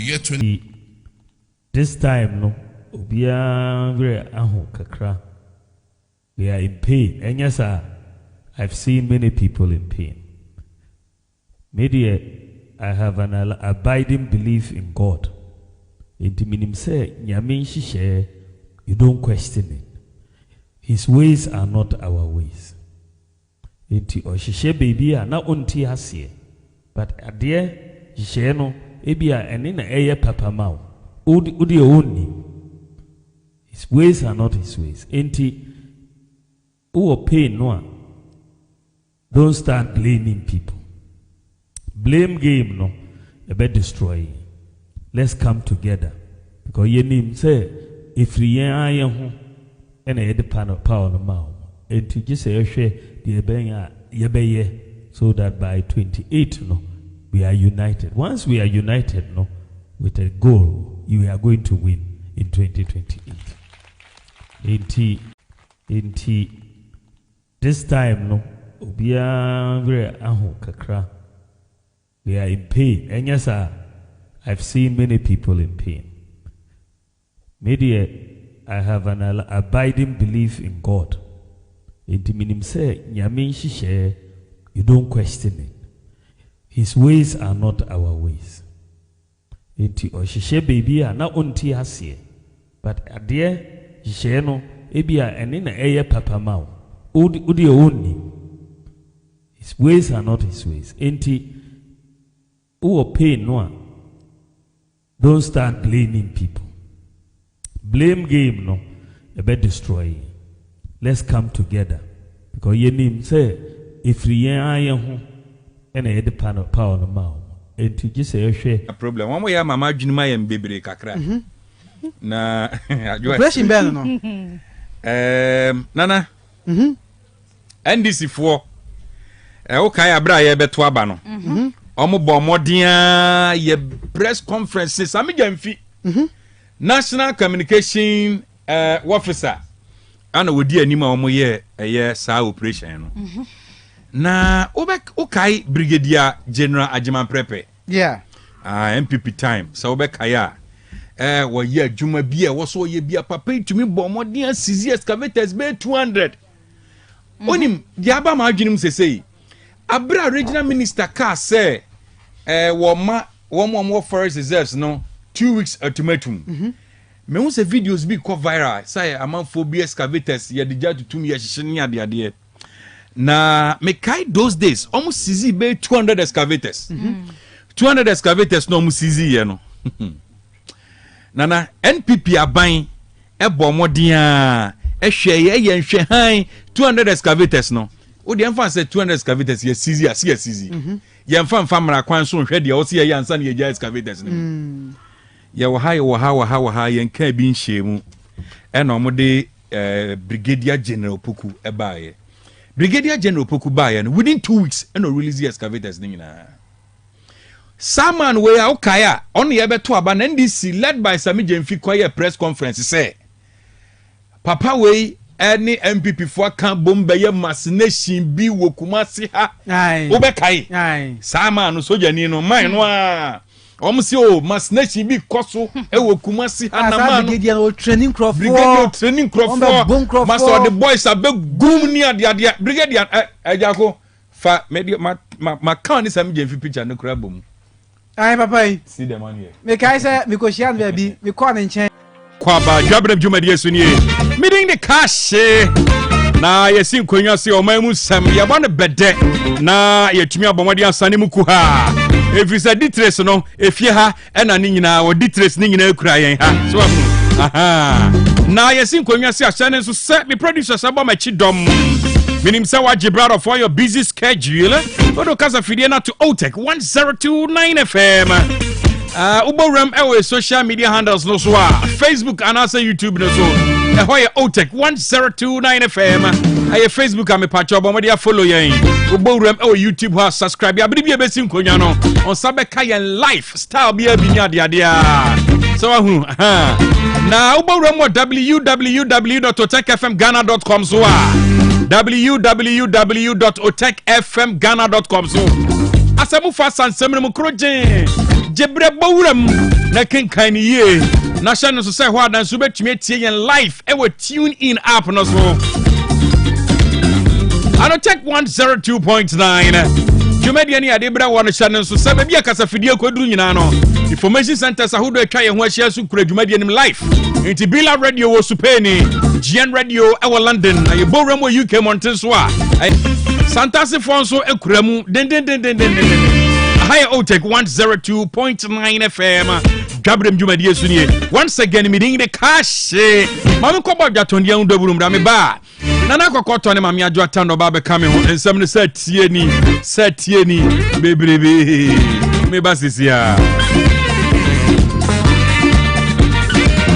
year 20. This time, no, Obia very aho kakra. We are in pain. And yes, I've seen many people in pain. Maybe I have an abiding belief in God. Inti minim say nyame nhihye, you don't question it. His ways are not our ways. Inti ohihye baby na onti ase. But ade nhihye no ebia ene na eye papa ma wo. Udi onni. His ways are not his ways. Inti who pain no. Don't start blaming people. Blame game no about destroying. Let's come together. Because ye name say if we are young and a head power no mouth. And to just say the yebeye so that by 28 no we are united. Once we are united no with a goal, you are going to win in 2028. Inti this time no obia very aho kakra. We are in pain. And yes, I've seen many people in pain. Maybe I have an abiding belief in God. Inti minim say nyame nhihye, you don't question it. His ways are not our ways. Inti ohihye baby na onti ase. But ade nhihye no ebia ene na eye papa ma wo. Udi onni. His ways are not his ways. Inti who pain no. Don't start blaming people. Blame game no about destroying. Let's come together. Because ye name say if we are young and a head power no mouth. And to just say a problem. One way mama junima yem bebre kakra. Na pressing bell no. Nana. NDC 4 okay abra ye beto aba no. Omo bo modia ye press conferences ami jamfi. National Communication Officer ana wodi anima omo ye sa operation no. Na okay Brigadier General Ajiman Prepe. Yeah. MPP time. So obekaya wo ye adwuma bi e wo so ye bia papa itumi bo modia CZ excavators be 200. Onim diaba ma adwenim sesei. Abra regional minister ka say one forest reserves no 2 weeks ultimatum. Me won say videos be go viral say amanfo excavators ye deja to 2 years hye ade na me kai those days almost CZ be 200 excavators. 200 excavators no almost CZ ye no. Nana NPP aban e bo moden a ehwe ye nhwe han 200 excavators no. O de emfa say 200 excavators ye CZ as ye CZ. Ye mfa mra kwan so hwe de o se ye ansa na ye ja excavators no. Ye wo ha ye nka bi nhyiemu e na omode Brigadier General Poku e baaye. Brigadier General Poku baaye no within 2 weeks e no release excavators ni nyina. Saman we a okaya on ye beto aba na NDC led by Sami Jemfi kwaye press conference say papa we any MPP for kan bomba ye machination bi wo Kumasi ha obekai Saman no soja ni no man no a omsi o machination bi koso e wo Kumasi ha na man brigadier training crop master the boys abe gum ni ade brigadier ejako fa media ma kan ni Sami Jemfi picture no kra bom. Aye papa see the man here me kai say me ko shian baby me ko ne nchen kwa ba Dwabrem Jumadi Esunie meeting the cash na yesin konwa se o mamu sam ye bone bede na yetumi abomodi asane muku ha efisa ditres no efie ha na ne nyina wo ditres ne nyina ekura yen ha so aha na yesin konwa se asane so se me producer sabo machi dom minim se wa gibrado for your busy schedule odo kasa fidie na to OTEC 1029 FM Dwabrem ewe social media handles no so Facebook and also YouTube no so hoye OTEC 1029 FM aye Facebook ame patch obomodia follow yen Dwabrem ewe YouTube ha subscribe ya bibia besi nkonya no on sabe kayen lifestyle bia binya de so ahu na Dwabrem www.otecfmghana.com so www.otecfmghana.com so asemu fa sansem mu kroje Jebre Bowram na kenkan ye na hye no so say ho adan so betumi tie yen live e we tune in app no so OTEC 102.9 Jumedi ni adebra won channel so say bia kasa fidie koduru nyina no information centers ahodo atwa ye ho ahia so kura Jumedi nim live inti Bila radio wo supeni GN radio e wo London na ye Dwabrem wo UK mountain so a Santasi Fonso ekuramu den high OTEC 102.9 FM Dwabrem Jumedi esunie once again meeting the cash mama ko ba jatondia Dwabrem da me ba nana kokoto ne mama adwo atando ba be kame ho ensem ne satie ni bebrebe me ba sisia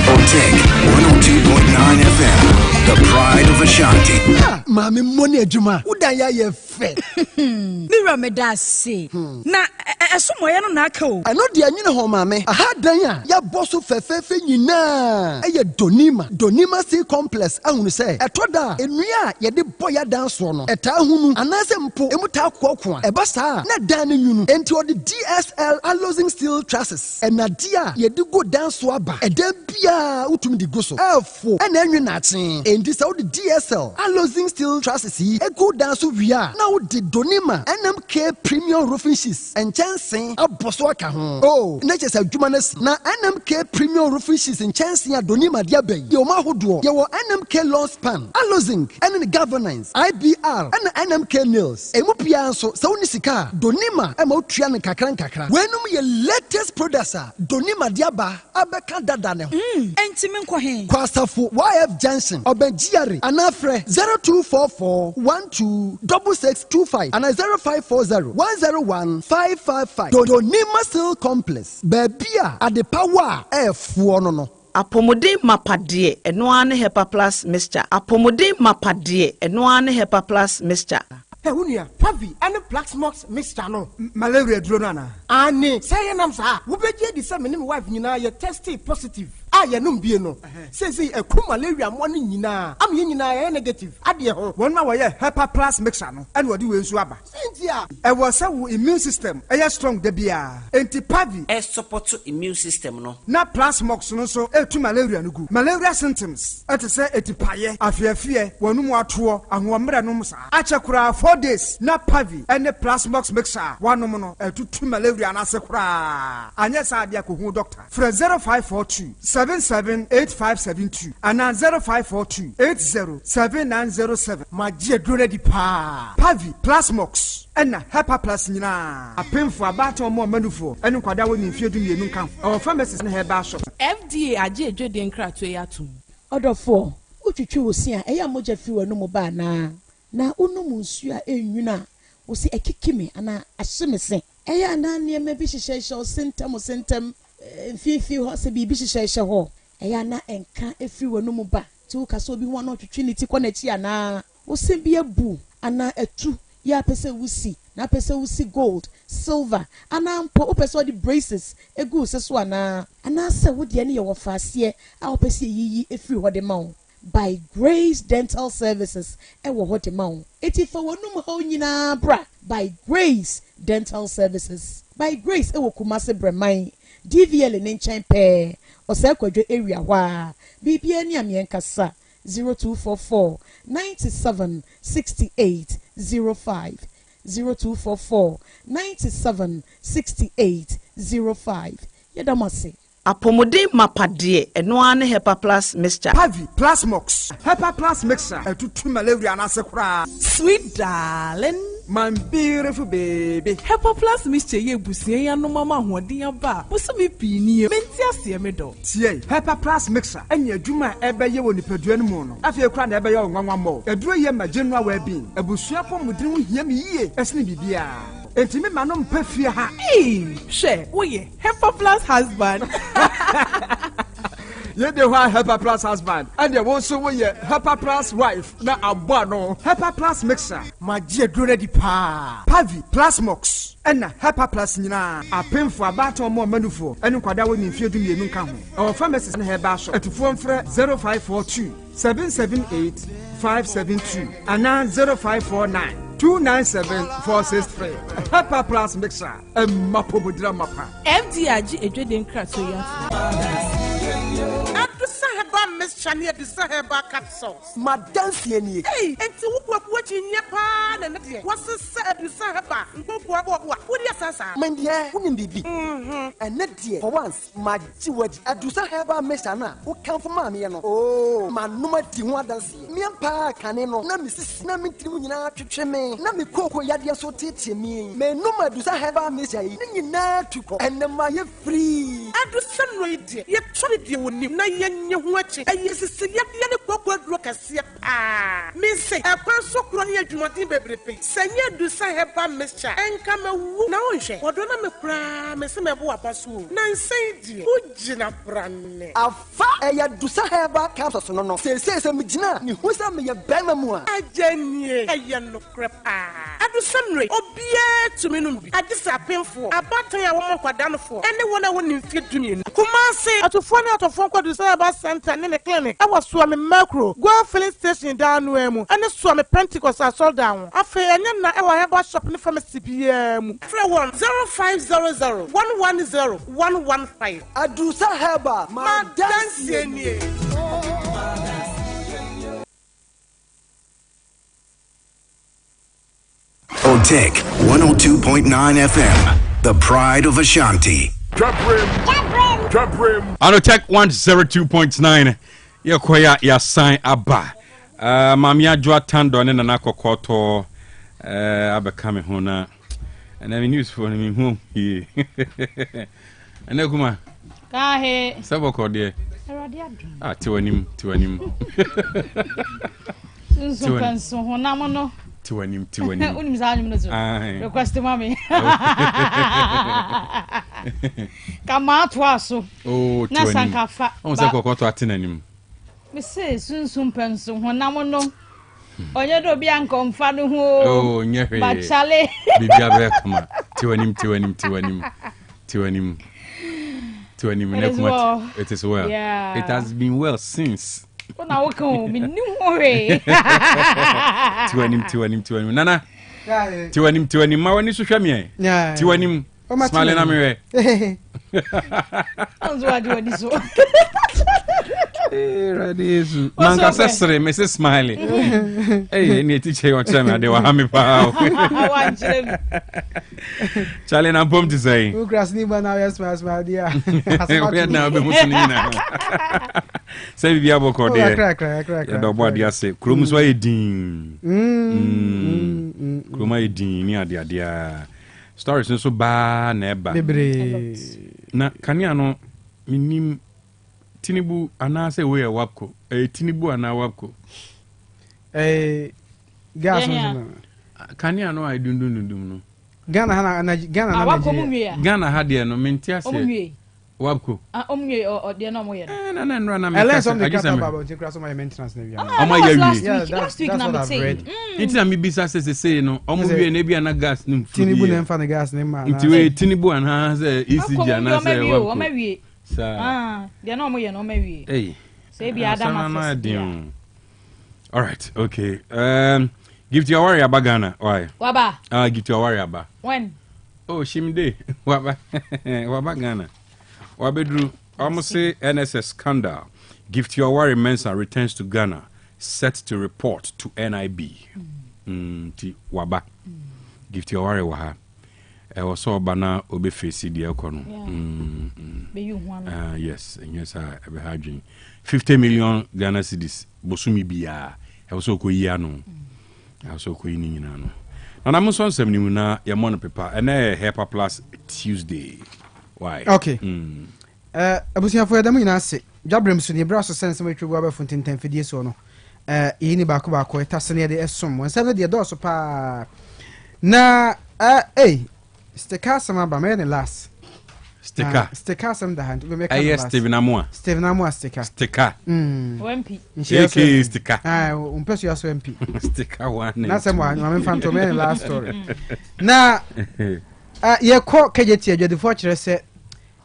OTEC 102.9 FM, the pride of Ashanti. Mami money adwuma udan ya ye fe Mira me da se na esomo ye no na aka o ano de anyine ho mami aha dan ya ya boso fefefe nyina eye donima sea complex ahunu se etoda enua ye de boya dan so no eta hunu anase mpo emuta kokko a eba saa na dan ne nyunu enti odi DSL alloying steel trusses enadia ye de go dan so aba eda bia utumi di go so efo ena enwe na aten enti se odi DSL alloying steel trusses yi ego dan so wia na odi donima NMK premium roofing sheets and chancing aboso aka ho oh na chese adwuma na NMK premium roofing sheets and chancing donima dia bay ye o ma hodo ye wo NMK lawn span alloying and governance IBR and NMK nails emu pia so se woni sika donima e ma otua ne kakran wenum ye latest producer donima dia ba abeka dada ne ho enti me nkɔ he kwasafo YF Johnson obenjiare anafre 0244126625 and 0540101555 donima steel complex babia ade power efuo no Apomode mapade eno ane hepa plus mixture apomode mapade eno ane hepa plus mixture Hunia, Pavi, and the Black Smokes Mr. No, Malaria Dronana. Anne, say an answer. Who bet ye the same wife, you know, you're tested positive. I am no. Says he a cool malaria morning, you know. I'm in negative. I dear, 1 hour, Hepa Plus Mixano, and what do you swabber? Cynthia, I was so immune system, a strong debia. Anti Pavi, a support to immune system, no. Not plus mox, no so, to malaria no good. Malaria symptoms, at a say, at paye, I fear, one more tour, and 1 meranums. Achakura 4 days, not Pavi, and the plus mox mixer, 1 nomono, to malaria and asakura. And yes, I dear doctor. For 0542 778572 and 0542 807907. My dear Grenady Pa Pavi Plasmox and Hepa Plus Nina. A pin for about or more manufo and Quada when you feel to you come. Our pharmacist in her bar shop. FDA aje Jordan Cratwayatu. Order 4. Uchuchu will see a moja few no more na unumunsia yuna will see a kikimi and a summison. Aya na near maybe she shall symptom. Fifi hose bibi hyehyɛ ho ɛya na enka efi no mu ba ti wo kaso bi one to trinity connect ya na wo se bi abu ana etu ya pese wusi na pese wusi gold silver ana mpo wo pese the braces egu se so ana se wo de ne ye wo faase a wo pese yiyi efi ho de ma wo by Grace Dental Services wo ho de ma wo eti fa wonum ho nyina bra by Grace Dental Services by Grace wo Kumase Breman DVL in Chain Pair or Sakwadre area wa BPN Yamien Kasa 0244 97 68 05 0244 97 68 05 Yadamasi Apomode mapade eno ane Hepa Plus mixture Pavi Plasmox Hepa Plus mixer to malaria and asakura. Sweet darling, my beautiful baby. Hepa Plus mixture ye busie ya no mama hoden aba. Busumi pini menti ase me do. Tie Hepa Plus mixer enya adwuma ebe ye woni padua no mu no. Afie kura na ebe ye onwanwa mo. Aduro ye ma general well-being. Abusua pom mudin hia me yie esne bibia. Enti me manom pafie ha. She oye Hepa Plus husband. You the one Hepa Plus husband, and you also want your Hepa Plus wife. Na abano Hepa Plus mixer. My dear Grenady Pa Pavi Plasmox and Hepa Plus Nina. A pin for about or more manufo. And Quada when you feel to you come. Our pharmacist in her bash at phone for 0542 778 572 and 0549 297-463. Pepper Plus mixer. Mapobudra mapa. MDRG Edwin Krasoya. Miss Chania Disaheba capsules. Madam Sieni. Hey, and to what in your pan and what's the said Disaheba? What do you say? My dear, wouldn't be. And not dear, for once, my jewet at Disaheba Messana, who come from Mammy. Oh, my number Tiwadansi. Miampa Caneno, Namis, Namitina, Chicheme, Nami Coco Yadia so teaching me. May no more Disaheba Messa, and the Maya free. I do some radio, yet tried you when you watch. Yes, it's a young rock as ah. Miss say, a person crying to my team, baby. Sanya do Saheba Mister and come a woo. Now, what don't I cry? Miss Mabua Pasu. Nancy, Ujina Brand. A fire do Saheba capsules. No, says a Mijina, who's a me a Bamamua. I jenny, a young crap. I do some way, or beer to me. I just a painful. A battery I want for down for anyone I wouldn't fit to me. Kumasi, at a phone out of Fonko to Saheba Center in the clinic. I was swimming macro, go filling station down Wemo, and a swam a Pentecost I saw down. I feel and then I have a shopping from a CPM. 0500 110 115. I do Saheba, my dancing. OTEC 102.9 FM, the pride of Ashanti. Dwabrem. On OTEC 102.9. Yakoya ya sign aba. Mamia Jwa Tando and Nanako Koto Abakame Hona. And I mean news for me home here. And Nakuma. Kahe. Saboko dear. Ah, to him. To him. Request mommy. Come out waso. Oh, Nasankafa. On Sako to attend. Mrs. Soon Penson, Honamono. Oya do bianco mfadu ho. Oh, nyefe. Bachale. Bibia be come. To him. It is well. Yeah. It has been well since. Ona woko me nim hore. To him. Nana. To him. Ma wani so hwa me. Yeah. To him. Smiling na me. Onzo adi wadi so. Radies. Manga sesre Mrs. Smiley. Hey, ni teacher your chama de wa ha me pa. Charlie na pom to say. Who grass ni ba na smile dia. We na be musu ni na. Say bia boko de. Crack. Do board ya say. Krom so edin. Krom edin ni ade. Stories so ba na eba. Bebre. Na kania no minim Tinibu anase we wapko. Tinibu ana wapko. Gas Kania no I dundum no. Ghana Ghana had no mentias. Wapko. Omwe or de no moye. Na Unless on the cat about the class of my maintenance navy. Last week na me say. It's a me bisa say no. Omo we na bia na gas nim. Tinibu na mfa na gas na ma. Nti we Tinibu ana say ECG ana say wapko. They're not more no maybe. Hey. Say be Adam. All right, okay. Give to your warrior bagana. Why? Waba. Give to your warrior ba. When? Oh, Shimde. Waba. Wabagana. Wabedru. Almost say NSS scandal. Give to your warrior Mensa returns to Ghana, set to report to NIB. Ti Waba. Give to your warrior waha. Also bana obe face the econo. Yes, and yes, I have had 50 million Ghana cedis. Bosumi biya. Also ko yano. Also ko yini no. And I'm so some new na your mono paper and Hair Plus Tuesday. Why? Okay. Abusia for them ina se. Dwabrem so ne braso sense we twu aba fonten fidie so no. Yini baako etase ne de esom. Won de do so pa. Na Sticker some about me last. Sticker some the hand. We make a Steven Amua sticker. OMP. Sticker. Sticker. Person also MP. Sticker one. That's someone. I'm phantom last story. Now, ye call KJT. You the fortune say.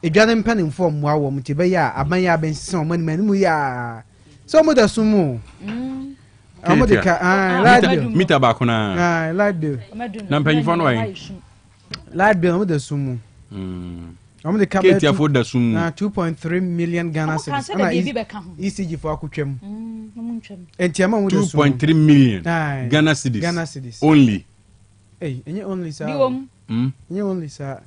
A Jordan pen inform wow mutibeya. Abaya ben some man mu ya. So much sumo. Meter back na. Light bill. Na mpanyifo no why? Light bill I'm the sumu. I'm the cabinet. Ketia for the sumu. Na 2.3 million Ghana cedis. Ana ECG for akutwem. Entiama mu the sumu. 2.3 million Ghana cedis. Only. Hey, any only sir. Any only sir.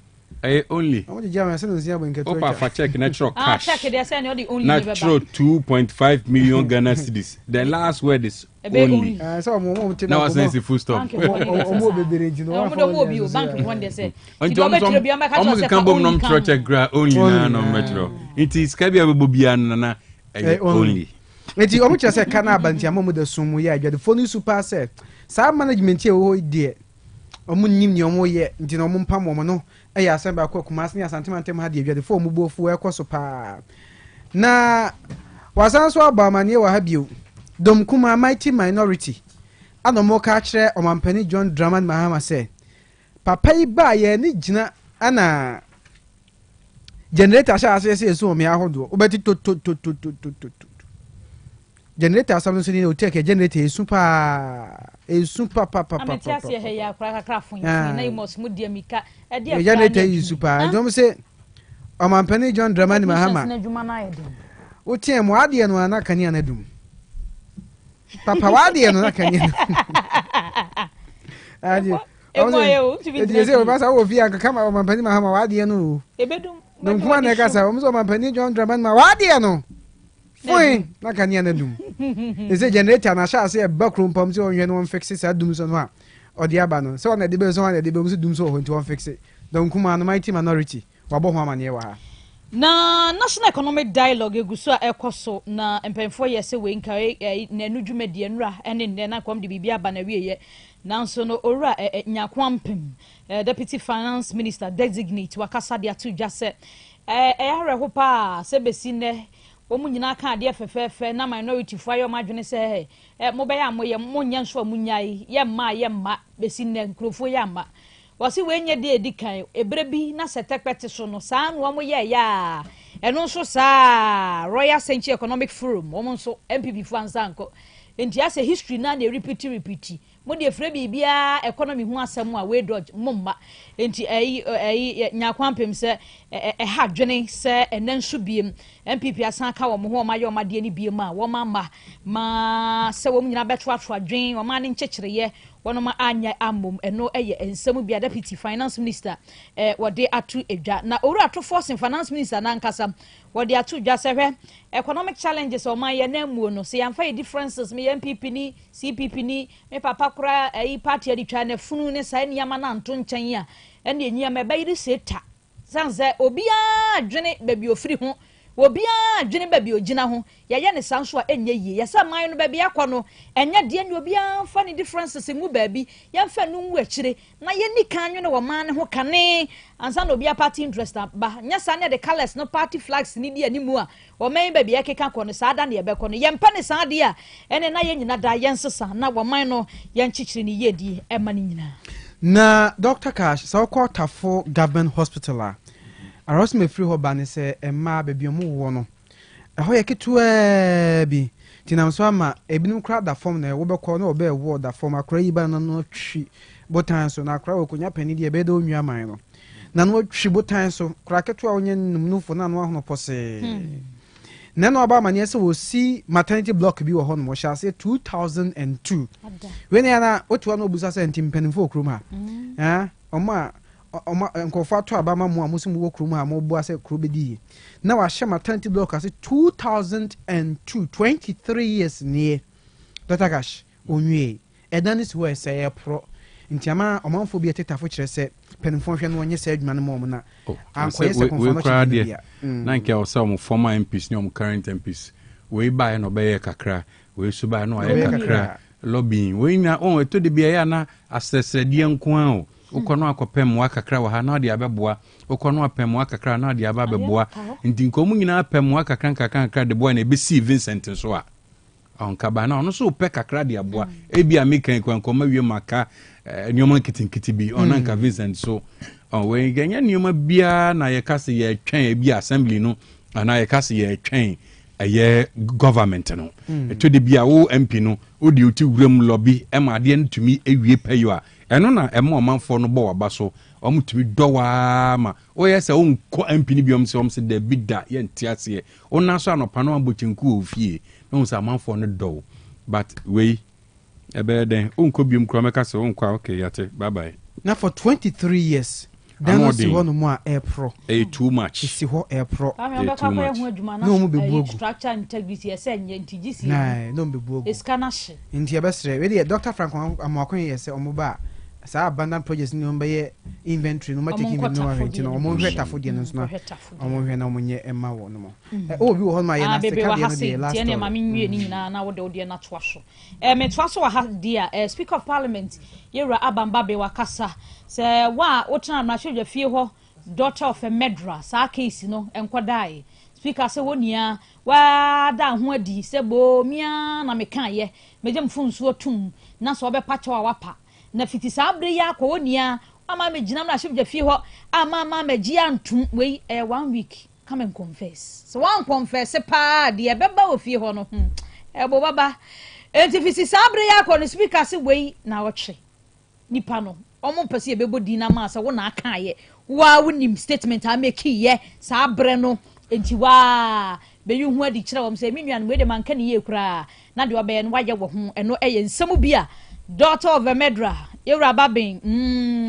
Only. I'm the German say no see abo nke to. Opa fa check natural cash. Check they say no the only. Natural 2.5 million Ghana cedis. The last word is only. So mo tell now say full stop. Omo bebere jino. Omo bi o bank one dey say. Omo kan bom nom check gra only na no metro. It is ka bia bebo bia na only. Eti omo che say kana abanti amomo da sumu ya adwade phone super say. Sa management e wo die. Omo nim ni omo ye nti na omo mpam omo no eya asemba kwa kumas ni asanteman ha de adwade fo omo bofu ekoso pa na wasan so abamane wa ha bio dom kuma mighty minority anomo ka kire omampani John Dramani Mahama say papa yi ba ye ni gina ana generator sha ase so me ahodo obeti to generator asam so ni OTEC generator super papa ametiasie he ya kra krafo na imos mudia mika e dia generator super ndom say omampani John Dramani Mahama wotie mo ade no ana kania na dum papa wade no na kania ade e say o basa wo fi anka kama omampani Mahama wade no ebedum no kuma na kasa o omampani John Dramani Mahama wade no foi na kania na dum e say generator na sha say backroom pam say onhwe no fix say dum so no a odi aba no so na de be so na de be so dum so ho nti on fix don kuma no mighty minority wabo ho amane wa ha na national economic dialogue eguso ekoso na empemfo yese we nka na nudwumade nura ene ne na kwam de bibia aba na wieye nanso no ora nyakwampem deputy finance minister designate wakasa de atudwa se ahreho pa se besi ne omu nyina ka ade fefefe na minority fo ayo madwene se mo be ya mo ye mo nya nso amunyai ye mma besi ne nkrofo ya mma wasi we nye de edikan ebrebi na setekpete so no saa no mo ye ya eno nso saa Royal Century Economic Forum omo nso MPP fu ansanko enti ase history na na repeat mo de frɛ bibia economy hu asɛm a we dodge momma enti nyakwampem sɛ ha dwene sɛ enanso biem MPP asan ka wo mo ho ma ye o ma de ni biem a wo ma sɛ wo nyina betro adwen wo ma ne nkyekireye wono ma anya amom eno eye ensem bia deputy finance minister wode atu edwa na owura to force finance minister na nkasa wode atu edwa sɛ economic challenges o ma ye na amuo no se yamfa differences me MPP ni CPP ni me papa kura party adi twa na funu ne sai niyama na nto nkyɛn a ene enyiyama ba yiri seta sanze obia adwene baby ofiri ho obia adwene baby ogina ho ye ne sanso a enye yie yesa man no baby akɔ no enye de ne obia fa ne differences mu baby yamfa no nwu akire na ye ni kan nwene wo man ne ho kane ansa na obia party interest ba nyasa ne the colors no party flags ni di animu a wo man baby ekeka kɔ no saada ne ye be kɔ no yempa ne saade a ene na ye nyina da yensesa na wo man no ye nchichiri ne ye di e ma ne nyina na Dr. Cash so called Tafo Government Hospital aros me free ho ba ne se emma baby omo wo no ho ye ketua bi tinam so ama ebinum kra da form na wo be ko na wo be wo da form akra yi ba no twi botan so na akra wo konya pani de be da onwa man no na no twi botan so kra ketua onye numnufo na no ahono pose na no aba manye se wo si maternity block bi wo ho no mo sha se 2002 when yana otu na obusa se ntimpanifo okrum ha oma nkofa to abama mu amusim wo krum ha mo bo ase kro bedi na wa hye maternity block ase 2002 23 years near Dr. Cash onwie edanis wo ese pro ntiama omanfo bi etafo kire se penfo hwe no onye se adwuma no mo na anko yese confirmation bia na nke o se o former MPs ni o current MPs we buy no be kakra we su buy no aye kakra lobbying we na on eto de bia ya na asesrede nko an o ukono akopem wa kakra wa ha na de abeboa ukono apem wa kakra na de ababeboa nti nkomu nyina apem wa kakra de boy na be see Vincent so a on kaba na ono so pe kakra de aboa e bia mekan kwankoma wie maka nyoma kitinkiti bi on anka Vincent so on we ganya nyoma bia na ye kase ye twen e bia assembly no ana ye kase ye twen ɛyɛ government no ɛtɔ de bia wo MP no wo de uti wuram lobby ɛma ade no tumi ewie payo a ɛno na ɛma ɔmanfo no bɔ waba so ɔmo tumi dɔwa ma oyɛ sɛ wo nkɔ MP ni biom sɛ da bi da yɛ ntiaseɛ wona so anɔpa no abɔkyenku ofie na wo sɛ amanfo no dɔw but wei ɛbɛyɛ den wo nkɔ biom kura mɛka sɛ wo nkɔ okay yate bye bye na for 23 years dan si hɔ no mu a airpro too much si hɔ airpro no mu bebuogu structure integrity ɛsɛ nyɛ ntigi no bebuogu eskanahye nti ɛbɛsrɛ we de Dr. Frank Amakon yɛ sɛ ɔmo ba saa abandoned projects ni ɔmo bɛyɛ inventory no making inventory no ahwɛ nti no ɔmo hwɛ tafo deɛ no no ɔmo hwɛ na ɔmo nyɛ ɛma wɔ no mo o bi wɔ hɔ ma yɛ na se ka deɛ no deɛ last time ma menwie ni nyina na wo de na toa so me toa so wa ha dia speaker of parliament yɛwura abamba be wakasa sɛ wa wo tena na hwɛ fie hɔ daughter of a medra saa case no enkodai speaker sɛ wonia wa da ho adi sɛ bo mia na meka ye megye mfonsuo tum na so obɛpa kyɛ wa wapa na fiti sabre ya kwa wonia ama me ginam na hwɛ fie hɔ ama megye antum wei 1 week come and confess so one confess pa de beba wo fie hɔ no ebo baba enti fiti sabre ya kwa no speaker sɛ wei na wɔtwe nipa no omo pese ebebo di na ma sɛ wo na aka ye wa wonim statement a make ye sabre no enti wa be yu hu adi kyerɛ wɔm sɛ me nuan we de man ka ne ye kura na de obɛ no wayɛ wo ho ɛno ɛyɛ nsɛm bi a daughter of a medra yewra baben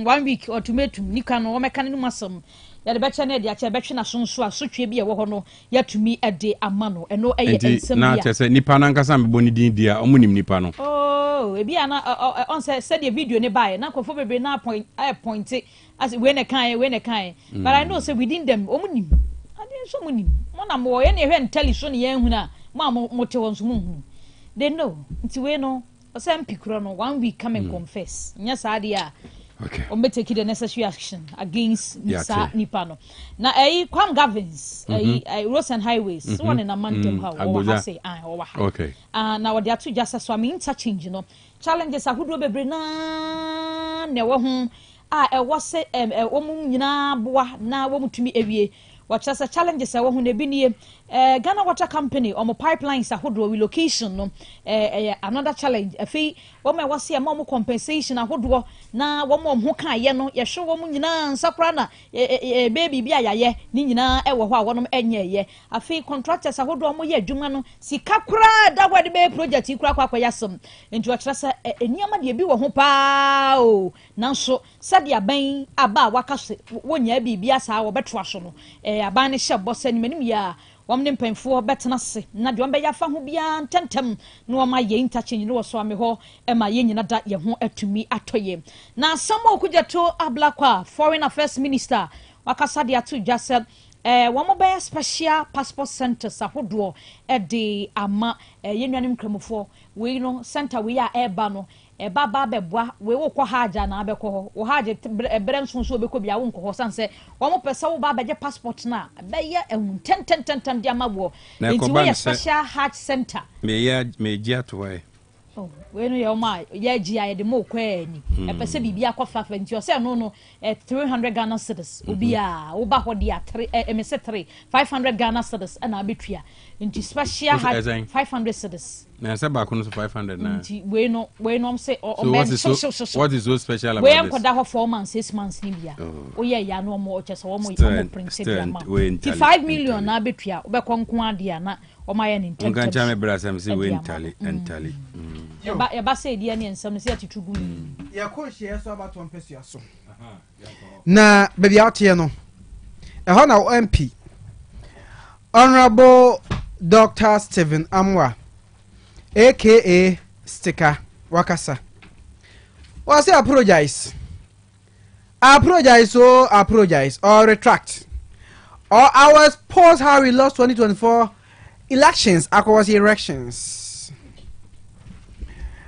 1 week ultimatum nika no wɔmɛka ne no masɛm yɛde bɛkyɛ ne de akyɛ bɛtwe na sonso a sotwe bi ɛwɔ hɔ no yɛtumi ɛde ama no ɛno ɛyɛ nsɛm bi na kyɛ sɛ nipa na nkasa mbɔ ne din dia ɔmo nim nipa no ebi ana on sɛ de video ne bae na kofo bebre na point as we ne kan but I know say within them ɔmo nim ade so mo nim mo na mo yɛ ne hwɛ ntali so ne yɛn hu na mo te wɔn so mo hu they know nti we no ɔsɛm pikro no 1 week come and confess nya saa de a okay o take the necessary action against Nisa Nipano. Now, Kwam Gavins, Roads and Highways, one in a mountain how say, okay. Now they are two just as swimming interchange, you know. Challenges are who do be na never home. Was a woman, boa, now woman to me every watch as a challenges. I want to be near Ghana Water Company or my pipelines. I would relocation. No, another challenge. A fee, what my was here, more compensation. I would na one more who can, you know, you show woman, Saprana, baby, yeah, Nina, ever one of ye. A fee contractors. I would do more, Jumano, see Kakra, that way the bay project, you crack up yasum. Into a trust a Yama, you be a hopa. Now, so said ya bang about Wakas, one year be biasa or betrashono. A banish shop boss and many ya. Wamne mpemfo betena se na de ombeya fa ho bia ntentem na o ma ye interchange no so ame ho e ma ye nyina da ye ho atumi atoye na samo okujeto ablakwa foreign affairs minister wakasa de atu jase wamo be special passport center sahodo e de ama ye nuanim kramofo we no center we ya eba no baba beboa we wo kɔ haja na abɛkɔ wo haja brem sonso obɛkɔ bia wo nkɔ sanse wo mo pɛsɛ wo ba bɛgye passport na bɛyɛ ehun 10 dia mawo enti we special hajj center me gia to why oh we no ye ma ye gia ye de mo kɔ ani pɛsɛ bibia kɔ fa enti o sɛ no 300 Ghana cedis obia wo ba hɔ dia 3 500 Ghana cedis na abɛtua enti special hajj 500 cedis na say back on 500 na we no say what is so special about we this enkoda ho 4 months 6 months ni bia o ye ya no mo chese wo mo print bia ma 5 million na betua obekọ nko ade na o ma ye ni intent ngan cha me brasam say we entally ya ba say dia ni ensam say atitugu ya ko hie so about one person so na baby out here no e ho na MP Honorable Dr. Stephen Amwa aka Sticker Wakasa. Was say apologize or retract. Or ours pause how we lost 2024 elections across elections.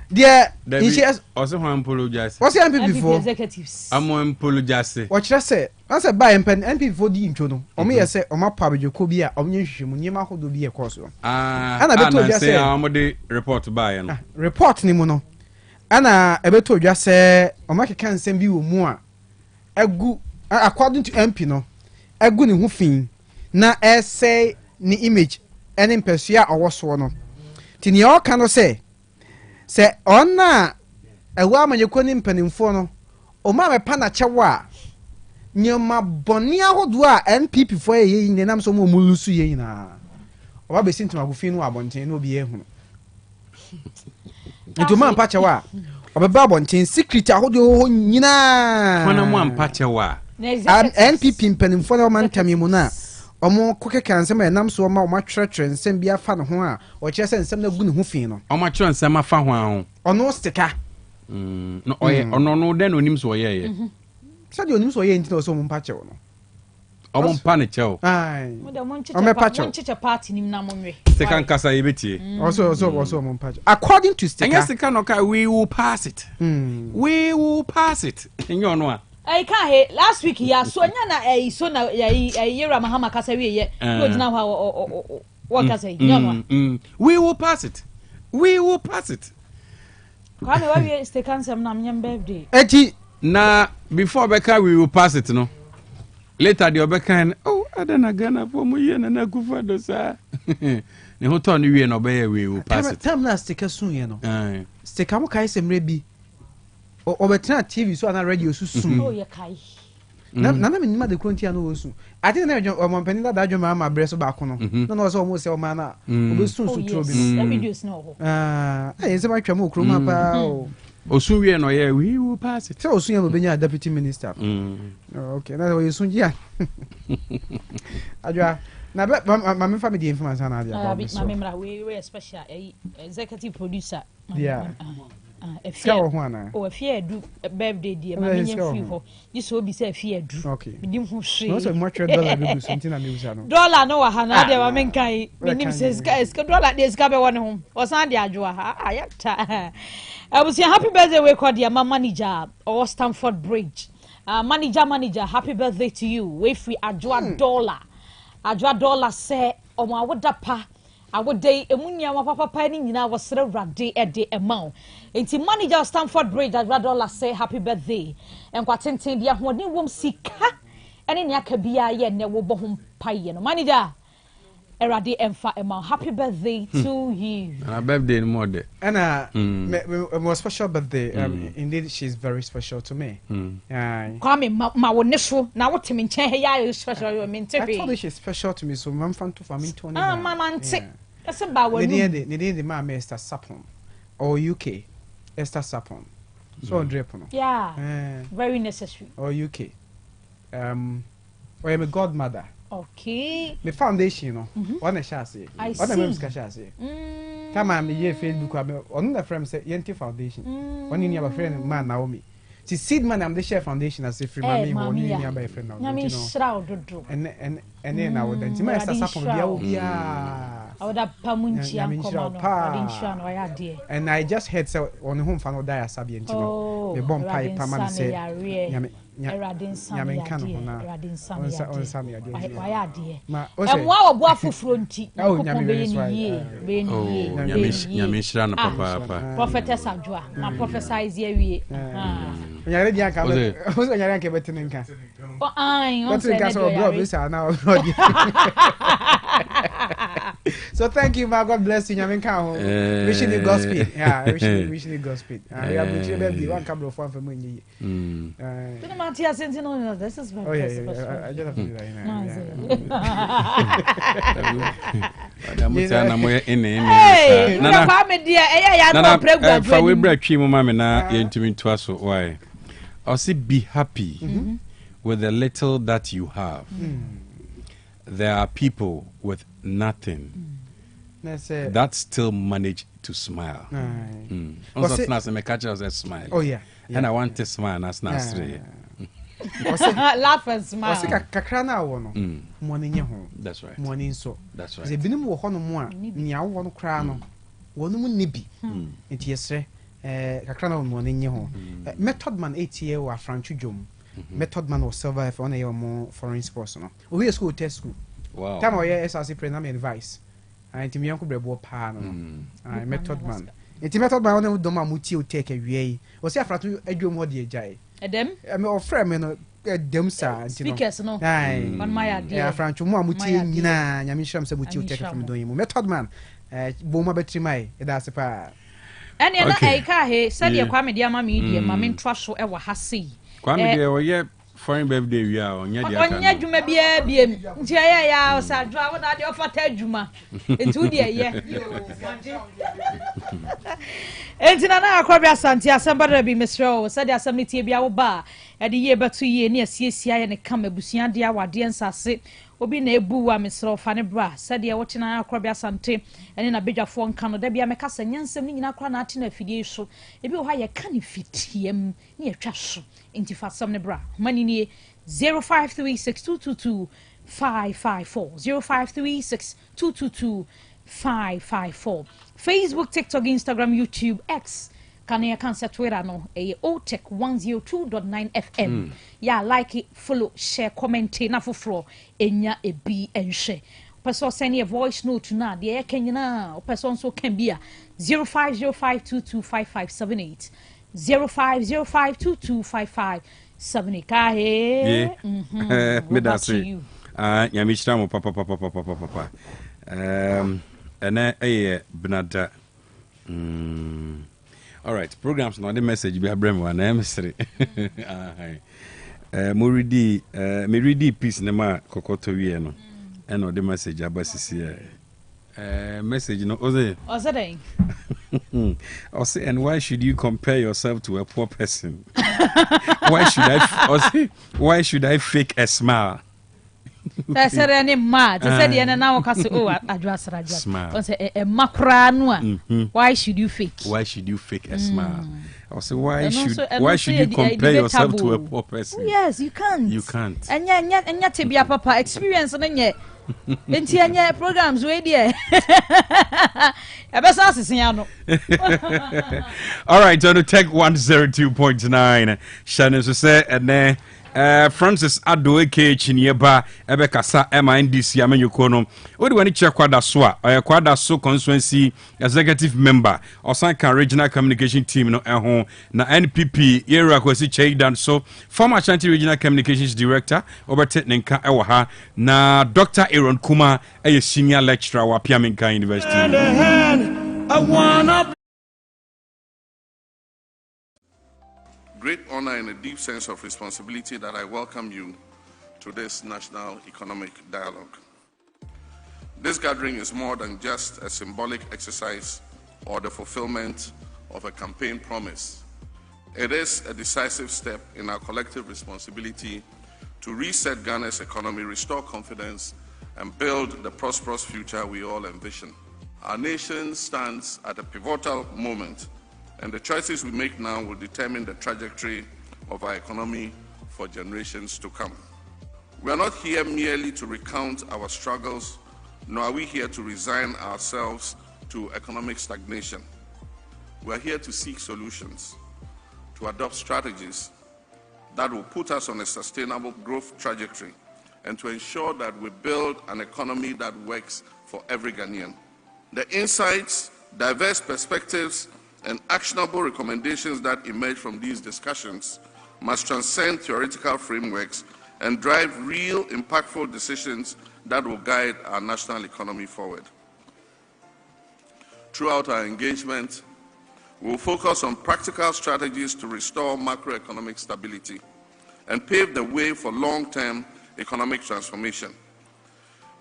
Dear, also apologize. What's the MP before? Executives. I'm apologize. What should I say? I said by MP before the intro. Or me, I say, or my pablo cobia, or you Yamaho do be a course. And I bet you say, I'm the report by report Nimono. And I bet to just say, or my can send you more. A good, according to MP, no, a good in hoofing. Na say, ni image, ɛne mpɛsua ɔwɔ soɔ no ti nea ɔka no sɛ ɔna ɛwɔ amanyɛkɔ ne mpanimfoɔ no ɔma mɛpa na kyɛw a nyɛma bɔne ahodoɔ a NPP foɔ yɛ nenam so mu lusu yɛ nyinaa ɔba bɛsi ntomagofin no wɔ abɔnten na obi yɛ hunu nti ɔma mpa kyɛw a ɔbɛba abɔnten secret ahodoɔ hɔ nyinaa hɔna mu ampa kyɛw a NPP mpanimfoɔ na ɔma ntam mu no a ɔmo kɔkɛka nsɛm a ɛnam so ɔma ɔma twerɛtwerɛ nsɛm bi afa ne ho a ɔkyerɛ sɛ nsɛm no agu ne ho fi no ɔma twerɛ nsɛm afa ho a ho ɔno stika no ɔyɛ ɔno dɛn na onim so ɔyɛyɛ sɛdeɛ onim so ɔyɛ nti na ɔsɛ ɔmo mpa kyɛw no ɔmo mpa ne kyɛw ɔmɛpa kyɛw stika nkasa yɛbɛtie ɔsɛ ɔmo mpa kyɛw according to stika ɛnyɛ stika no ka we will pass it we will pass it ɛnyɛ ɔno a can't he last week ya so nya na so na yera mahama kasa we ye no gina ho what can say no we will pass it kwa me we stay cancel na mnyam birthday eti na before beka we will pass it no later the obeka adana Ghana for mu ye na kufa do sa ne ho to no wie na obeye we will pass it time na stika sun ye no stika mo kai semre bi obetena TV so na radio so sun oh ye kai na me nima de krontia no wosu ati na o mpani da adwo ma bre so ba ko no na so mo se o ma na obesun so tro bi no videos na ho se ma twam okroma pa osun wie no ye we will pass it se osun ye no benya deputy minister okay na we sun gia adwa na ma me family information na dia ma me mra we special executive producer yeah Efie edu birthday die ma menye free ho yi so obi say efie edu midim ho hwe no so mo twa dollar do something na me usa no dollar no wa ha na de ma menkan minim say ska dollar de ska be won ho osan de adwo ha ayata abusia happy birthday we call dia manager or Stamford Bridge manager happy birthday to you we free adwo dollar say o ma woda pa awode emunya wa papa ni nyina wo sere rade ede emaw enti manager of Stamford Bridge Adwadola say happy birthday enkwatenten bia ho ne wom sika ene ne aka bia ye ne wo bo ho paye no manager erade emfa emaw happy birthday to you and birthday no more de and more special birthday indeed she's very special to me kwame ma wo ne so na wo temi nche he ya special you mean to be I told her she's special to me so mam fan to for me to mama nte ese ba wo ne the ma Esther Sapon or UK Esther Sapon so drip no yeah very necessary or UK or I'm a godmother okay the foundation no one shase one am ska shase kama me ye Facebook on the frame say yenti foundation one ni aba friend man Naomi ti seed man am the share foundation as if remember me one ni aba friend now you know and na wo denti ma Esther Sapon bia obia awda pamunchi ankoma no insha no ya de and I just heard say on home fan die asabi enti no the bomb pipe man say nyame nka no na onsa me ade waya de ma wa obo afoforo nti ko be ni nyame shira no papa prophetess Adwa ma prophesize ye wie nyare dia ka o nyare ka betene nka on say na bro be say na bro so thank you, ma. God bless you. Nyame nka ho. Wishing you Godspeed. Yeah, wishing you Godspeed. We are going to be one camera for me nyi. But the Matia sent no, this is very I just have to do that. Hey, na family dia ya no pregnant. Fa we bra twi mo ma me na yentimi to aso why. I say be happy with the little that you have. There are people with nothing that still manage to smile. Also, snaz me catch us a smile. Oh yeah. And I want to smile. That's not straight. Laugh and smile. Wasi kakra na wo no. Mo ne nye ho. That's right. Mo ne nso. That's right. Ze binim wo ho no mo a nia wo no kra no. Wo no mu ne bi. Enti yesre kakra na mo ne nye ho. Method man 8 year wa Franchu Jom. Method man was silver if on a more foreign sports no. We school test school. Wow. Time we SRC program advice. Enti me yanko brebo pa no. Method man. Enti method man on do ma muti OTEC awie. O se afrato adwom ho de agyae. Edem? Me ofre me no dem sa speakers no on my idea ya francho mo amuti nyina nyame hyiram se muti OTEC from don yimu method man bo ma betri mai eda se pa ene na ka he said ye kwa me dia ma me die ma me ntwa so e wa ha sei kwa me die oye foreign birthday wi a onya dia kan onya dwuma bia biem nti ya o sa dwa wo na de ofata dwuma nti die ye enti na akwabia asante asamba da bi mesro said asam ne tie bia wo ba e de ye beto ye ne asiesia ye ne kama busua de awade nsase obi na ebu wa mesro fa ne bra said ye wote na akwabia asante ene na bedwafo nka no da bia meka sa nyansem ni nyina akra na ate na afidie so ebi wo ha ye ka ne fitiem ne atwa so enti fa sam ne bra mani ni 0536222554 0536222554 Facebook, TikTok, Instagram, YouTube, X. Can you cancel Twitter no? OTEC 102.9 FM. Yeah, like it, follow, share, comment, na for floor. Enya e be and share. Person send a voice note na. The air can you na. Person so can be a 0505225578. 0505225578. Kahe. Me da say. Nyamishra mo papa. And Benada. All right, programs now the message be Dwabrem one mystery. Me ready piece nema kokoto wie no. And the message abasisi message no oze. Ose and why should you compare yourself to a poor person? Why should I fake a smile? That's any mad. I said, and now address Raja. A macra noa. Why should you fake? Why should you fake a smile? I say, why should you compare yourself to a poor person? Yes, you can't. You can't. And yet, to be a papa experience and yet. Into programs, wait there. All right, on the Tech 102.9. Shannon say, and then. Francis Adoeke Chinyeba Ebekasa MNDC Amenyokono. What do we check kwada so constituency executive member or Sanka regional communication team no ehon na NPP era kwesi Cheidan so former Ashanti regional communications director Oberte Nenka ewa ha na Dr. Aaron Kuma a senior lecturer wa Piamenka University. Great honor and a deep sense of responsibility that I welcome you to this National Economic Dialogue. This gathering is more than just a symbolic exercise or the fulfillment of a campaign promise. It is a decisive step in our collective responsibility to reset Ghana's economy, restore confidence, and build the prosperous future we all envision. Our nation stands at a pivotal moment, and the choices we make now will determine the trajectory of our economy for generations to come. We are not here merely to recount our struggles, nor are we here to resign ourselves to economic stagnation. We are here to seek solutions, to adopt strategies that will put us on a sustainable growth trajectory, and to ensure that we build an economy that works for every Ghanaian. The insights, diverse perspectives, and actionable recommendations that emerge from these discussions must transcend theoretical frameworks and drive real, impactful decisions that will guide our national economy forward. Throughout our engagement, we will focus on practical strategies to restore macroeconomic stability and pave the way for long-term economic transformation.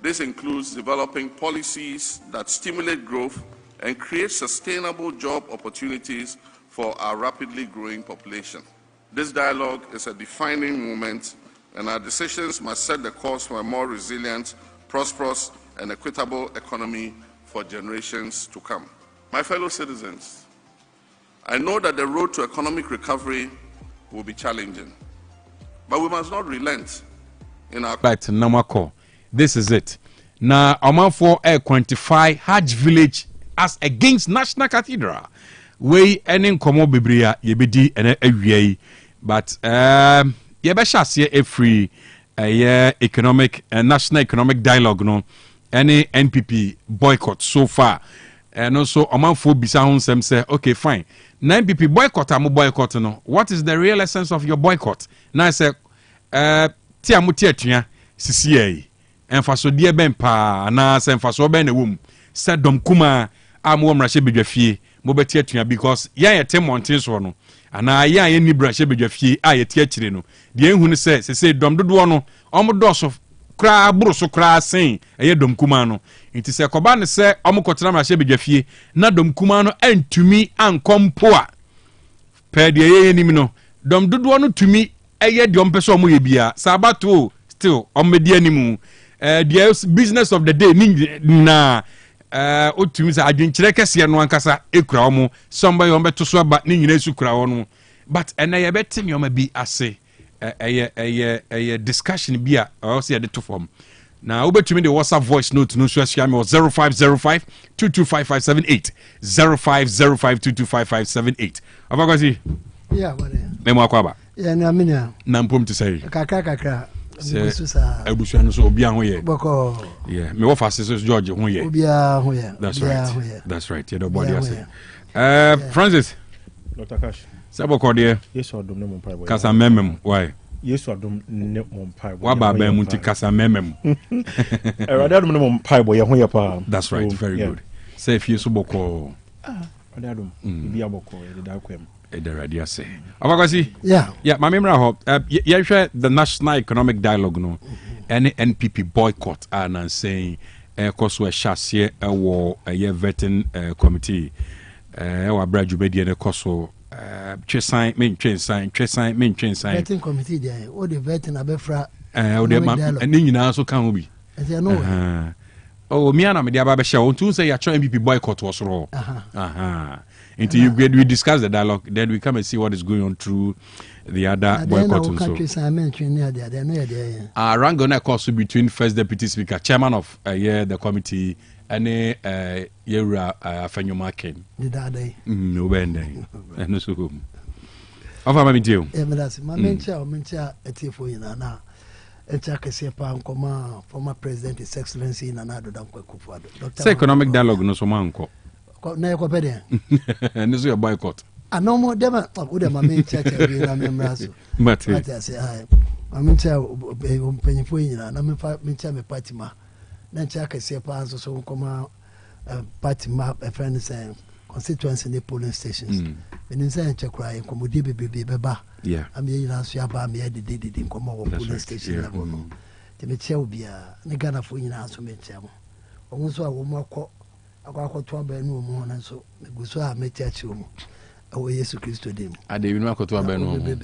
This includes developing policies that stimulate growth and create sustainable job opportunities for our rapidly growing population. This dialogue is a defining moment, and our decisions must set the course for a more resilient, prosperous, and equitable economy for generations to come. My fellow citizens, I know that the road to economic recovery will be challenging, but we must not relent in our... Right, Namako, this is it. Now, I'm for a quantify Hajj Village as against National Cathedral. We any komo bibria yebedi ene awie, but yebesha see a free economic national economic dialogue no any NPP boycott so far. And also omanfo bisa hun sem say okay fine. Na NPP boycott am boycott no. What is the real essence of your boycott? Now say ti amuti atua sisi yi emfaso de ben pa na se emfaso ben na wom se dom kuma amu mrahye bedwafie mo beti atua because ya yete mountain so no ana ya ye ni brahye bedwafie a yete akire no de ehunu se dom dodo no omodoso kra buruso kra sen eye dom kuma no nti se koba ne se omukotena mrahye bedwafie na dom kuma no antumi ankompo a pe de ye nim no dom dodo no tumi eye de ompeso omo ye bia sabato still omedi animu the business of the day na otumi sa adwenkyere kese no ankasa ekura omo somebody ombeto so aba ni nyina esu kura wono but ena ye beti ni oma bi ase eye discussion bi a o se de to form na obetumi the WhatsApp voice note no so asia me 0505 225578 0505225578 abakwasi yeah wale memo akwaba yeah na minya na mpom to say kakra Abusu no so obi an ho ye. Boko. Yeah, me wo fast so George ho ye. Obi an ho ye. That's right. That's right. You the body say. Francis. Dr. Cash. Saboko de. Yesu adom ne mo pai boy. Kasa memem. Why? Yesu adom ne mo pai boy. Wa ba ba mu ti kasa memem. Erade adom ne mo pai boy ho ye pa. That's right. Very good. Say if you so boko. Erade adom. Bi aboko e da kwem. Ederade say. Abakwasi? Yeah. Yeah, my memory ho. You share the National Economic Dialogue no. Any NPP boycott and saying koso ehase wo vetting committee wa brajubedi ne koso twesan mentwensan vetting committee there o the vetting abefra o de ni nyina so kan obi oh me ana me de aba be share on tun say ya NPP boycott was ro until we discuss the dialogue, then we come and see what is going on through the other boycott and so. Rango course between first deputy speaker, chairman of the committee, and Yera Afenyo Ken. No bending. And no so. Of my deal. My mentor, a tifo in Anna. And check a sepa former president, His Excellency in another Dr. Economic dialogue, no so manco. Na yakopede and so your boycott no more dem would my main church na membraso but I say I mean penyifo nyina na me party ma na check say pa so come party ma a friend say constituency the polling stations when say check cry komodi bebe beba yeah am ye na so aba me de komo polling station na go no te me che obia ne Ghana fo nyina so me che mo omo so a wo mo akọ to aba nu mu na so guso a metiachi mu awo Yesu Kristo dem ade wi nu akoto aba nu mu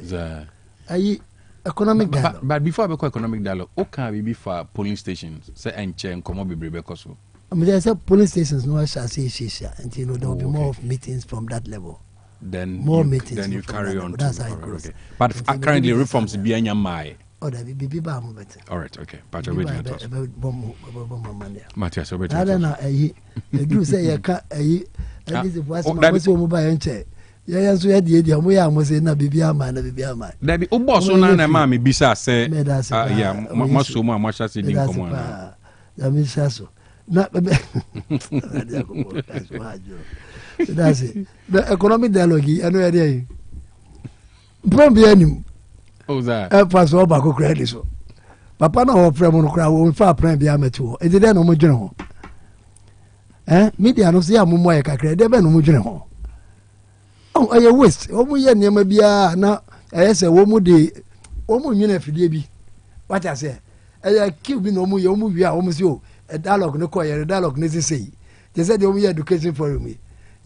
za ayi economic dialogue but before we call economic dialogue o can be for polling stations say enche nkomo bebrebe koso there say polling stations no shall say shisha and you know there will be more of meetings from that level then more meetings then you carry on that's how it goes but currently reforms be anya mai oh that be ba mo better all right okay but we do it Matthias we do it na ayi edu say ya ka ayi this was my so mo ba enche ya so ya die mo ya mo say na bibia ama da bi obo so na ma me bisa say yeah ma so mo ma sha say din komo na ya mi sha so na that's it the economic dialogue I know there problem be anim oh that pass over ko credit so papa na ho frem no kra wo fa plan bia meto e de no mo dwene ho media no se ya mo moye kakra de be no mo dwene ho oh aye waste o mo ye niam bia na se wo mo de o mo nwene afidie bi what I say kill bi no mo ye o mo wi a o mo se o dialogue no ko ye dialogue no sei je say de o mo ye education forum ye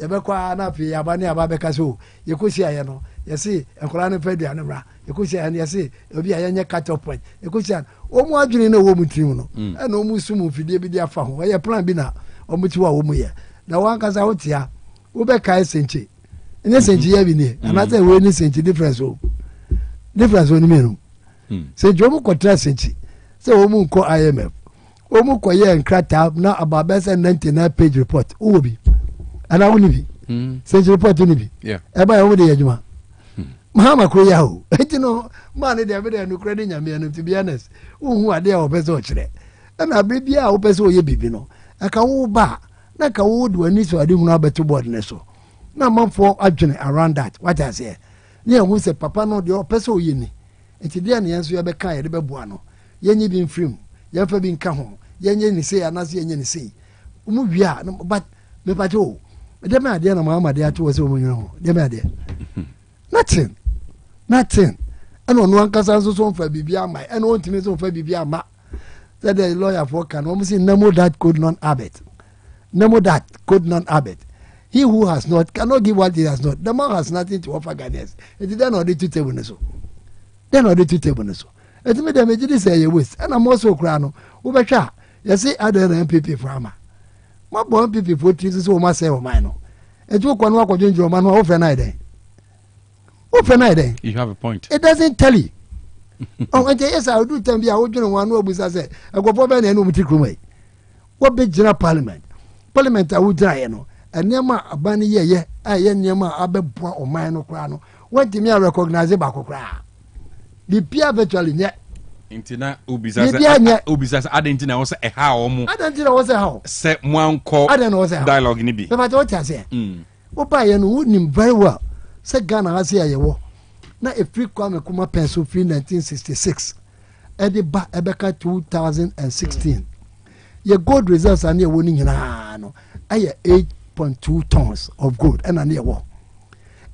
be kwa na fi ya ba ne aba be ka so ye ko si aye no ye see enkola no fadua no bra ye ko si aye ye see obi aye nya cut off point ye ko si o mo adwene na wo mu trim no e na o mu sumu fidie bi dia fa ho ye plan bi na o mu ti wa wo mu ye na wan kasa wo tia wo be kai senche ene senche ye bi ne ana say we ni senche difference o ni me no se jo mu kontra senche se wo mu nko IMF o mu ko ye nkrata na about 99 page report wo bi ana wo ni bi senche report ni bi e ba wo de yadwuma mahama ko ya o etino man de be de no credit nyame no to be honest hu ade a opese o kire na bibia a opese o ye bibi no aka wo ba na ka wo do ani so ade hu abeto board ne so na manfo adwene around that what I say ne hu se papa no de opese o ye ni nti dia ne yenso ye be kan ye de beboa no yenyi bi mfrim ye fa bi nka ho yenye ni sei anase yenye ni sei umu wia but me pa jo de me ade na mama de ato se umu ho de me ade nothing and on one kasa so fa bibia mai and on timi so fa bibia ma said the lawyer for can almost say nemo that could not have it. He who has not cannot give what he has not. The man has nothing to offer Ghanaians. It is then on the two tables so. It made them just say you wish. And I'm also crown. Ubecha. You see other MPP farmer. My born MPP for trees so much say mine. And you can walk on your man overnight. You have a point. It doesn't tell you. And yes, I do tell you, I would one who was I go for Ben and Umutikrume. What big general parliament? Parliament, I would die, and Nema a bunny ye, I Nema Abe or Mino Crano. What do me recognize about cry? The Pia virtually yet. Intina Ubizas Adentina was a how. I don't know what's a how. Set one call. I don't know what's a dialogue in the B. But what I say? What by and wouldn't very well. Said Ghana has here you walk. Na a free Kwame Kuma pencil free 1966 Eddie ba Ebeka 2016 your gold reserves are near winning in ano 8.2 tons of gold and near war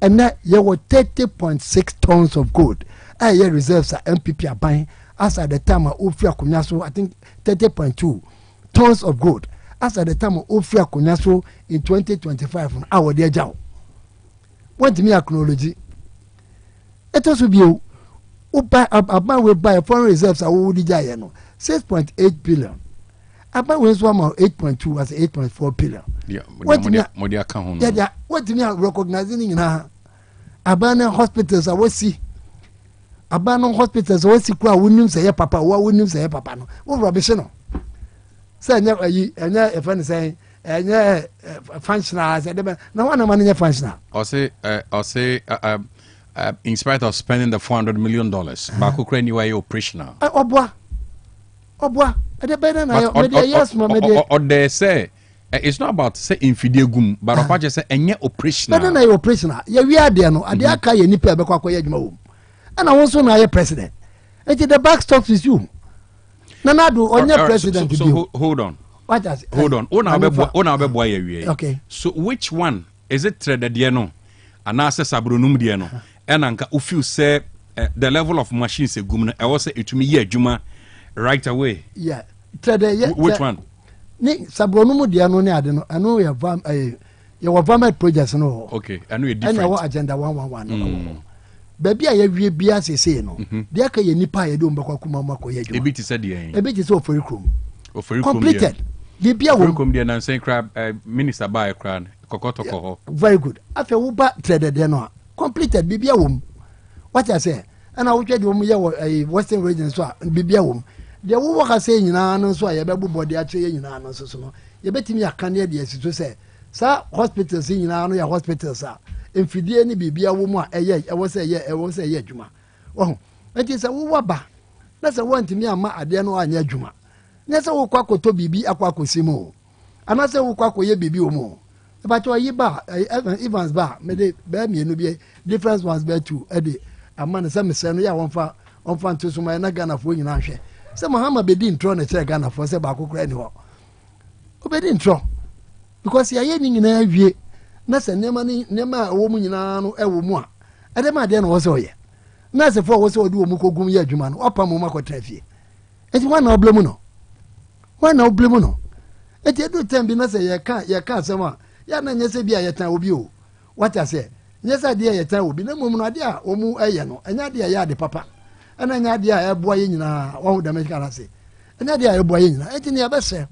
and that you were 30.6 tons of gold your reserves are MPP are buying as at the time of Ofia Kunyaso I think 30.2 tons of gold as at the time of Ofia Kunyaso in 2025 on our dear Jow. What me acknowledge it also be we buy foreign reserves I would 6.8 billion. About when one 8.2 as 8.4 billion. Yeah, what do you recognizing in her abandoned hospitals? I will see abandoned hospitals. I will see crowd wouldn't say papa, what wouldn't say papa. No, what rubbish no. Say never and a friend saying and functional. I said, no one money functional. Or say in spite of spending the $400 million, Baku Crane you are operational. Obwa. Or they say it's not about say infidegum, but of just say any operational. But then operational. Yeah, we are there no. Ade aka ye nipa be kwa yedwuma. And I also na ye president. And the back stops with you. Nanado onye president. So hold on. What does? Hold on. Okay. So which one is it threaded no? Anase sabronum de no. Enanka ufil say the level of machines egum no e wo say etumi ye adwuma right away. Yeah. Threaded which one? Ni sabronum de no ne ade no eno ye vam your government projects no. Okay. Eno ye different. Eno agenda 111 Baby a ye bia sese no. De aka ye nipa ye do mbakwa kuma mako ye adwuma. Ebi ti say de en. Ebi ti say ofori krom. Completed. Bibia wo kom de na sen crab minister by kran kokoto ko. Very good. Afa wo ba threaded de no. Completed bibia wo. What I say? And I would tell you ye western region so bibia wo. De wo waka say nyina no so ye bebu body a che nyina no so no. Ye betimi aka ne de asiso say sa hospitals nyina no ya hospitals a emfidie ni bibia wo mu a eye e wo say ye adwuma. Wo. Enti say wo ba. Na say want me ama ade no anya adwuma. Na say wo kwa koto bibi akwa kosimo. Ana say wo kwa koye bibi wo mu. But you ba Evans ba me de be me no be difference ones be two e de amana say me say no ya wonfa nto so ma na Ghana fo nyina hwe say Muhammad be di intro na che Ghana fo say ba kokora ni ho obedi intro because ya ye ni nyina awie na say nema wo mu nyina no e wo mu a e de ma de no wo say oye na say fo wo say odi wo mu kogum ye adwuma no opa mu makotra fie e ti wana oblemu no e ti do tembi na say ye ka sama ya na nyese bia yetan obi o what I say nyese de yetan obi na mum no ade a omu eye no enya de ya de papa ana nya de a eboa ye nyina wo da me kana se enya de a eboa ye nyina enti ne ya bese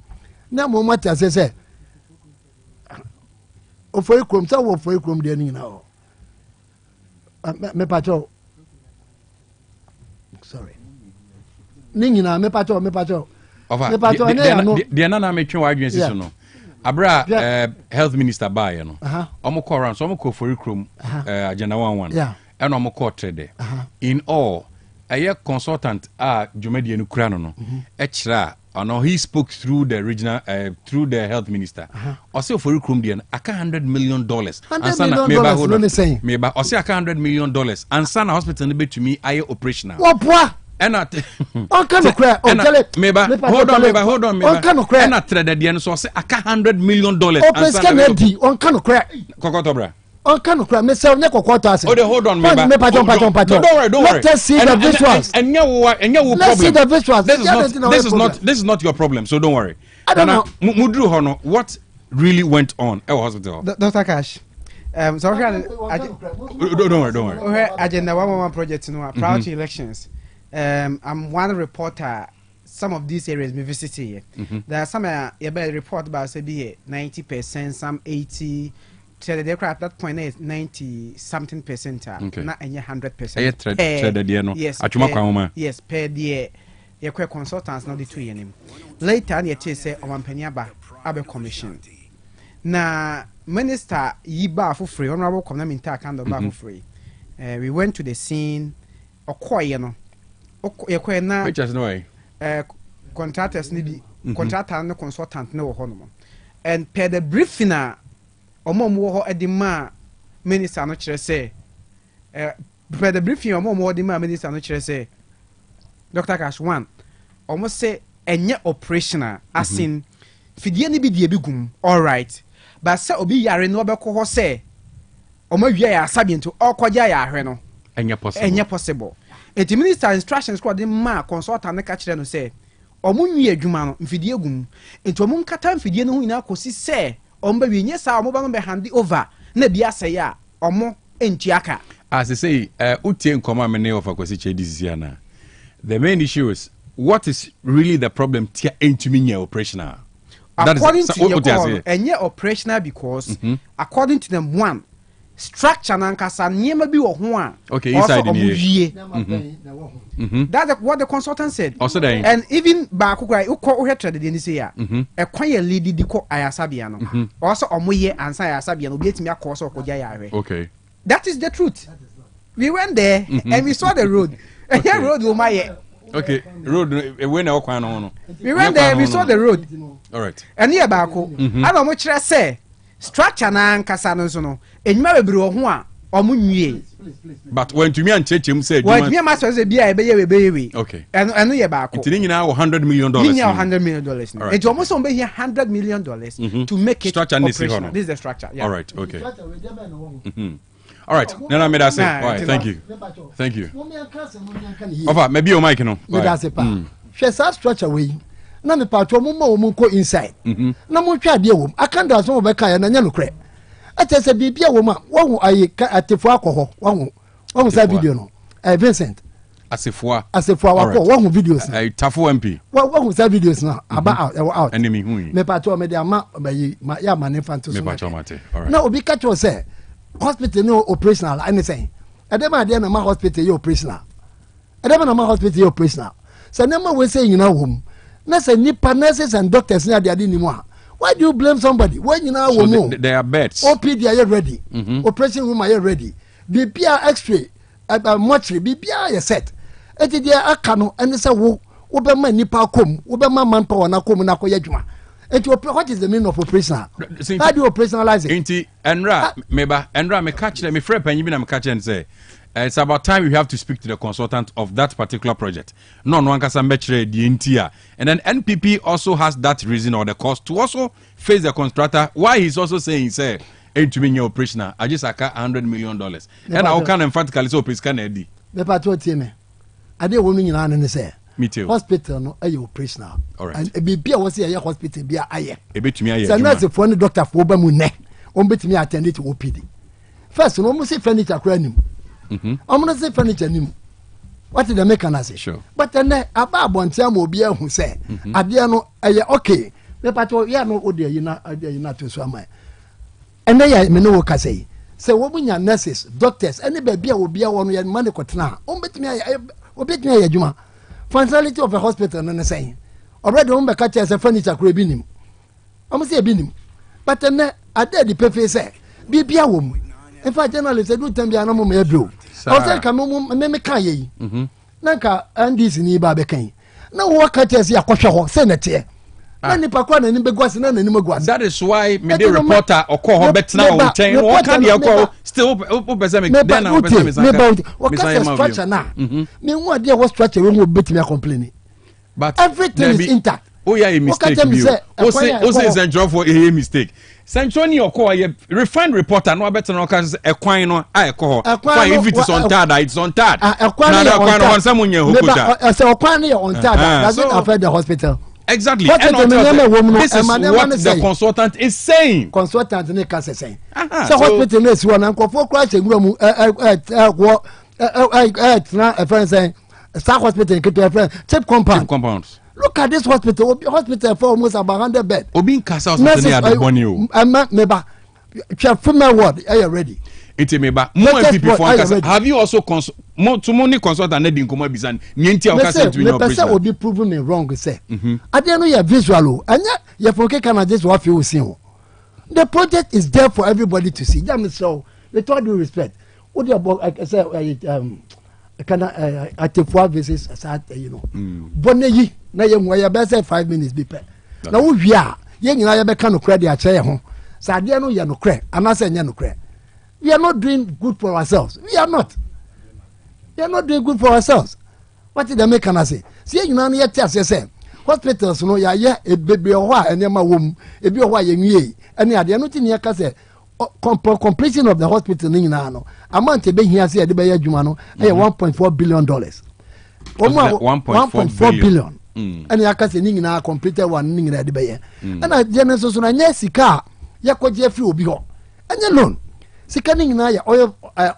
na mum mata se o foi krom ta wo foi krom de nyina o me pacho sorry ni nyina me pacho de na me twe wa adwen siso no Abra health minister by no. Omo call around so omo call for krom agenda 11. Yeah. And omo call trade. In all, a consultant dwumadi enu kura no. E kira Oh no, he spoke through the regional, through the health minister. Also for Ukrainian, $100 million. $100 million. Let me say. Maybe also $100 million. And Sana Hospital need to me I operational. What? And at on kind of cry. Hold on. On kind of cry. And at the end, so say $100 million. Open Kennedy. On kind of cry. Kokotobra. On kind of cry. Me say on quarter. Hold on, Don't worry. Let us see the visuals. And you let's see the visuals. This is not your problem, so don't worry. I don't know. Mudru Hono, what really went on at hospital? Dr. Cash. So don't worry. Agenda 111 project, prior to elections. I'm one reporter. Some of these areas we visit here. There are some report about say 90%, some 80%. So the aircraft at that point is 90-something%. Okay. Not any 100%. Yes, per the your consultants not the 2 years. Later, you say on Penyaba Abe Commission. Now, Minister Yiba for free, Honorable Community kind of for free. We went to the scene. Okoyeno. Okoyena. Which is no way. Contractors need contractor and consultant no honour. And per the briefing. Omo edima minister no kire say for the briefing omo edima minister no kire say Dr. Cash one almost say enye operational as in fidie ni bi die bigum all right but say obi yare no obekọ ho say omo wi ya asabi nto okoja ya ahwe no enye possible eti minister instructions kwa de ma consultant ne ka kire no say omo nwi adwuma no mfidie gum enti omo nkata mfidie no hu ina kosi say omba wi nye sa omo ba no be hand over na bia say ya omo entiaka as I say utie nkoma me ne of akwasi che this year na the main issue is what is really the problem tia entumi nya operational according to your enye operational because according to them one structure na nkasa niema bi wo ho a okay inside the year that's what the consultant said also then and even ba kokora uko hwetre de ni say ya e kwan ye lead di ko ayasabia no also omoye ansa ayasabia no obietimi akoso okoja ya ahwe okay that is the truth we went there and we saw the road and the road wo maye okay road we na okwan no we went there we saw the road all right and here ba ko ana mo kire say structure na nkasa no so no enyuma bebre wo ho a omo nwie but when to me and chechem say when me ma say bia e be we okay and ye ba ko it nyina $100 million $100 million it almost on be here $100 million to make it structure operational. This is the structure, yeah. All right, okay. All right, Nana made us say, all right, thank you. Over, maybe your mic, no. She says structure way. Na me patro mo ma mo ko inside. Na mo twa de wo. Aka da so mo be kan na nya no kre. Ate se bibia wo ma wo ayi atefo akọ ho. Wo sa video no. Vincent. Asefo akọ wo videos. Tafo MP. Wo sa videos na aba out. Enemy hu. Me patro me de ama ya ma ne fanto so. Me patro mate. All right. Na obi ka cho say hospital no operational anything. Edema de na ma hospital you operational. Edema na ma hospital you operational. So nema we say nyina wo. Na say nipa nurses and doctors na they ni mo a. Why do you blame somebody when you know so they are beds? OPD are you ready? Operation room are you ready? BPR X-ray, mortuary, BPR you set. Eti dia akano and say wo be man nipa kom, wo be man manpower na kom na koye adwuma. Eti what is the meaning of operational? How do you operationalize it? Enti enra me catch me friend panyi bi na me catch and say it's about time you have to speak to the consultant of that particular project. No one can say the entire. And then NPP also has that reason or the cost to also face the contractor. Why he's also saying, say, to me your operational, I just account $100 million. And I can emphatically so please can Eddie. The patrol team. I didn't want to say. Me too. Hospital no are you operational. All right. And be was here hospital be aye. A bit to me. So that's a funny doctor for Bamu on bet me attend to OPD. First, no almost say furniture cranium. I'm not say furniture nim. What is the mechanism? Sure. But then about one time will be who say, Adiano, okay. The patrol, yeah, no, oh dear, you're not to swim. And they may know what I say. So, what when your nurses, doctors, any baby will be a 1 year money cotton. Bet me a juma. Functionality of a hospital, and saying, already home by catch as a furniture crabinim. I must say a binim. But then I dare the pay say, be a woman. In fact, generally, say, do tell me a no more blue. I was like, me can ye. Nanka, and this in Iba Became. na wo ka tell say akɔhwɛ hɔ sɛ na teɛ na nipa kwa na ni begwase na na ni megwase. That is why me the reporter okɔ hɔ betena o nkyɛn no ka de akɔ still o pese me then na o pese me sanka me ka structure na me hu ade wo structure we hu betimi a complain but everything is intact. Oh yeah, a mistake you. O say central for a mistake. Central ni okɔ ye refined reporter no better no ka ekwan no a ekɔ hɔ. Fine if it is on third, it's on third. Ekwan no on some nya hokoja. Say ekwan no on third, doesn't affect the hospital. Exactly. And this is what the consultant is saying. Consultant ne ka saying. So hospital no si one ankofo kra chegura mu a friend saying Star Hospital in Kitwe cheap compounds. Look at this hospital for almost about 100 beds. Obi Nkasa hospital near the Bonio. Meba female ward are you ready? Iti meba more people for Nkasa. Have you also to money consultant na din komo bisan nyenti Nkasa to your operation. Person obi proven me wrong say. Ade no your visual anya your for can just what you see. The project is there for everybody to see. That means so with all due respect. What about I say kana atefuwa versus asat bonne yi na ye nwa ya be say 5 minutes bi pe na wo wi a ye nyina ya be ka no credit a che ye ho sa de no ye no credit anase nya no credit. We are not doing good for ourselves. We are not doing good for ourselves. What did they make an say? See you know ye tell say hospitals no ya ye e bebe ho a enema wom e bi ho a ye nwie ene ade no tin ye ka say completion of the hospital ni nyina no amount e be hia say e de be ya adwuma no e $1.4 billion. 1.4 billion. Ene ya ka say ni nyina completed one ni nyina de be ye. Ena je ne so na nya sika ya koje free obi ho. Enya loan. Sika ni nyina ya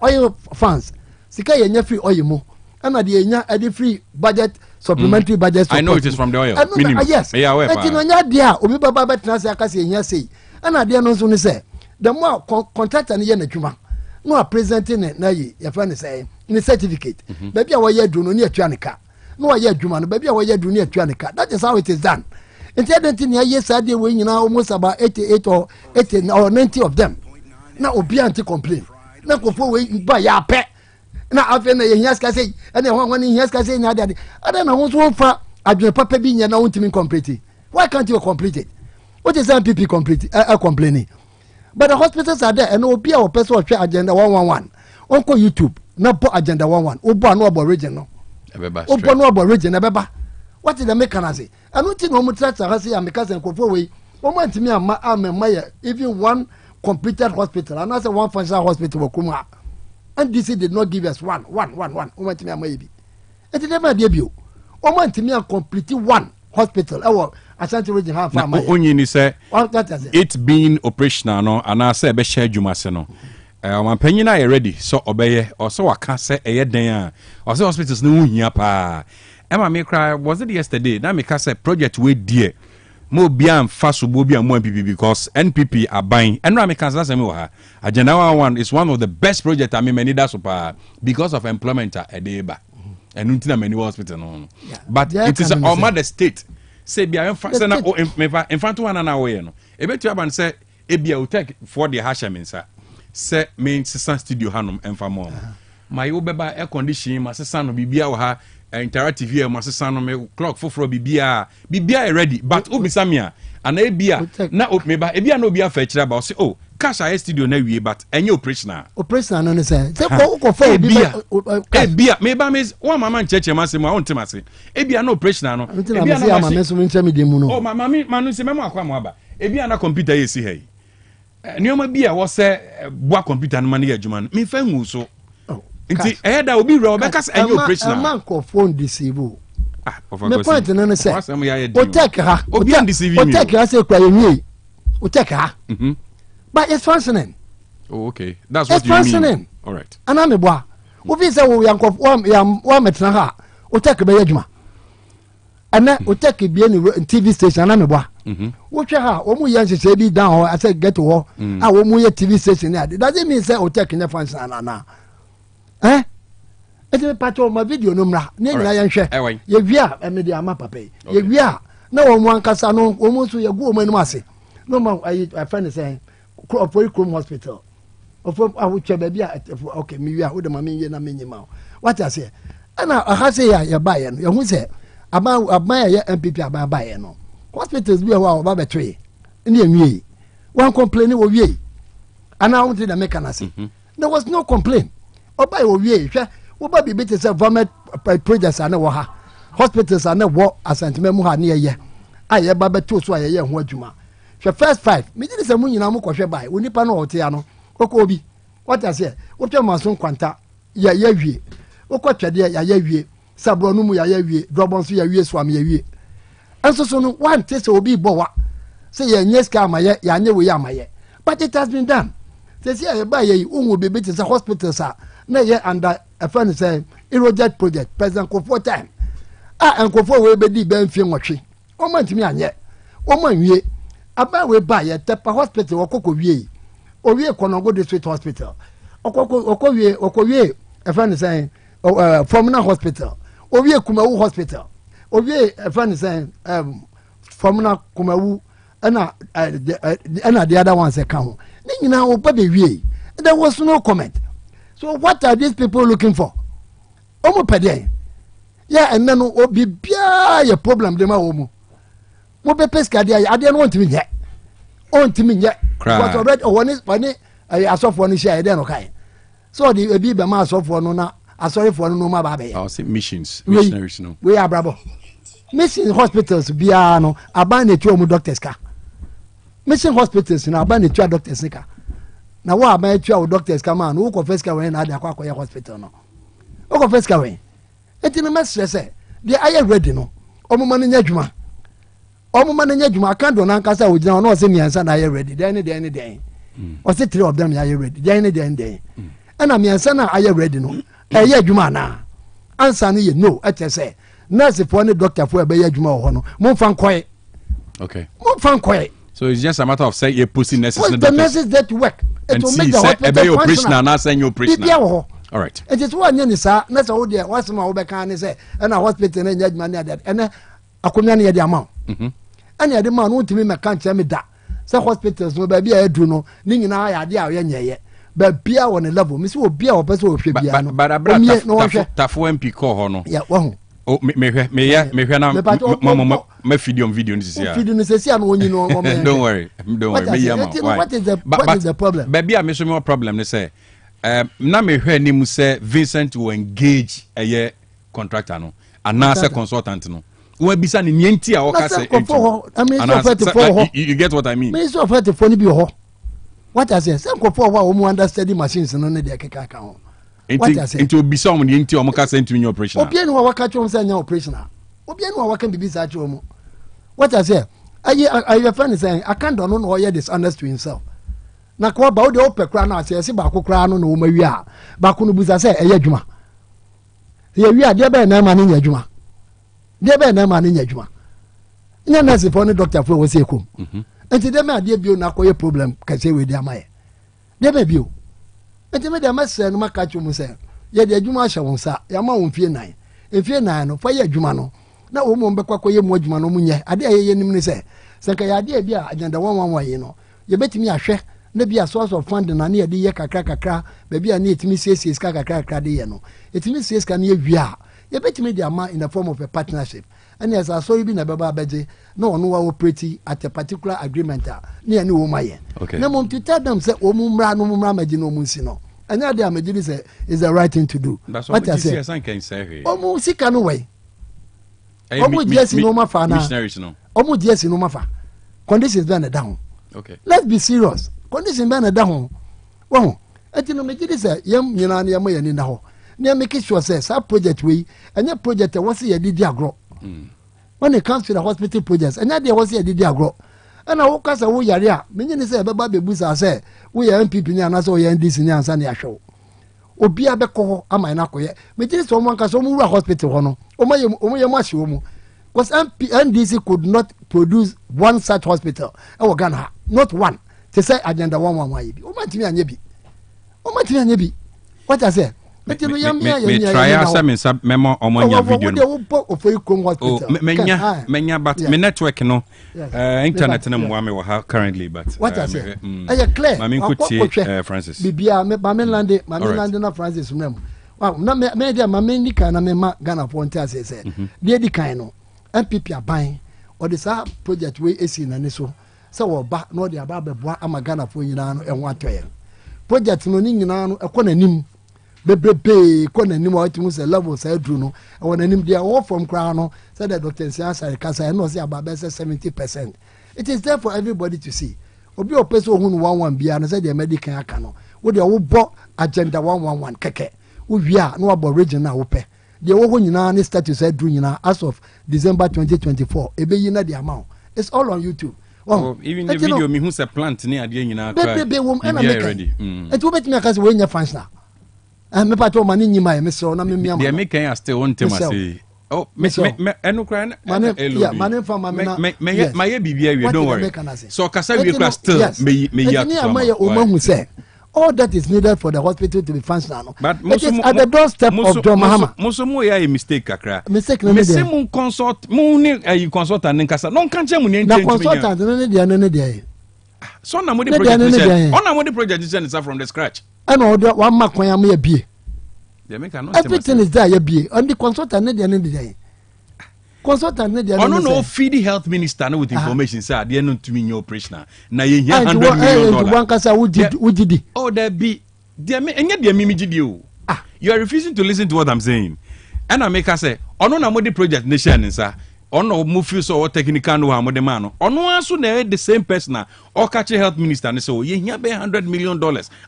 oil funds. Sika ya nya free oil mo. Ena de nya e free budget supplementary budget support. I know it is from the oil. Minimum. Yes. Eti no nya dia obi baba betina say aka say nya say. Ena de no so ni say the more contractor ni ye na dwuma no a presenting na yi ya fa ni say in certificate baby a wo ye dru no ni atua ne ka no wo ye dwuma no baby a wo ye dru ni atua ne ka. That is how it is done. Incidentally ni ye say dey we nyina almost about 88 or 80 or 90 of them na obi anti complain na kofo we ba ya pe na afi na ye hias ka say na ho ni hias ka say na ade na ho so fa adwene papa bi nya na wontimi complete. Why can't you complete it? What is MPP complete complaining? But the hospitals are there and obi a person hwe agenda 111 onko YouTube na bo agenda 11 obo no obo region no obo no obo region ebeba. What is the mechanism? And what no mutracha ha say ameka sen kofo we o man timi amma amema even one completed hospital and as one functional hospital wakuma and DC did not give us one o man timi amma ebi eti dem ade bi o man timi complete one hospital Ashanti region have farm. Only ni say it being operational no and I say be share dwuma se no. Man panyin na ready so obeye or so waka say eye den a or say hospitals no hia pa. Emma me cry was it yesterday na me ka say project we die mo bia mfa so bo bia mo NPP because NPP are buying and na me can say me wa ha agenda 1 is one of the best project I mean many that so pa because of employment at Edeba and until many hospital no. But it is all the state say bia say na in front one na we no e betu aban say e bia OTEC for the hashaminsa say main sister studio hanom emfa mo my wo beba air condition ma sister no bibia wo ha interactive here ma sister no me clock foforo bibia ready but obisamia and e bia na meba e bia na obi afa kira ba say oh cash air studio na wie but enye operational no say ko for bia meba me one mama ncheche ma se ma won temase e bia na operational no e bia na ma me so nche me dem no oh mama manu se memo akwa mo aba e bia na computer yesi hey nioma bia wo se boa computer no ma na adwuma no me fa hu so nti da obi re obeka se enye operational man ko phone disable me point no say OTEC ha obi and deceive me OTEC ha say kwa yenwie OTEC ha but it's functioning. Oh, okay. That's what you mean. All right. And I'm a boy. We say we are one metre ha. We take a bejuma. And then we take a TV station. I'm a boy. Which ha? Omu yansi say be down. I said get to war. Ah, omu TV station there. Doesn't mean say we take in the function na. Eh? It's a part of my video number. Name na yanhwe. Ye via e me dey ama papa. Ye via na omu ankasa no omu so ye go omu enu ase. No man I find say Chrome Hospital. Of I would check baby. Okay, me, I would have me na minimum. What I say, and I say, ya buy and you say, aban ya MPP aban ba ye no hospitals bi wa oba betwe ni enwie one complain wo wie ana won the mechanism there was no complaint oba wo wie hwe oba bi bit say government projects ana wo ha hospitals ana wo asanteme mu ha ne ye aye ba beto so aye ho adwuma hwe first 5 me di say mu nyina mu kwohwe bai onipa no ote ya no koko obi what I say wo twa maso kwanta ya wie wo twede ya wie sabro no mu ya wie drobon so ya wie so am ya wie enso so no one test obi bowa say ya nyeska amaye ya nye we ya amaye but it has been done say say ya ba ye unwo bebe te say hospitals are na ye under a friend say Iroject project president Kofo time and Kofo we be di ben fie nwotwe o ma ntimi anye o ma nwie aba we ba ye tepa hospital okoko wie o wie Konongo district hospital okoko wie a friend say Formula hospital o wie Kumawu hospital o wie a friend say Formula Kumawu and the other ones account. There was no comment. So what are these people looking for? Omo pede. Yeah, and then obi bia your problem dem omo. Mo be pesca dia ade no want me yet. Want me yet. Because already one asof one share dey no kai. So the be be ma asof one no na asori for no ma ba be. I say missionaries no. We are bravo. Mission hospitals bia no aban na tu omo doctors ka. Mission hospitals na aban na tu doctors ka. Na wa aban tu doctors ka man wo confess ka when na dey akwa hospital no. Wo confess ka when. Enti no message say they are ready no. Omo man nya dwuma. Omo man nya dwuma kan do na nkasa wo gina no say miansa na are ready. Then. O say 3 of them are ready. Then. And miansa na are ready no. Eye dwuma na. Answer no ye no. Ete say nurse for any doctor for be dwuma ho no. Mo fan koy. Okay. Mo fan koy. So it's just a matter of say you pussy nurses and the nurses that work. It will make the hospital operational and send you operational. All right. It is one yen sir. Nurse how there what's my obeka say and a hospital and judgment that and akonya ne the amount. And the man won't me can tell me that. Some hospitals no baby I do no ni nyina ya de a ye but bia on a level me so bia o person o hwe bia no. But tafo MP call ho no. Yeah, wo. Oh, me na me video this here. Video this here no onyi no. Don't worry. Me yama. What is the problem? Baby, I me so more problem they say. Na me hwe ni mu say Vincent will engage a year contractor no. Anasa consultant no. We bisa ni nienti a o ka say. You get what I mean? Me so offer for ni bi ho. What I say? Some for wa o mu understand machines no na dey keka ka ho. Into bisa o mu nienti o mu ka say into your operational. Obi enu wa waka chom say nya operational. Obi enu wa waka bibi sa chom. What I say? I friend saying I can't do no hear this honest to himself. Na kwa ba o de opekra na say ba kokra no na o mawi a ba ko no buza say eye adwuma. Ye wi ade be na ma ne nya adwuma. De be na ma ne nya adwuma. Nya na se for no doctor for wo say kom. Enti de me ade bio na koye problem ka say we de amaye. De be bio. Enti me de ma say no maka chu mu say ye de adwuma hye won sa ya ma won fie nan. Efie nan no fa ye adwuma no. Na wo mo mbekwa koye mu adwuma no mu nye. Ade aye nim ni say senka ya ade bia agenda 111 ye no. Ye betimi ahwe na bia source of funding na ye de ye kakra be bia na etimi CCS kakra de ye no. Etimi CCS ka na ye wia. Ye betimi de ama in the form of a partnership. And as I saw you be na baba beje no one wa operate at a particular agreement na ye wo maye. Na mom to tell them say o mu mra no mu mra maji no mu nsi no. And that they amagini say is the right thing to do. That's what I say. O mu sika no way. O mu jesi no mafa na. Missionaries no. O mu jesi no mafa. Conditions burn down. Okay. Let's be serious. Conditions burn down. Wow. Ati no megidi say yam nyina na yam yani na ho. Na make sure say that project we and that project was ye didi agro. When it comes to the hospital projects and that there was ye didi agro. And I walk as a wo yare a menye ni say beba bebusa say we MPP ni anaso we NDC ni ansa na ahwe. Obi abekọ ama na koye. Megidi so mo nka so mo wura hospital ho no. Omoye mo ahwe mu. Because NDC could not produce one such hospital. E Ghana, not one. They say agenda 111 bi. O ma timi anye bi. What I say? Me try asa memo omonya video no. Menya but me network no. Internet no mo am ha currently but. What I say? Clear. Mami kuti Francis. Bibia me lande na Francis mem. Wow, na me dia mami ni kan na me ma Ghana ponte ase say. Die di kan no. MPP aban or the sa project we esi na ne so sɛ wɔba na ɔde aba abɛboa ama Ghanafoɔ nyinaa no ɛho atɔ yɛn project no ne nyinaa no ɛkɔ n'anim bebrebe kɔ n'anim a ɔtumi sɛ level sɛ aduru no ɛwɔ n'anim deɛ ɔwɔ fam koraa no sɛ the Dr. Nsiasare kasa ɛna ɔsɛ aba bɛsɛ 70%. It is there for everybody to see. Obi ɔpɛ sɛ ohun 11 bia no sɛ deɛ medical aka no wo deɛ wobɔ agenda 111 kɛkɛ wo wia na wabɔ region na wopɛ deɛ wɔ hɔ nyinaa ne status aduru nyinaa as of December 2024 ebeyi na the amount. It's all on YouTube. Even the video me who say plant ni adeɛ nyinaa bebe wom ɛna meka ɛti wobɛtumi aka sɛ wɔnyɛ functional mepa to ma ne nyima me so na me miama deɛ meka ya still on tema say oh me ɛno kra na mane fa ma me na ma ye bibia wie don't worry so kasa wie kra still me ya to ma ya o mahu sɛ all that is needed for the hospital to be functional no but it is at the doorstep of John Mahama muso mo ya a mistake kakra mistake na me say mun consult mun ne ayi consultant ne kasa no kan che mun ne na consultant ne de so na mo the project on na the project is from the scratch and order one mark when am bie everything is there bie and the consultant ne de consultant ne de no feed the health minister no with information say dey no to me your operational na ye here $100 million one kasa wudidi oh there be dey me enye dey me gidi o you are refusing to listen to what I'm saying and I make her say ono na mo the project nation nsa ono mo feel so technical no ha mo de man no ono aso na the same person or catch health minister ne so ye here be $100 million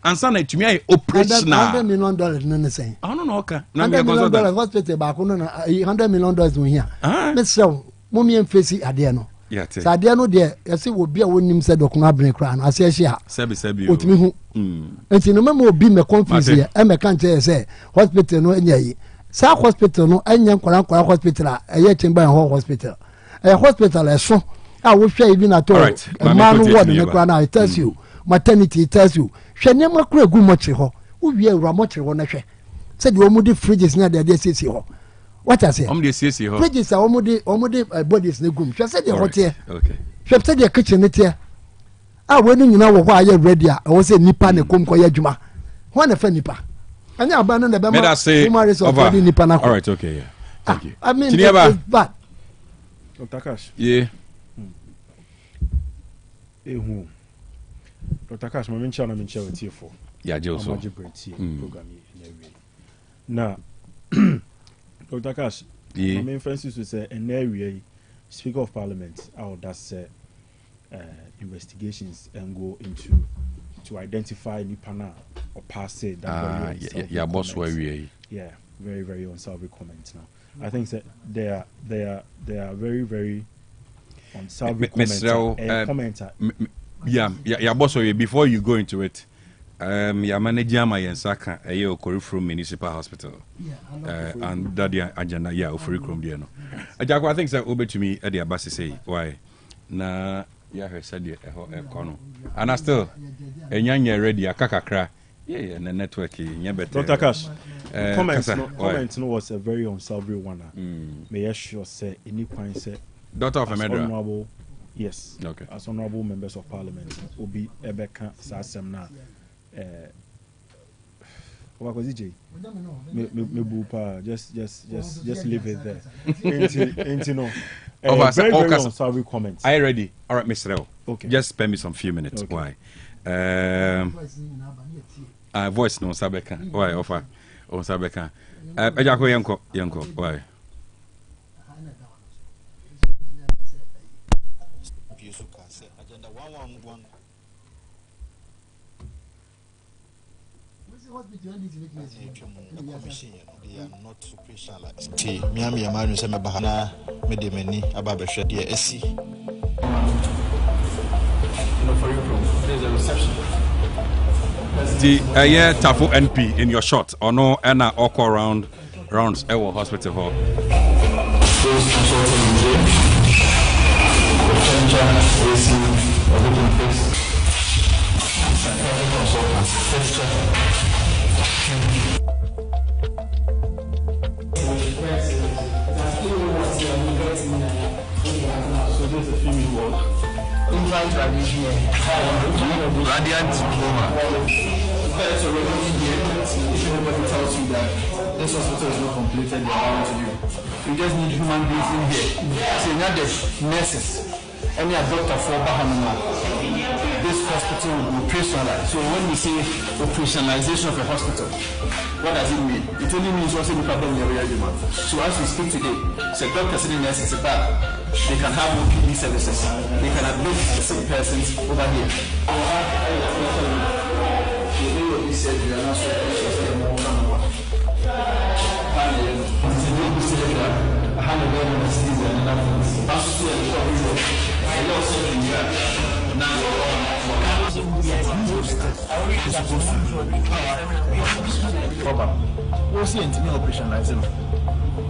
and sana tumi ay operational $100 million no say ono no oka na me consultant hospital ba ko no na $100 million no here me say mo mi enfesi ade no sa ade no de yesi obi a wonim se dokuna abene kra no ase ahia sebi otumi hu enti no me obi me confuse e me kan che say hospital no enya yi sa hospital no anya nkora hospital a eye chimba ho hospital hospital eso a wo hwe ibi na to man ward me kora na it tells you maternity it tells you hwe ne makura gu mochire ho wo wie awura mochire ho na hwe se de omudi fridges na de sisi ho what I say omudi sisi ho fridges a omudi bodies na gum hwe se de hote okay hwe se de kitchen ne tie a wo ni nyina wo ho aye ready a wo se nipa ne kom ko ya adwuma ho na fa nipa anya abana na be ma all right okay yeah thank you I mean it's bad Dr. Cash yeah Dr. Cash my mention with you for yeah Joe program na Dr. Cash my main Francis was an area Speaker of Parliament out that's investigations and go into to identify Nipana or pass it that boss where we very very unsavory comments now. I think that they are very very unsavory commenter. Yeah boss before you go into it your manager my Yensaka Okori from Municipal Hospital and that the agenda Ofori Krom there no I think that over to me at the Abasi say why na yeah he said kono and I still enyanya ready akakakra yeah na network nya better Dr. Cash comment no was a very unsavory one may I sure say any point say daughter of a murderer yes okay as honorable members of parliament obi ebeka sasem na what was it me bupa just leave it there ain't no very unsavory comments. Are you ready? All right, Mr. L. Okay. Just spare me some few minutes. Okay. Why? Voice no Sabeka. Why? Offer. Oh Sabeka. Ejako yanko. Why? Agenda 111. They are not specialized. Miami Amanu Sema Bahana, Medemeni, Ababasha, dear SC. There's a reception. The Tafo NP in your shot or no, Anna Oko rounds Ewo Hospital Hall. Radiant diploma. So we're going here. If anybody tells you that this hospital is not completed, they are lying to you. We just need human beings in here. So not the nurses, any doctor for Bahamama. This hospital will be operationalized. So when we say operationalization of a hospital, what does it mean? It only means also the problem in the area. So as we speak today, so doctors and nurses, they can have OPD services. They can admit the sick persons over here.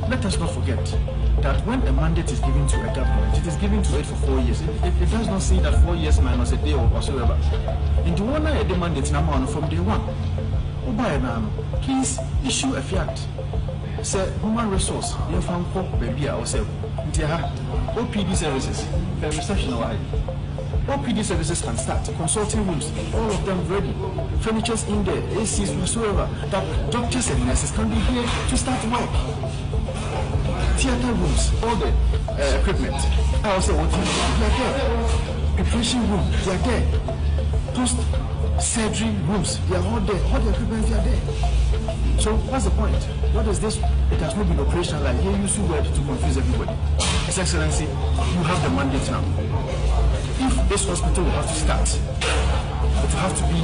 Let us not forget that when a mandate is given to a government, it is given to it for 4 years. It does not say that 4 years minus a day or whatsoever. In the one I mandate from day one, please issue a fiat. Say human resource, you found baby ourselves. OPD services, the reception of OPD services can start. Consulting rooms, all of them ready. Furniture's in there, ACs, whatsoever. That doctors and nurses can be here to start work. Theater rooms, all the equipment. I also want to they are there. Preparation room, they are there. Post-surgery rooms, they are all there. All the equipment, they are there. So what's the point? What is this? It has not been operational. Like here, you see word to confuse everybody. His Excellency, you have the mandate now. If this hospital will have to start, it will have to be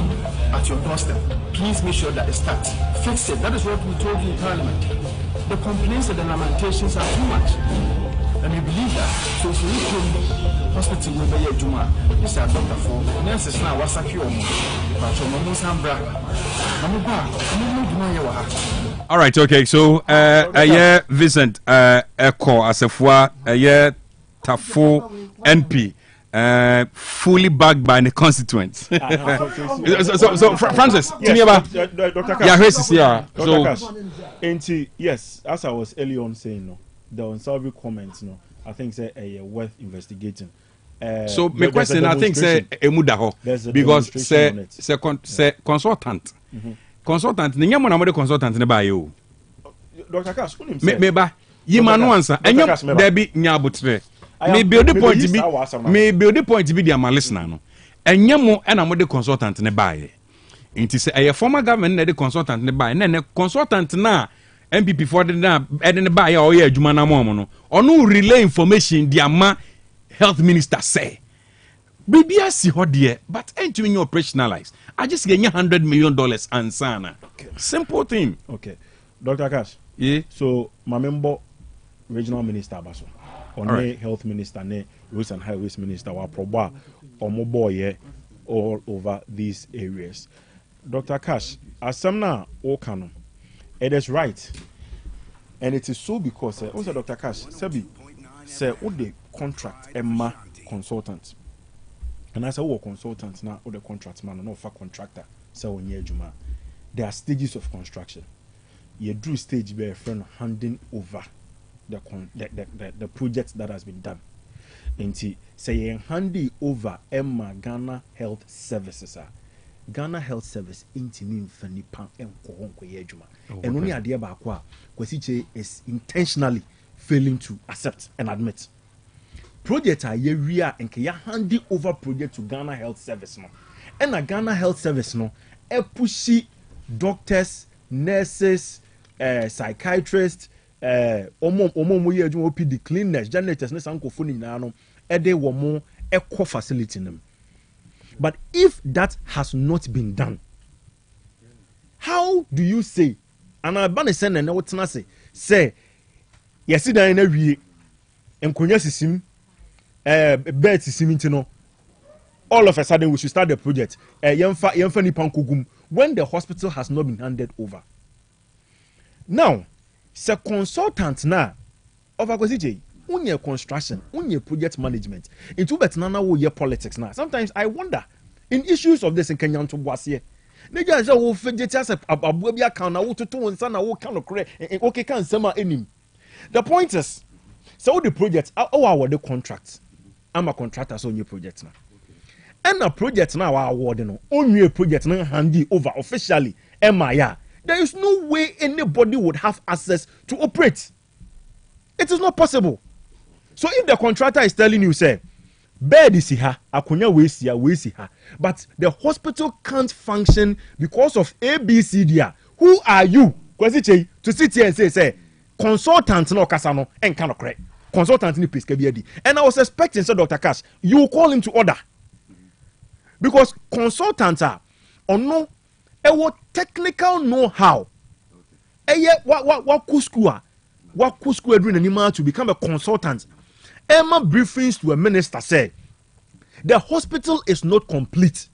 at your doorstep. Please make sure that it starts. Fix it. That is what we told you in Parliament. The complaints and the lamentations are too much. And we believe that. So if we come hospital will be a Juma, this is a doctor for nurses now, what's a cure? All right, okay. So, yeah, Vincent, Echo, Asefua, yeah, Tafo, NP. Fully backed by the constituents. so Francis, Dr. Cash, yes, as I was early on saying, no, the unsavory comments, no, I think say worth investigating. So my question, I think say emudaho because say consultant, consultant. Ni nyamo na mo de consultant ne ba yo. Dr. Cash, me ba yima no answer. Enyam there be nyabotre. Me build the point be me build the point be the am listener no. Enyamo e na mo de consultant ne ba ye. Nti say a former government na de consultant ne ba ye. Na consultant na MPP for the na e de ne ba ye o ye adwuma na mo no. Onu relay information the ama health minister say. Baby see how dear, but ain't you operationalized. I just get $100 million and sana. Okay. Simple thing. Okay. Dr. Cash. Yeah. So my member regional minister Baso. Or right. Health minister, ne roads and highways minister, wa proba or mobile all over these areas. Dr. Cash, as some now all canon, it is right, and it is so because also Dr. Cash, Sebi, say what the contract Emma consultant, and I say what consultant now, or the contract man, no for contractor, so on Juma. There are stages of construction. You do stage by a friend handing over the project that has been done. Inti say handy over Emma Ghana Health Services. Ghana Health Service inti ni mfani pan enko yejuma. And only idea ba kwa kwesiche is intentionally failing to accept and admit. Project a ye ria enke ya handy over project to Ghana Health Service no. And a Ghana Health Service no e pushi doctors, nurses, psychiatrists, omo ye adwuma OPD cleaners, janitors ne sankofo ni na no e de wo mo eco facility nem. But if that has not been done, how do you say, and I ban send and what say, yes, in a wie, and Konya Sim, bed Simitino, all of a sudden we should start the project, Yemfani Pankugum, when the hospital has not been handed over. Now, the consultant now of Agosije, unye construction, unye project management, into Betnana wo ye politics now. Sometimes I wonder in issues of this in Kenya to Boasie. Nigga say wo fidget as abuabia account na wo to nsa na wo kan okre okay kan sema enim. The point is, so the project our the contract. I'm a contractor so new project now. and a project now award no only a project now handy over officially MIA. There is no way anybody would have access to operate. It is not possible. So if the contractor is telling you, say, bed is here, akunya we see her, but the hospital can't function because of ABCD. Who are you? To sit here and say, consultant no kasano and kind of correct. Consultant ni prescribe. And I was expecting, so Dr. Cash, you call him to order. Because consultants are on no technical know-how. What could school doing animal to become a consultant? Emma briefings to a minister said the hospital is not complete.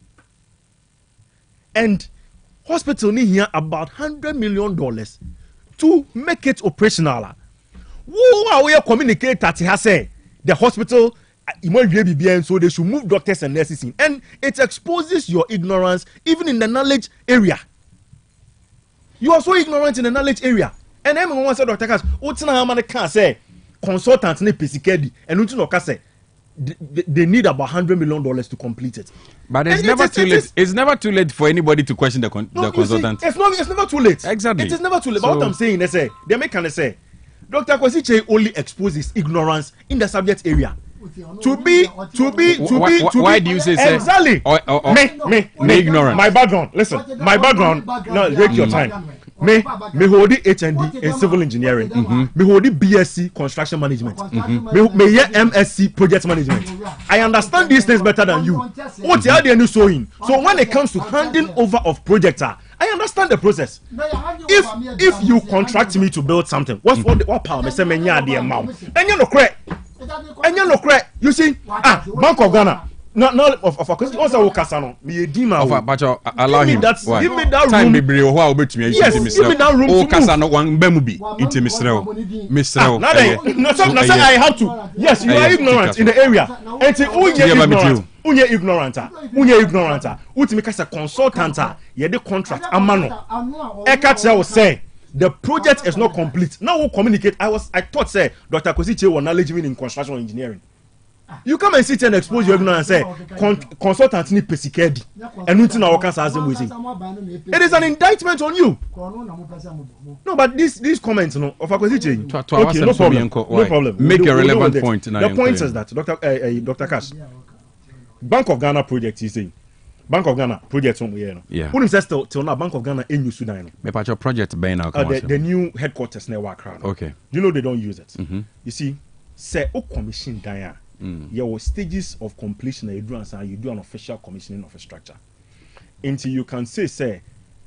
And hospital need here about $100 million to make it operational. Who are we communicate that he has said the hospital so they should move doctors and nurses in, and it exposes your ignorance even in the knowledge area. You are so ignorant in the knowledge area. And everyone said, Dr. Cass, what's not how many can say consultants need PCKD and Utuno say they need about $100 million to complete it. But it's never too late. It's never too late for anybody to question the consultant. See, it's never too late. Exactly. It is never too late. But what I'm saying, they make can say Dr. Kwesiche only exposes ignorance in the subject area. Why do you say exactly? Me ignorant. My background. Listen, my background. No, take your time. Me hold the HND in civil engineering. Me hold the BSc construction management. Me hear MSc project management. I understand these things better than you. What you are doing sewing. So when it comes to handing over of projects, I understand the process. If you contract me to build something, what power me say me nya the amount? And you no correct. And you no correct. You see, Bank of Ghana. No, of course, also Casano. Me edema. But allow him. Give me that room. Time be brave. How about me? Yes, give me that room. Oh, Casano one bemubi. Into Mr. Now I have to. Yes, you are ignorant in the area. And say, unye ignorant. Uti make us a consultant. Ye the contract. Amano. Ekacha will say the project is not complete. Now we'll communicate. I thought say Dr. Kosiche was knowledge in construction engineering. You come and sit and expose your ignorance and say consultant need pesikedi and nothing our cancer has them. It is an indictment on you. No, but these comments of Akosiche. Okay, no problem. No problem. Make a relevant point. The point is that Dr. Cash, Bank of Ghana project is saying Bank of Ghana project yeah. Who says till now Bank of Ghana in New Sudan. Me patch your project by now. The new headquarters network. Okay. You know they don't use it. You see, say o commission Diane. Your stages of completion you do an official commissioning of a structure until you can say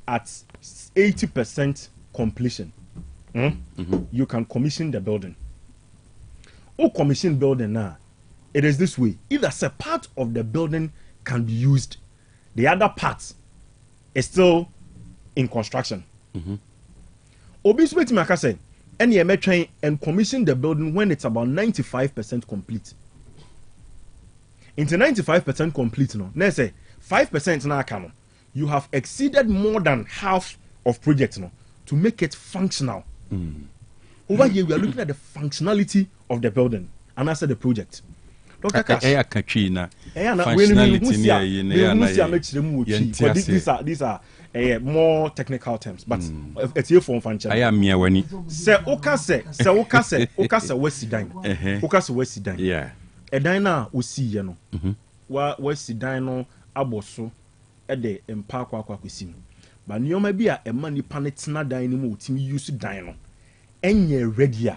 at 80% completion you can commission the building. Commission building now, it is this way: either a part of the building can be used, the other part is still in construction. Obviously, I say any train and commission the building when it's about 95% complete. Into 95% complete no. Let's say 5% now can. You have exceeded more than half of project no to make it functional. Over here we are looking at the functionality of the building and answer the project. Dr. Cash. These are more technical terms, but it's here for function. I am mere when say West Sudan. Yeah. Edina usi ye no West Dino aboso de empa kwa kwesi no ba nioma bi a ema nipa ne tena dan ni mu utimi use dan no enye ready a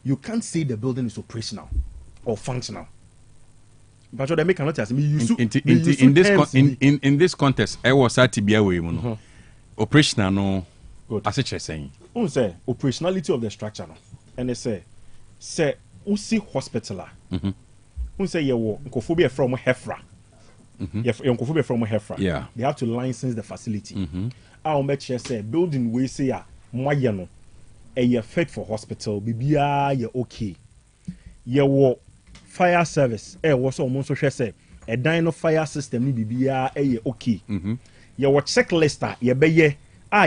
you can't say the building is operational or functional. But they make cannot tell me in this context I was at TBA way no operational no as it saying who say operationality of the structure no and they say usi hospital who say you from Hefra. From Hefra. Yeah. They have to license the facility. I'll make sure say building we say moyano a fit for hospital bibia ye okay. Ye fire service was almost so say a dino fire system ni bibia ye okay. Ye checklist ye be ye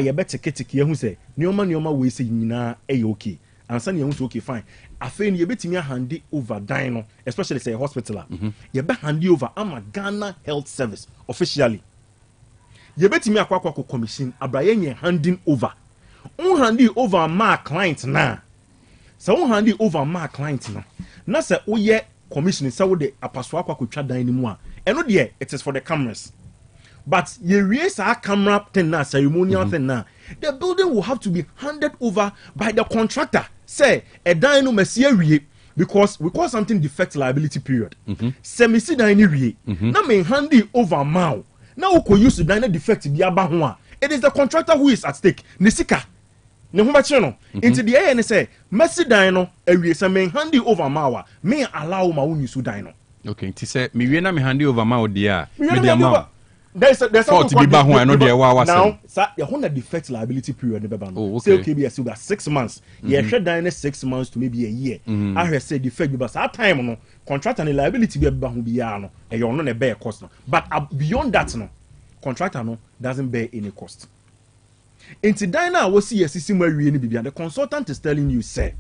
ye better ketik ye who say nioma we say nyina okay. and send you okay fine afei you betimi hand over dino especially say hospital you be hand over ama Ghana Health Service officially you betimi akwa commission abraye nye handing over hand over ma client na so hand over ma client na say oye commission say wo de apaso akwa kotwa dan ni mu a eno de it is for the cameras but you raise our camera thing na ceremonial thing na the building will have to be handed over by the contractor say a dan no mesi awie because we call something defect liability period say me si dan ni wie na me hand it over now na we ko use dan defect bi aba ho a it is the contractor who is at stake ne sika ne ho ba kire no into the air ne say mesi dan no awie say me hand it over mawa me allow ma wo use dan no okay ti say me wie na me hand it over mawa dia me dia mawa there's something called now sir the whole defect liability period no say okay be 6 months you should dine 6 months to maybe a year I hear say defect because that time no contractor and liability be ba ho bia no e you no na bear cost no but beyond that no contractor no doesn't bear any cost into dine we see system where we ni the consultant is telling you say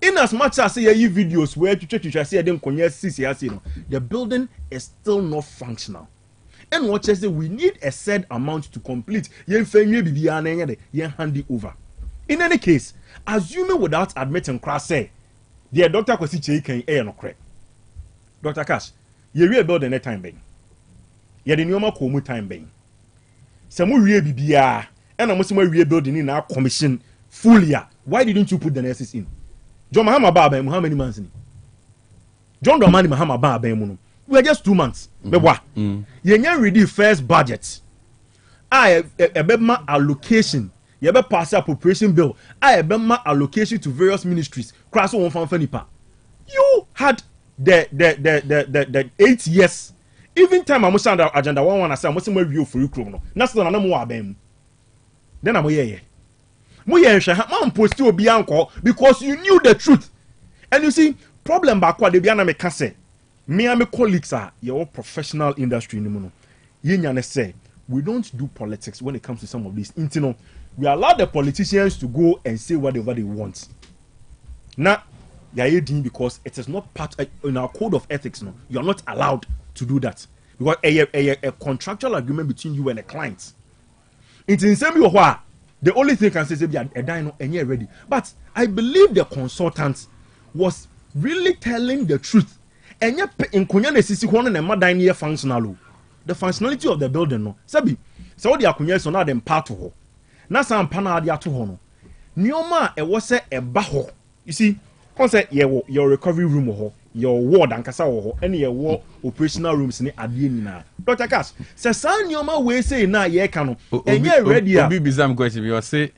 in as much as say you videos where you say dem konya sisi ase no the building is still not functional. And what you say, we need a said amount to complete. Yen hand it over. In any case, assuming without admitting crass say, the doctor could see can air no crack. Dr. Cash, you real building a time being. You the normal comu time being. Some real BBR and a Muslim rebuilding in our commission fully. Why didn't you put the nurses in? John Mahama Baba, how many months in? John Domani Mahama Baba. We are just 2 months. You ready first budget. I a allocation. You have pass appropriation bill. I have allocation to various ministries. Cross one from Fenipa. You had the 8 years. Even time I must under agenda 1 I say I must review for you chrono. That's not another more Then I'm here. Man post to be uncle because you knew the truth. And you see, problem back what the Biana me can say. Me and my colleagues are your professional industry in the say we don't do politics when it comes to some of these. We allow the politicians to go and say whatever they want. Now, they are doing because it is not part in our code of ethics. No, you are not allowed to do that because a contractual agreement between you and a client. It's in same way. The only thing can say is a dino and you're ready. But I believe the consultant was really telling the truth. And yet, in Kunya, sisi one and a madan year functional. The functionality of the building, no. Sabi, so the Akunya so not them part of her. Nasa pana dia to hono. Nioma, it was a baho. You see, concept your recovery room or your ward and kasa or any your ward operational rooms in Adina. Dr. Cash, says Nioma way say na ye cano. And you're ready. Obi bizam question you say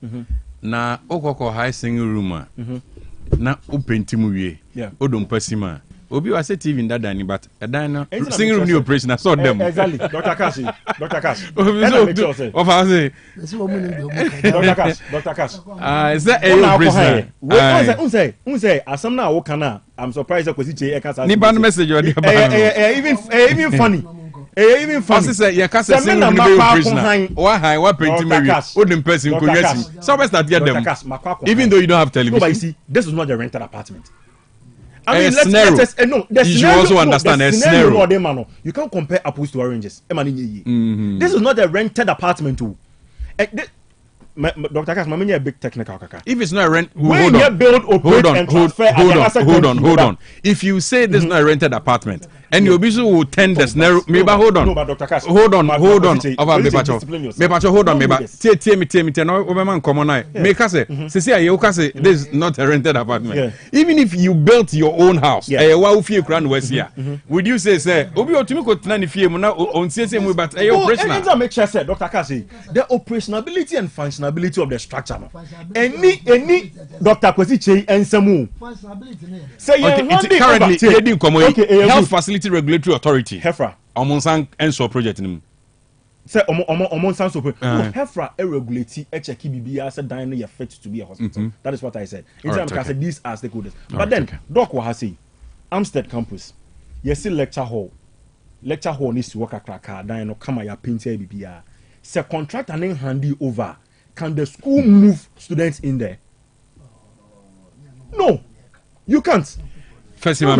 na okoko high single room. Na open timuye. Yeah. Odom pesima. Obi was a TV in that dining, but a diner single room operation. I saw them. Exactly, Dr. Cash. Dr. Cash. Of I say, Dr. Cash. Is that a operation? Unse, as some now okana. I'm surprised that you can't. Niban message or even funny. Even fancy say you can't say single room operation. Why? What painting maybe? Odin person congratulations. So best that them. Even though you don't have television. But you see, this is not a rented apartment. I mean, you should also understand a scenario. You can't compare apples to oranges. This is not a rented apartment too. Dr. Cass, I'm a big technical kaka. If it's not a rent, hold on. If you say this is not a rented apartment, and your business will tend the scenario, maybe hold on. No, but Dr. Cass, hold on. Hold on. Tell me. No, woman, come on. Make us say, this is not a rented apartment. Even if you built your own house, would you say, Obi Otumiko Tnani Fie, on CSM, but a operational? Make sure, Dr. Cass, the operationality and functionality of the structure. Any Dr. Kwesi and Samu. Say, currently, Health Facility Regulatory Authority. Hefra. Omonsan Enso project nim. Say Omonsan so Hefra regulate HKBB as a dino you fit to be a hospital. That is what I said. In terms of these are stakeholders. But then Doc Wahasi, Amstead campus. You see lecture hall. Lecture hall needs to work a cracker, dino come ya painter BBR. Say contract and then handy over. Can the school move students in there? No, you can't. First, Dr.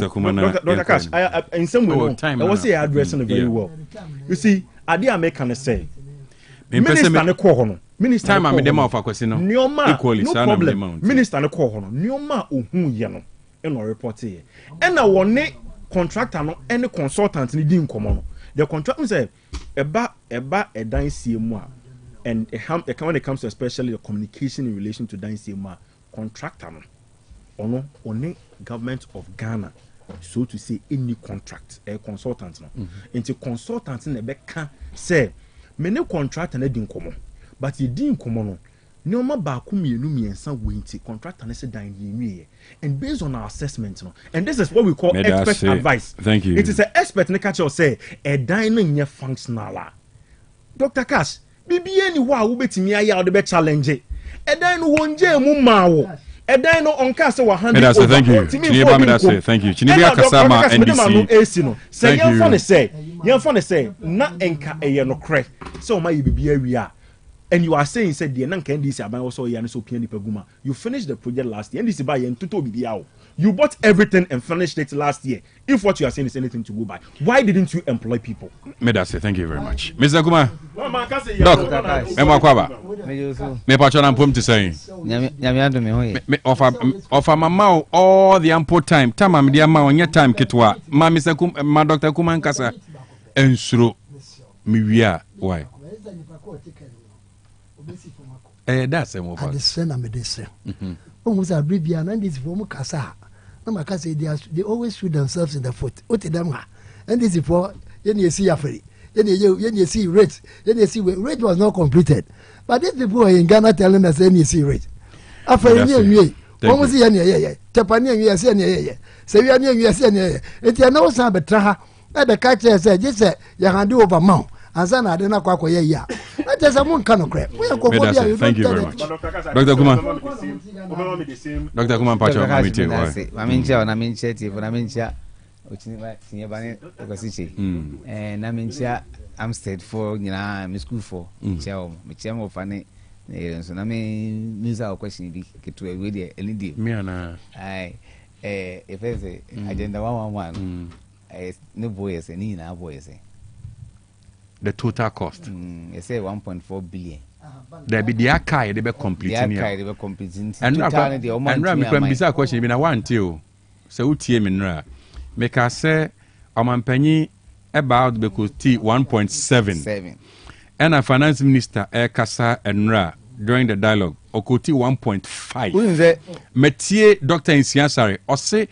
Kumana. Dr. Cash, in some way, I was say addressing it very well. You see, I did make an say. Minister ne kɔ minister time am dem ofa kwesi no equally no problem minister ne kɔ no nioma ohun ye no e no report ye e na wone contractor no any consultant ni di nkomo no the contract say eba edan CMU a and when it comes to especially the communication in relation to dan CMU contractor no ono one government of Ghana so to say any contract a consultant no into consultant na be ka say many contractor na di nkomo but ye di nkomo no nyoma ba ku mienu miensa wenti contractor na se dan ye nwie and based on our assessment no and this is what we call expert advice. Thank you. It is an expert na catch say e dan no nye functional. Dr. Cash bibie ni wa wo betimi aya wo de be challenge e dan no wonje mu ma wo e dan no onka se wa hand over. Thank you. Chiniba Medase, thank you. Chiniba Kasama NDC. Say yan fun say na enka eye no kre so ma ye bibie awia. And you are saying said the nanka NDC aban also yan so pia ni paguma. You finished the project last year. NDC buy yen tuto bibia. You bought everything and finished it last year. If what you are saying is anything to go by, why didn't you employ people? Medase, thank you very much. Mr. Kuma. Doc, Emma Kwaba. Me patron am pom to say. Me offer mama all the ample time. Time am dia ma onya time kitwa. Ma Mr. Kuma, ma Dr. Kuma nkasa ensuro mi wia why? That's a move. I descend and medicine. Almost a Bribian and this form Casa. No, my cousin, they always shoot themselves in the foot. What to them? And this is for you see a free. Then you see rate. Then you see rate was not completed. But these people are in Ghana telling us then you see rate. After a year, almost a year, Tapani, you are saying, say we are near you are saying, it's a no sound but Traha. Let the catcher say, just say, you can do over mount. And then I didn't quack away. Yeah, that is a moon kind of crap. Thank you very much. Dr. Kuma. Dr. Kuma Pacho, I mean, Chetty, but I mean, which near Bani, and I mean, I'm stayed for, you know, I'm school for, Michel of Fanny. So I mean, news our question get to a video, any deal. Me and I, if there's a agenda 111, no boys and in our boys. The total cost. You say 1.4 billion. There be the archive they be completing. The archive they be completing. And Ram, me bisa question be na one till. So utie me nra. Make I say amampanyi about because T 1.7. And a finance minister kasa enra during the dialogue okoti 1.5. Metie Dr. Insiansare or say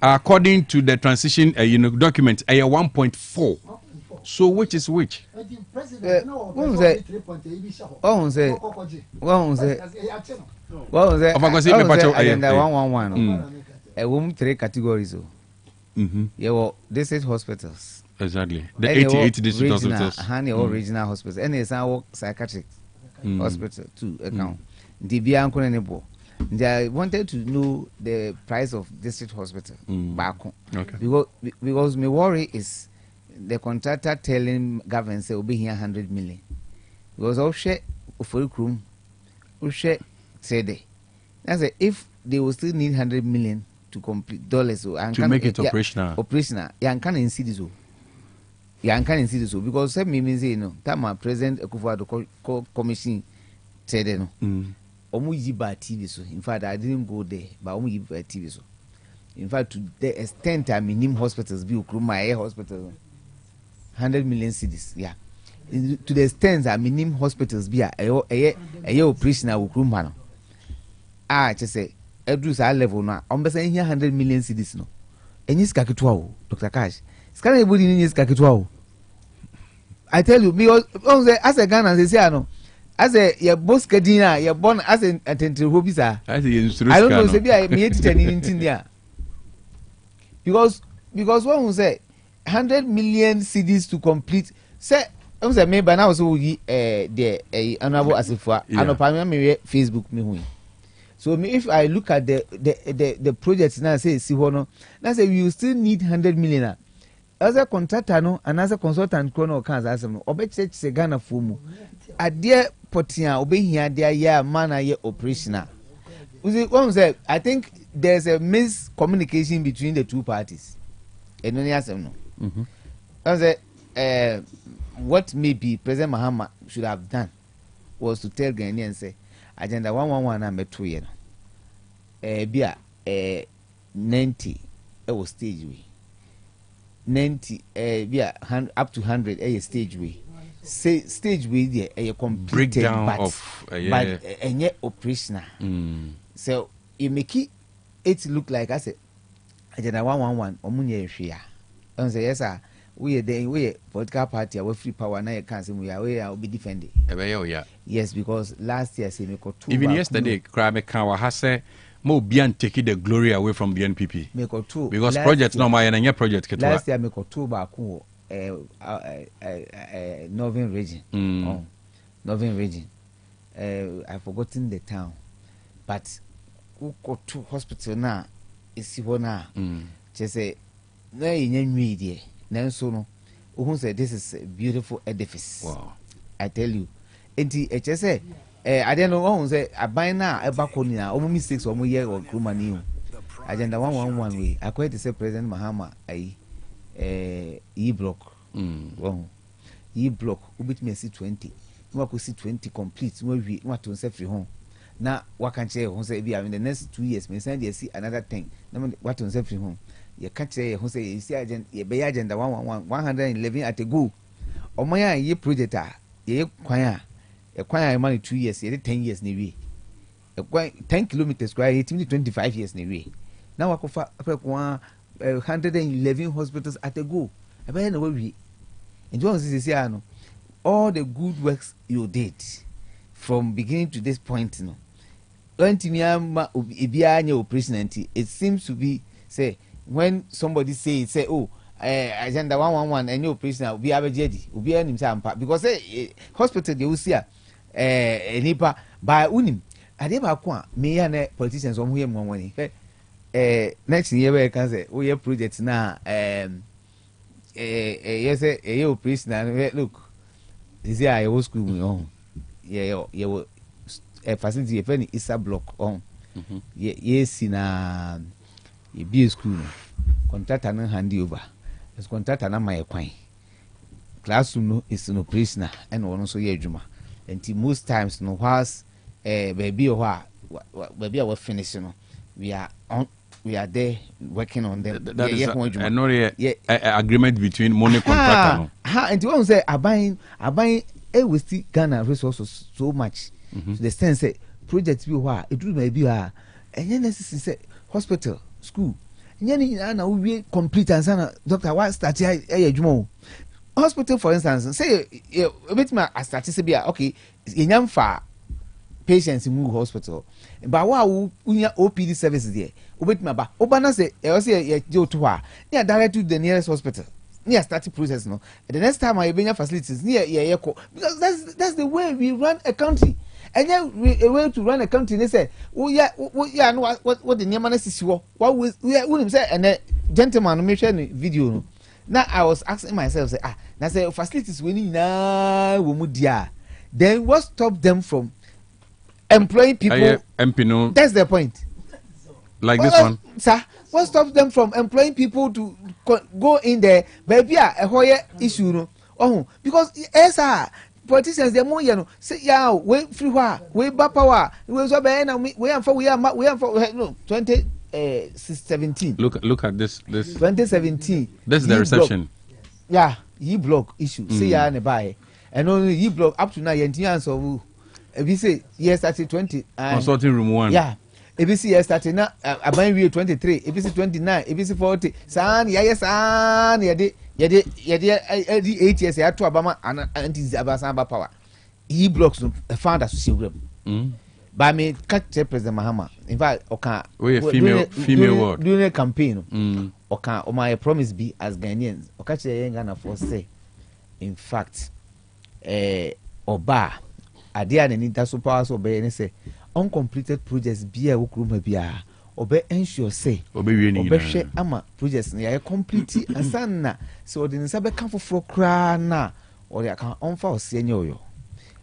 according to the transition document 1.4. So which is which? What was it? Agenda 111. A woman 3 categories. This is hospitals. Exactly. The 88 district hospitals. All regional hospitals. And it's our psychiatric hospital too. Account. They wanted to know the price of district hospital back home. Okay. Because my worry is the contractor telling government say will be here 100 million. Because all share for room, say that's if they will still need 100 million to complete dollars to make it operational. Yeah, and can see this. Because some means time President Akufo-Addo commission said no. Omu yiba TV so. In fact, I didn't go there, but omu yiba TV so. In fact, to the extent I mean hospitals be my hospital. 100 million cedis, yeah. To the extent that minimum hospitals be a operation man. Just say, Edrus our level now. I'm saying here 100 million cedis no. And you skakitwa, Dr. Cash. Scan everybody in skakitwa. I tell you, because as a Ghana, they say, no. As a your boss Kadina, you're born as an attentive hobbies. I don't know, say, I made it in India. Because one will say, 100 million CDs to complete. Say, I'm saying maybe now so the honorable Asifwa and me Facebook me. So if I look at the projects now, say see now say you still need 100 million. As a contractor no, and as a consultant kono can as no. Obechech se Ghana fumu. Adie potia obe here there ya man aye operational. You see, one say I think there's a miscommunication between the two parties. And only ask them no. I say what maybe President Mahama should have done was to tell Ghanaians say agenda 111 and 2 years. Bia 90 was stage way. 90 bia up to 100 stage way. Say stage way there a complete breakdown of but operational. So you make it look like I said agenda 111 omunye hwea. And say yes sir, we political party we free power now you can't say we are be defending. Yes, because last year say me got two. Even yesterday crime can wa say mo bian take the glory away from the NPP. Me got two. Because project no my na project ketwa. Last year me got two back northern region. Northern region. I've forgotten the town. But who got two hospital now is now. Just say no in there. Then so no who said this is a beautiful edifice. Wow. I tell you. And just say I don't know who say I buy now a back on now almost mistakes or more year or Krumani. Agenda 111 way. I quite to say President Mahama E-block. E-block who beat me C20. No could see 20 complete. We want to say free home. Now what can say who say in the next 2 years may send you see another thing. No what to say free home. You can't say who say you see agenda 111 at a go. Or my ye project ye choir. A choir money 2 years, 10 years nearly. 10 kilometers square, 25 years nearly. Now I could 111 hospitals at a go. I buy no way. And John says, all the good works you did from beginning to this point, no. It seems to be say when somebody say oh agenda 111 and your prisoner will be average will be any because hospital they will see nipa by unim adeba kwa me ya politicians on here mo money next year we can say we project na yes your prisoner look this year I was school on yeah a facility if any is a block on yes na you be school contract and hand over as contract and my coin classroom no is no prisoner and one also ye juma and most times no was baby or baby our finish no we are there working on them. That is agreement between money contractor and you won't say I buying we still Ghana resources so much to the sense say project be what it will maybe and then necessary hospital school na we complete and sana doctor what start here hospital for instance say a bit ma start say be okay enyam fa patients in hospital but wa unya OPD services there obet ma ba obana say e say ye to ha near direct to the nearest hospital near starting process no the next time I bring facilities near ye because that's the way we run a country. And then a way to run a country, they say, oh yeah, no, what the name is what we say, and a gentleman mentioned video. Now I was asking myself, say, now say facilities winning now, then what stopped them from employing people? That's the point. Like this one, sir. What stops them from employing people to go in there? Maybe a whole issue, no? Oh, because sir. Politicians they more say yeah we free we back power we so be na we am for no 2017 look at this 2017 this is the reception yeah block issue say yeah ne buy and only block up to now answer we say yes started 20 consulting room 1 yeah ABC yes started na aban we 23 ABC 29 ABC 40 san yes san yede 8 years ya to abama anti abasamba power he blocks no found associate by me catch President Mahama in fact oka female word during a campaign oka o my promise be as Ghanaians oka che Ghana for say in fact oba adia na nita so power so be say uncompleted projects bia wokruma bia obe ensure say obe hwe ama projects na ya complete asanna so the nsabe kan foforo kra na or ya kan onfa ose enye oyo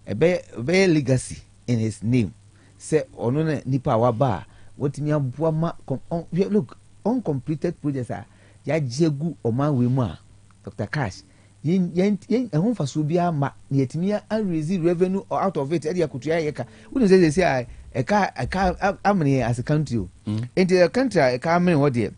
ebe legacy in his name say ono na nipa waba wotimi aboa ma look uncompleted projects are ya jegu oman we mu a Dr. Cash yen ehun faso bia ma na yetimi raise revenue out of it e dey akutua yeka we say eka amene as a country into the country eka amene what there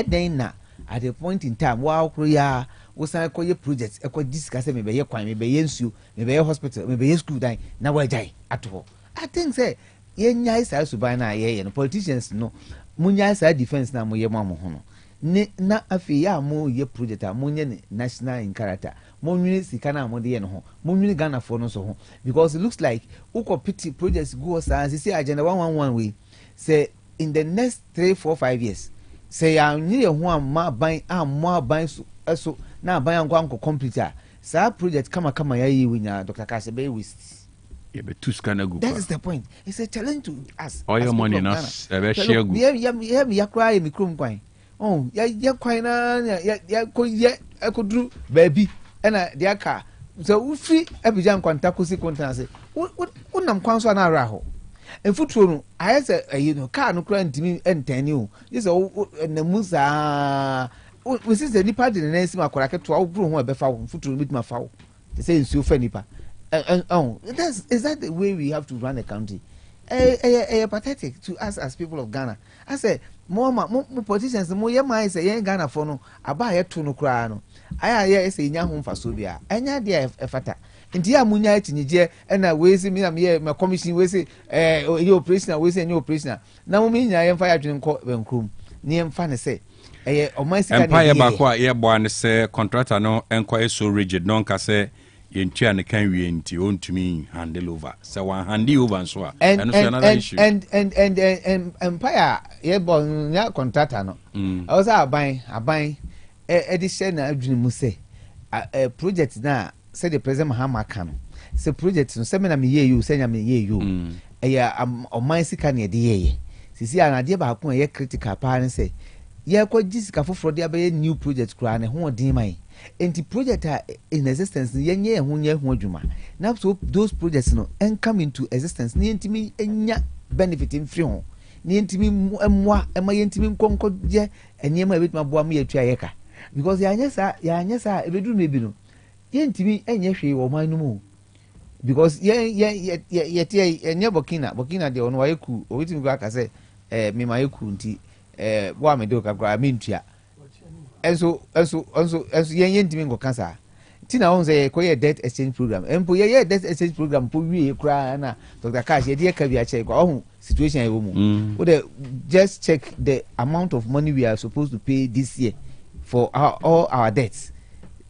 then na at a point in time wa okro ya wo san koye project ekọ discuss me be ye kwan me be ye nsuo me be ye hospital me be ye school dan na wa jai ato I think say ye nyai sa suban na ye no politicians no munya sa defense na mo ye mo ho no ne na afi ya mo ye project a mo nye national in character mo nwini sika na mo de ye no ho mo nwini Ghana for no so ho because it looks like uko pity projects go say agenda 111 we say in the next 3 4 5 years say ya nyire ho amma ban so na ban anko complete sa project kama ya yi winya Dr. Kase be waste ye be two scanner go. That is the point. It's a challenge to us. All your money na be share go. Ya cry me krom kwan. Oh, ya kwan na ya ko ye akodru baby na de aka so we free Abidjan kwanta kosi kwanta say unam kwan so na ara ho efuturo no aye say you know car no kra ntimi entani o yes na musa we see the nipa de na nsima akora keto awbro ho e be fa wo futuro bitima fa wo they say nsuo fa nipa is that the way we have to run a country? Pathetic to us as people of Ghana. I say more politicians more yema say yen Ghana for no aba ye to no kra no aya say nya ho mfa so bia enya de efata nti ya munya etinyije na we say me my commission we say your operation we say new operation na mo me nya ye mfa ya dwen ko benkrom ni ye mfa ne say oman sika empire ba kwa ye bo an say contractor no enko so rigid no nka say yentua ne kan wie nti ontumi handle over so one hand over so a and so another issue and empire ye bon ya contractor no I was aban e share na adwene mu say project na say the president Mahama kan say project no say me na me ye you say nya me ye you ya oman sika ne de ye sisi anade ba ko ye critical pa ne say ye ko gisika foforo de abaye new project kura ne ho odin man enti project in existence yenye ho nye ho adwuma na so those projects no come into existence ni ntimi enya benefit in free ho ni ntimi emwa ema yentimi nkonko je enyema ebetuma boa ma yetua yeka because ya nyesa ebedu no ebi no yentimi enye hwe wo man no mu because ye tie enye Burkina de ono wayeku obetimi go aka say me mayeku nti boa me de ka me ntua enso yen ntimi ngo kansa tina won say ko ye debt exchange program empo ye debt exchange program po wie kra na Dr. Cash ye de ka bia che ko ohun situation e wo mu we dey just check the amount of money we are supposed to pay this year for all our debts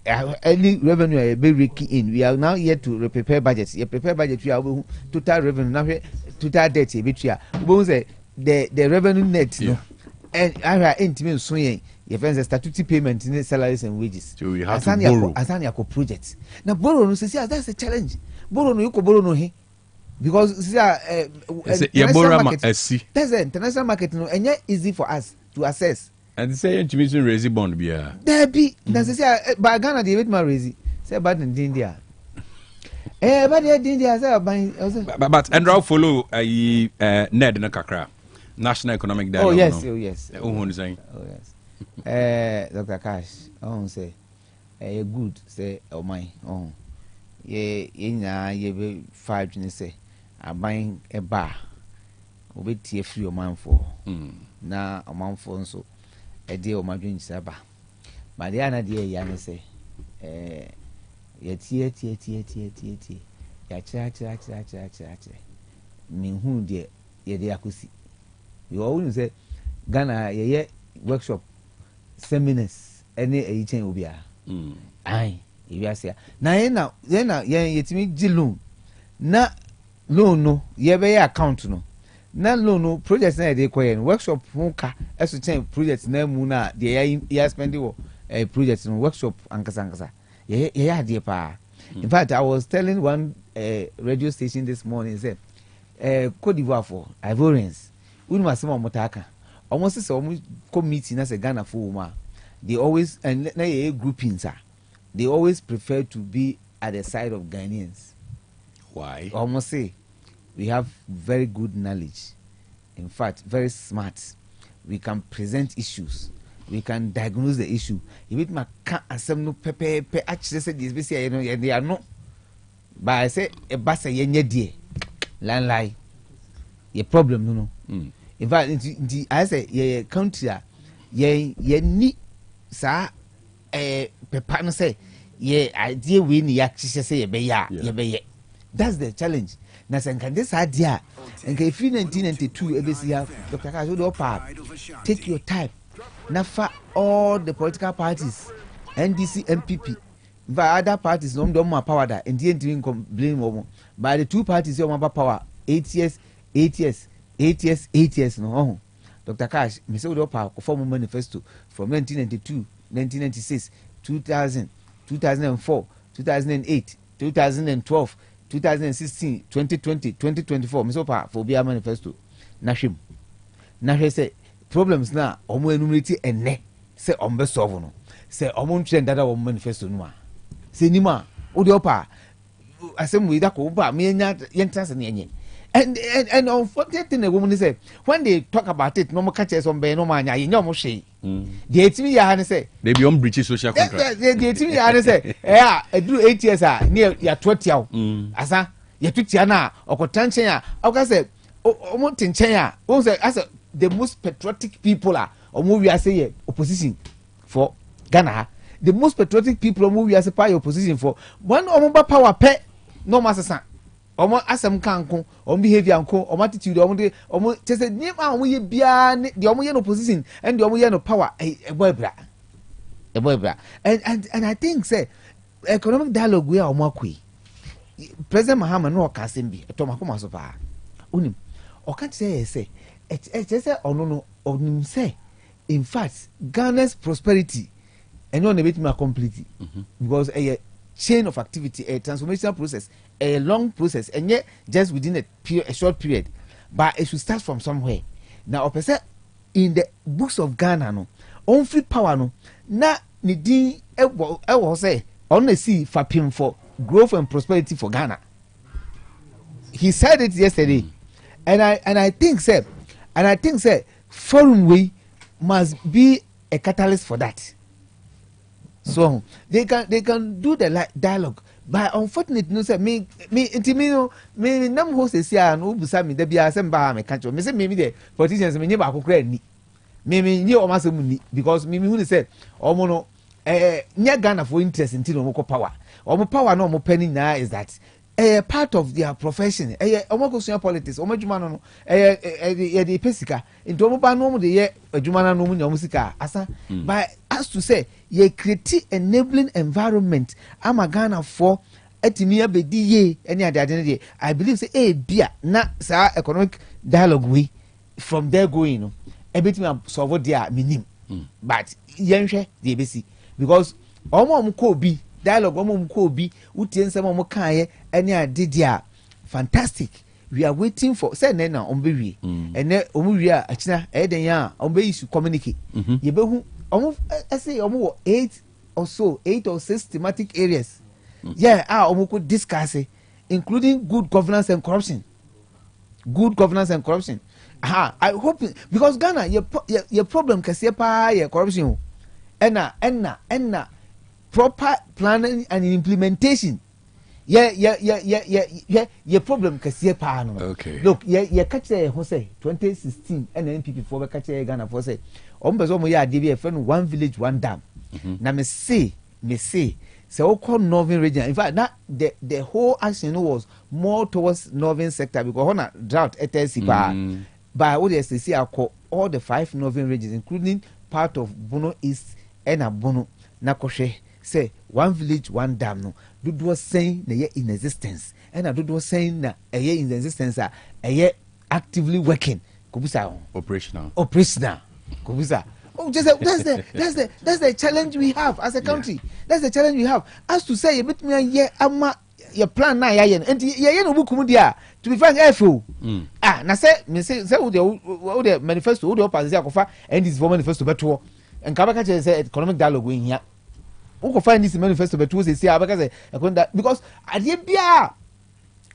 any revenue be raking in we are now here to prepare budget you prepare budget we are total revenue now total debt e betua we say the revenue net no and ara intimi so yen your friends statutory payment in salaries and wages so we have to borrow asani yako project na borrow no say that's a challenge borrow no you ko borrow no he because that's international market no enye easy for us to access and say intimation raise bond bia there be na say by Ghana dey wait ma raise say bad in India bad in India say but and I'll follow ned na kakra national economic dialogue oh yes Dr. Cash say good say oh my ye nya ye be 5 ni say aban eba obetie free omanfo na omanfo nso ede omadwen saba but ya na de ya ne say ye tie ya cha me hu de ye de akosi you always say Ghana ye workshop seminars any echen obia ai ewiase na ye yetimi gi loan na loan no ye be account no na loan no project na dey koye workshop hunka eso chen project na mu na dey ya spend wo project no workshop ankasa ye ya dey pa in fact I was telling one radio station this morning say Cote d'Ivoire for Ivorians unu masema motaka almost say almost committee na say Ghana for woman they always and na ye groupings they always prefer to be at the side of Ghanaians. Why? Almost say we have very good knowledge. In fact, very smart. We can present issues. We can diagnose the issue. If it ma can't assemble no pepe actually say this be say they are no. But I say a basa yenye die land lie. Ye problem no. In fact, I say ye country ye ni sa pepa no say ye idea we ni actually say ye be ya. That's the challenge. Na senka this idea and if in 1992 ebesi Dr. Kash do part take your time. Nafa all the political parties, NDC, MPP, by other parties, no more power that and didn't complain by the two parties, you have power 8 years, 8 years, 8 years, 8 years. No, Dr. Kash, Mr. Udopa, former manifesto from 1992, 1996, 2000, 2004, 2008, 2012, 2016, 2020, 2024. Mr. Udopa for BR manifesto. Nashim. Nashim say. Problems na omo enumerate ene se ombe solve no se omo ntwe ndada wo manifesto no a se nima wo de opa asem we da ko ba me nya yentrance na enye and unfortunate thing woman say when they talk about it no mo catch some be no ma nya ye nya mo hwe the etimi ya ne say they be on breach social contract the etimi ya ne say eduru 8 years a ne ya totiaw asa ya tutia na okotanchen a oka say omo tinchen a wo say asa the most patriotic people are we are saying opposition for Ghana. The most patriotic people we are saying opposition for one omoba power pe no masasa. Omo asem kanko, omo behavior anko, omo attitude, omo just name omo ye bia the omo ye no opposition and the omo ye no power a boy bra. And I think say economic dialogue we are omo akui. President Mahama no kasembi etoma ko maso pa. Unim. O kan say just say no say in fact Ghana's prosperity and not a bit more completely because a chain of activity, a transformational process, a long process, and yet just within a short period, but it should start from somewhere. Now opposite in the books of Ghana no on free power no na nidi e wo say on the sea for growth and prosperity for Ghana. He said it yesterday and I think forum we must be a catalyst for that. So they can do the dialogue. But unfortunately, no say me nam host is here and ubusa me there be ba me catch me say me the politicians me never ko kra ni. Me ni o masem ni because me who say omo no nya Ghana for interest in no ko power. Omo power no omo penny na is that part of their profession omo ko sua politics omo adwuma no the pesika into omo ba no de adwuma na no mu nya omo sika asa but as to say ye create enabling environment ama Ghana for etimi abedi ye any ade de I believe say bia na sa economic dialogue we from there going no ebetimi solve there minim but yenhwe the ebesi because omo ko bi dialogue omo ko bi utie nsem omo kan any idea fantastic we are waiting for say na ombe wie ene omo wie a achina den ya ombe issue communicate ye behu omo say omo 8 or 6 thematic areas omo could discuss it, including good governance and corruption I hope because Ghana your problem kase pa your corruption enna proper planning and implementation your problem kase pa no okay look you catch who say 2016 and NPP for catch Ghana for say ombezo mo ya ade bi e fe no one village one dam na me say so called northern region in fact that the whole action was more towards northern sector because on a drought etc by what they say all the 5 northern regions including part of Bono East and Bono na kohwe say one village one dam no do was saying na in existence and I do was saying na in existence actively working kubusa operational kubusa just that's the challenge we have as a country. That's the challenge we have. As to say a bit me your plan na ya and ye no buku mu dia to be frank FO na say me say the manifesto wo the opposition akofa and this manifesto beto and kabaka say economic dialogue we here who go find this manifesto beto say abaka say because ade bia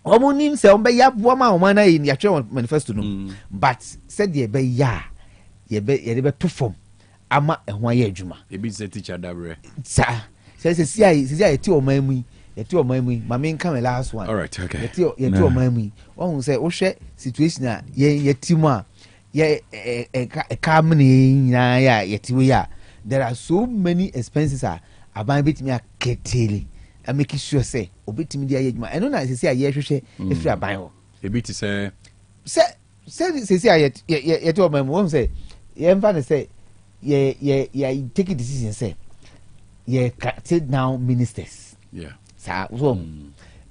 omo nim se ombe ya boa ma oma na yin ya twa manifesto no but said ye be ya ye be to form ama ehwa ye adwuma e bi se teacher dabre sa se si ti oman mu yeti oman mu ma me nka me last one all right okay yeti oman mu won say wo hwe situation a yeti mu a ye ka mne nyina ya yeti we ya there are so many expenses aban betimi aketele I make sure say obetimi dia yedwuma eno na sesi aye hwehwe efiri aban ho ebiti say sesi aye yeti oman mu won say ye mfa ne say ye take a decision say ye sit down ministers so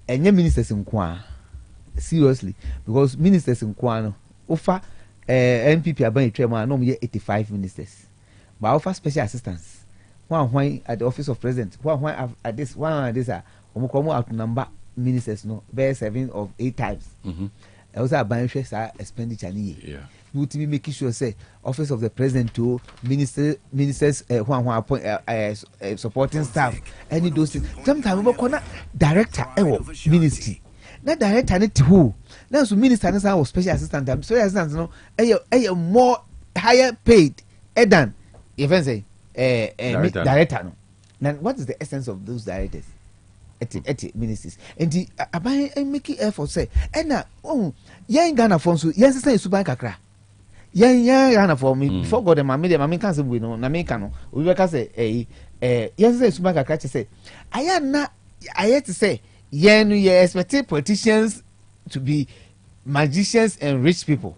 enye ministers nko seriously because ministers nko no ofa NPP aban etwema no ye 85 ministers but ofa special assistants one at the office of president one at this omo outnumber ministers no be 7 or 8 times also aban hwe sa expenditure ni you to be making sure say office of the president to ministers appoint supporting staff any those things sometimes we call director ministry na director need who na so minister na say special assistant no more higher paid than even say director no. Now what is the essence of those directors at ministers and the aban making effort say na yen Ghana for so yen say suban kakra yen Ghana for me before God dem me can say we no na me can no we be ka say yen say suban kakra say aya na aya to say yen you expect politicians to be magicians and rich people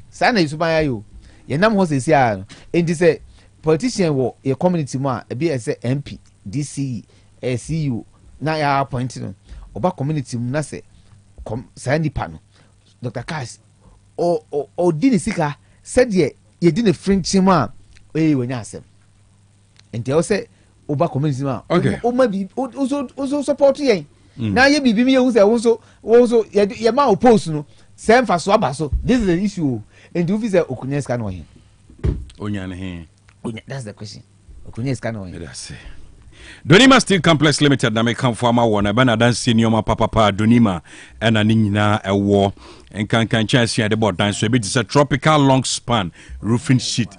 sana suban ayo yen nam ho say and it say politician wo your community ma e be say MP DCE CU na ya appoint no oba community mu na say sani pano Dr. Cash o dini sika said ye dini French ma wenya asem enti o say oba community ma o ma bi o support yen na ye bibi mi ye hu say wo ye ma oppose no say mfa so aba so this is the issue enti we say okunya sika no hin onya ne hin that's the question okunya sika no hin that's it. Donima Steel Complex Limited na meka mfama wo na bana dan senior papa Donima ena ni nyina ewo enkan chance de board dan so be this tropical long span roofing sheet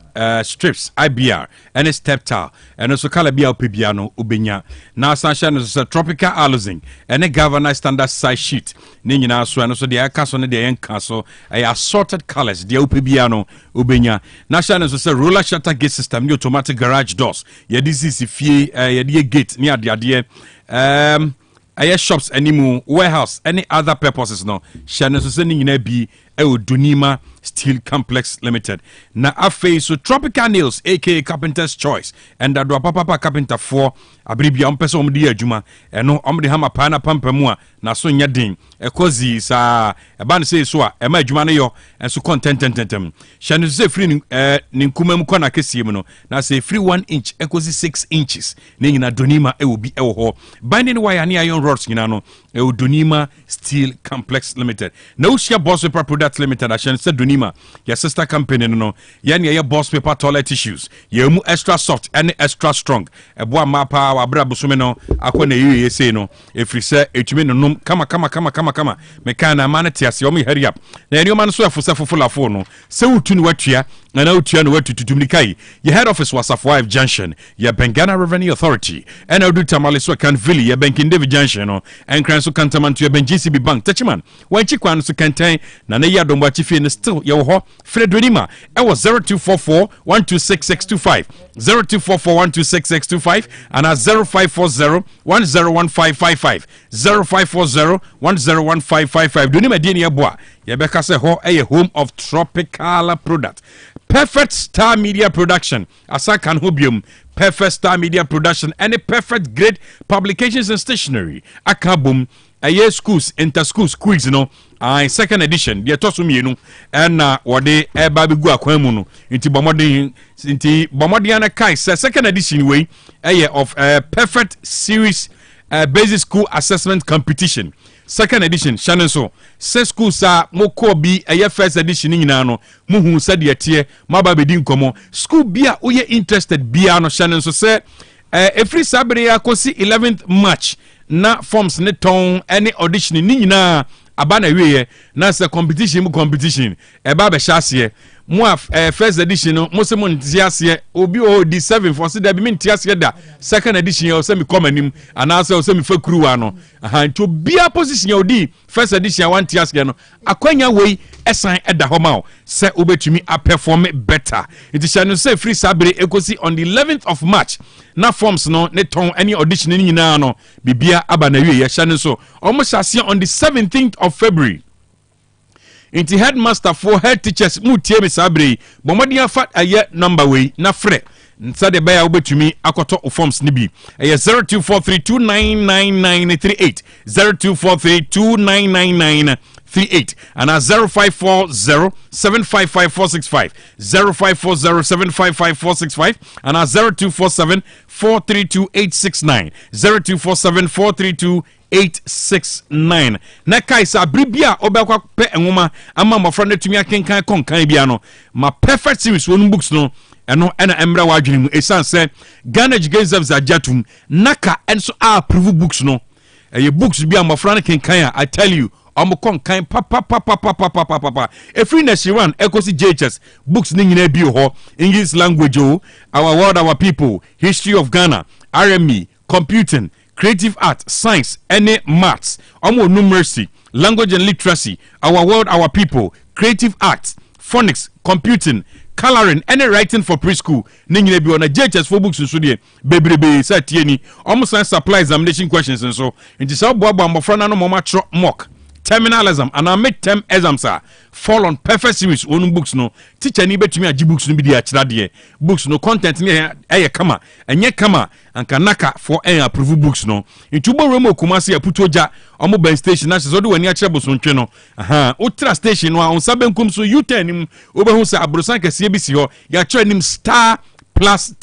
strips IBR and step tile and also color bia opebia no obenya na sunshine so tropical housing and a galvanized standard size sheet ni nyina so and so de aka so ne de enka so assorted colors de opebia no obenya na shine so roller shutter gate system ni automatic garage doors ye this is fie ye de gate ni ade aye shops animu warehouse any other purposes no shine so ni nyina bi Donima Steel Complex Limited. Na afe so Tropical Nails aka Carpenter's Choice and that papa carpenter 4 abribia ompese omdi adwuma eno omdi hama pana pampamu a na so nya din ekozi sa eba say so a ema adwuma no yo enso contententem shane say free ni nkumam kona kesiem no na say free 1 inch ekozi 6 inches ne nyina Donima obi ho binding wire ne iron rods nyina no Donima Steel Complex Limited. Na ushia boss paper products limited ashen said Donima your sister company no yan ye boss paper toilet tissues ye mu extra soft and extra strong ebo mapa wa bra busome no akona ye say no efri se etumi no nom kama meka na manati ase o me hurry up na eni o man so efusefufula fo no se wutu ni watua na na utua no watututumni kai your head office was of 5 junction your Bengana Revenue Authority and odu tamale so kan village your Benkin David junction no and kran so kantaman to your GCB bank tachiman wan chikwan so kantan na na ya domba chifi no still your ho Fred Donima e was 0244 126625 0244 126625 and 0540 101555 0540 101555 Donima dini eboa ye beka se ho e home of tropical product Perfect Star Media Production asa kan hobium Perfect Star Media Production and a perfect grade publications and stationery akabum aye schools inter schools quiz no second edition de toso mienu na wode e ba begu akwan mu no nti bomodin na kai second edition we aye of perfect series basic school assessment competition second edition Shannon so se school sa moko bi aye first edition nyina no muhu sa de tie maba bedi nkomo school bia oye interested bia no Shannon so se every Saturday akosi 11th March na forms ne ton any audition ni nyina aba na wiye na se competition eba be hyase mo first edition no mo se mo ntiase obi o di 7 for se da bi me ntiase da second edition o se me come anim ana se o se me fakuru ano aha nto bia position o di first edition one ntiase no akwanya wei esan eda ho ma o se obetumi a perform better it is no say free sabre ekosi on the 11th of March na forms no ne ton any audition ni nyina no bibia aba na wie ye hye so omo hyase on the 17th of February. Inti headmaster for head teachers mutie me sabre bomodi afa aye number way na frɛ nsa de baya obetumi akoto forms ni bi 0243299938 0243299938 and 0540755465 0540755465 and 0247432869 0247432869 na kai sa bribia obekwa pe enwoma ama mofra na tumi akenkan konkan bia no ma perfect series wonu books no eno ena emra wadwene mu esan se Ghana Education Service ajatum naka enso approve books no ye books bia mofra na kenkan I tell you omo konkan papa every nation one ekosi JHS books ni nyina bi ho English language our world our people history of Ghana RME computing creative art, science, any maths, numeracy, language and literacy, our world, our people, creative arts, phonics, computing, coloring, any writing for preschool. Ningine bi on a JHS for books so die bebrebe sa tieni. Almost like supply examination questions and so. Inti sa boabo amofra no mama tro mock. Terminal exam and our midterm exams are fall on perfect series one books no teacher ni betumi agi books no bi dia kira de books no content ni eye kama enye kama anka naka for approve books no ntubo remo kumasi aputoja omo ben station na so de wani akire bosontwe no aha ultra station no on sabenkum so U10 nim obehu se abrosan kase bi si ho ya kire nim Star Plus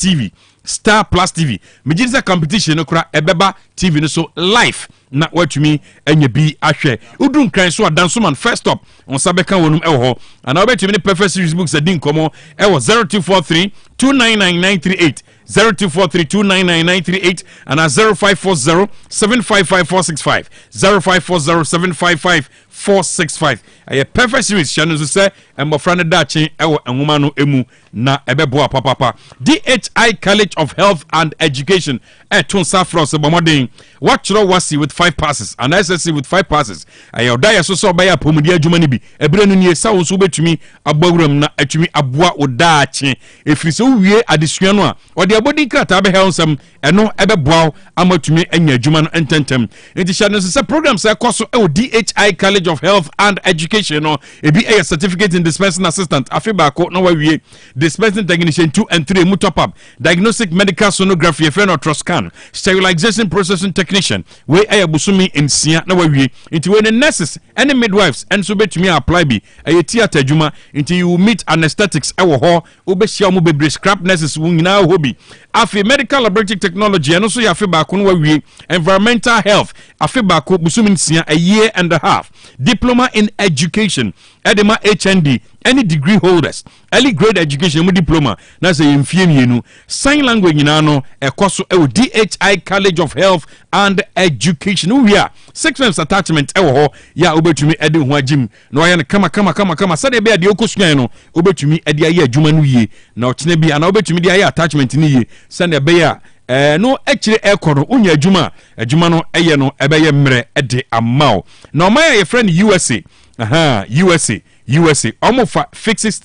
TV Mejinsa competition no kura ebeba TV no so live na watumi enye bi ahwe udun kran so adanso man first stop on sabeka wonum ewo and obetumi ne perfect series books adin komo ewo 0243 299938 0243299938 and 0540 755465 0540 a perfect series channel so say mbofrane dachi ewo enwoma no emu na ebeboa papa DHI College of Health and Education eton safros bomodin watchro wasi with 5 passes and SSC with 5 passes ayodaya so baya pomudi adwuma ni bi ebrenu nie sa wo so betumi agbawuram na atumi aboa odachi efiri so wie adesua no a ode abodi krata be helsam eno ebeboa amatumi anya adwuma no ententem enti channel so say programs ekoso e DHI College of Health and Education no ebi a certificate in dispensing assistant afibako no wawie dispensing technician 2 and 3 mu top up diagnostic medical sonography efeno troscan sterilization processing technician we ayabusumi insia na wawie into when the nurses and the midwives and so betumi apply bi a theater adwuma into you meet anesthetics ewo ho obehia mu bebre scrap nurses wunyina hobi afi medical laboratory technology and so yafibako no wawie environmental health afibako busumi insia a year and a half diploma in education edema HND any degree holders early grade education mu diploma na say mfie mienu sign language nyina no ekoso e DHI College of Health and Education we are 6 months attachment ewo ho ya obetumi ede ho agim na oya ne kama sade be ade okosuan no obetumi ede aye adwuma no yie na ochene bia na obetumi de aye attachment ni yie sade be ya no ekire ekoro unya adwuma no eye no ebeye mre ede amao na omaya ye friend USA almost fixes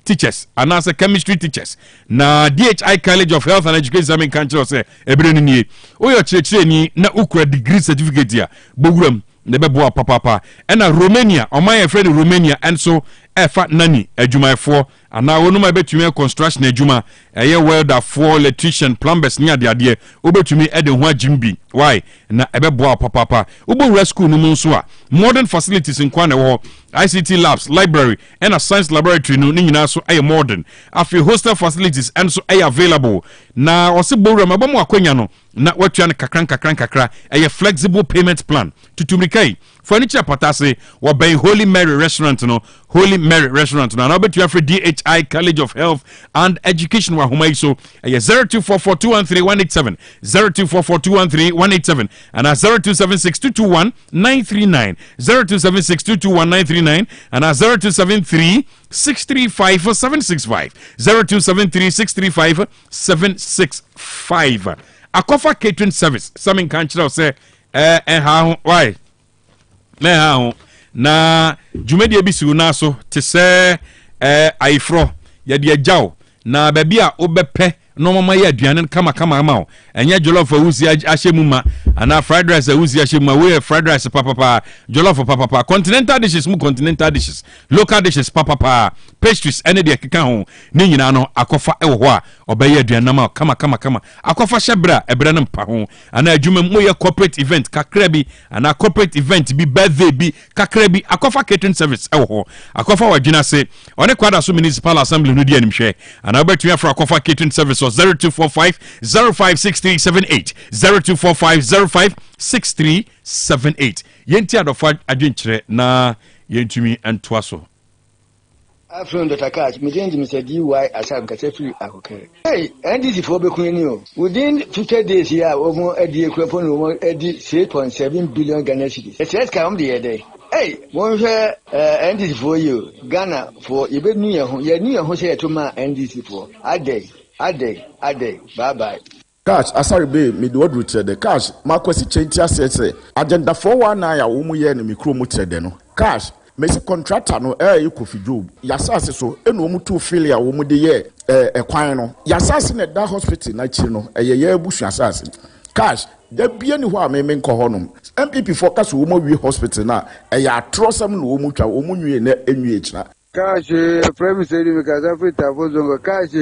teachers and as a chemistry teachers na DHI College of Health and Education country say ebrenu nie oyo chire ni na ukura degree certificate ya boguram ne bebo papa na Romania omaya friend Romania and so efa nani adwumayefo ana wonuma betumi construction adwuma eye welder for electrician plumbers ni ade obetumi ede ho agimbi why na ebebo papa ubowura school no nso a modern facilities in kwane wo ICT labs library and a science laboratory no nyina so eye modern afi hostel facilities and so eye available na osebowura mabamu akwanya no na watua no kakra ɛyɛ flexible payment plan tutumrikai furniture patase wɔbɛn Holy Mary restaurant no na obetua for DHI College of Health and Education wa homa iso ɛyɛ 0244213187 0244213187 and 0276221939 0276221939 and 0273635765 0273635765 Akofa catering service some kan kyerɛ sɛ why na dwumadi bi si na so te sɛ aifro yɛde agyaw na baabi a wobɛpɛ no mama yɛ aduane kama ama wo ɛnyɛ jollof awusi ahyɛ mu ma ana fried rice awusi ahyɛ mu ma we fried rice papa jollof papa continental dishes local dishes papa pastries ene de keka ho ne nyina no akɔfa ɛwɔ hɔ a ɔbɛyɛ aduane ma kama akɔfa hyɛbra ɛbrɛ no mpa ho ana adwuma mu yɛ corporate event kakra bi ana corporate event bi birthday bi kakra bi akɔfa catering service ɛwɔ hɔ akɔfa wadwina se ɔne kwada so municipal assembly no di animhwɛ ana ɔbɛtua fra akɔfa catering service 0245 056378 0245 056378 yenti adɔfa adwenkyerɛ na yentumi antoa so Afro Dr. Catch, Mr. DY Asab Katefri Akokere. Hey, and this is for Bekunio. Within 50 days here, over a dear Crepon, 8.7 billion Ghana cedis. It says come the other day. Hey, one share and this for you. Ghana for even near who say to my NDC for. A day. Bye bye. Cash, asari be me do route the cash. Makwesi chentia says agenda 419 umu ye ni mikro mutrede no. Cash. Mesi contractor no Kofi Job yasase so eno mu tu filia wo mu de ye ekwan no yasase na da hospital na chi no ye busu asase cash da bia ni ho a me nkɔ hɔ no MPP for kaso wo mu wi hospital na atrosam no wo mu twa wo mu nwie na enwie kira Cash, prime say because Africa for zongo cash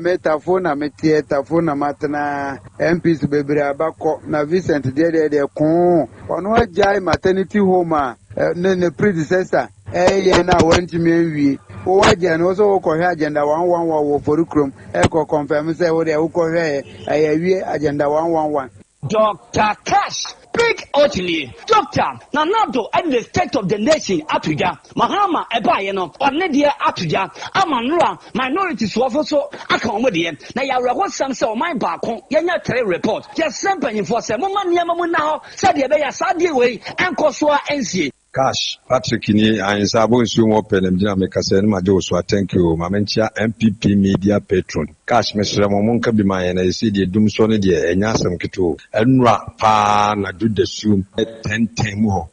metafona metafona matana MPs bebre abako na Vincent de kon ono ajai maternity home ne predecessor na wanti mewi o waje na so ko hwe agenda 111 wo forukrom ko confirm say wo de wo ko hwe ayewie agenda 111 Dr. Cash, big Otili, Doctor, Nanado, and the state of the nation, Atuja, Mahama, Ebayano, or Nedia Atuja, Amanua, minorities also accommodate. Now, you are some so my back on Yanya report. Just something for some money now, said the Baya Sadi way, and Kosua NC. Cash, Patrick ni Ansabo Sumo Pelemdina Mekasen Majoso, thank you, Mamentia MPP Media Patron. Cash, Mr. Momonka be my and I see the Doomsony, and Yasam Kito, and Rapa, na do the Zoom at 10 more.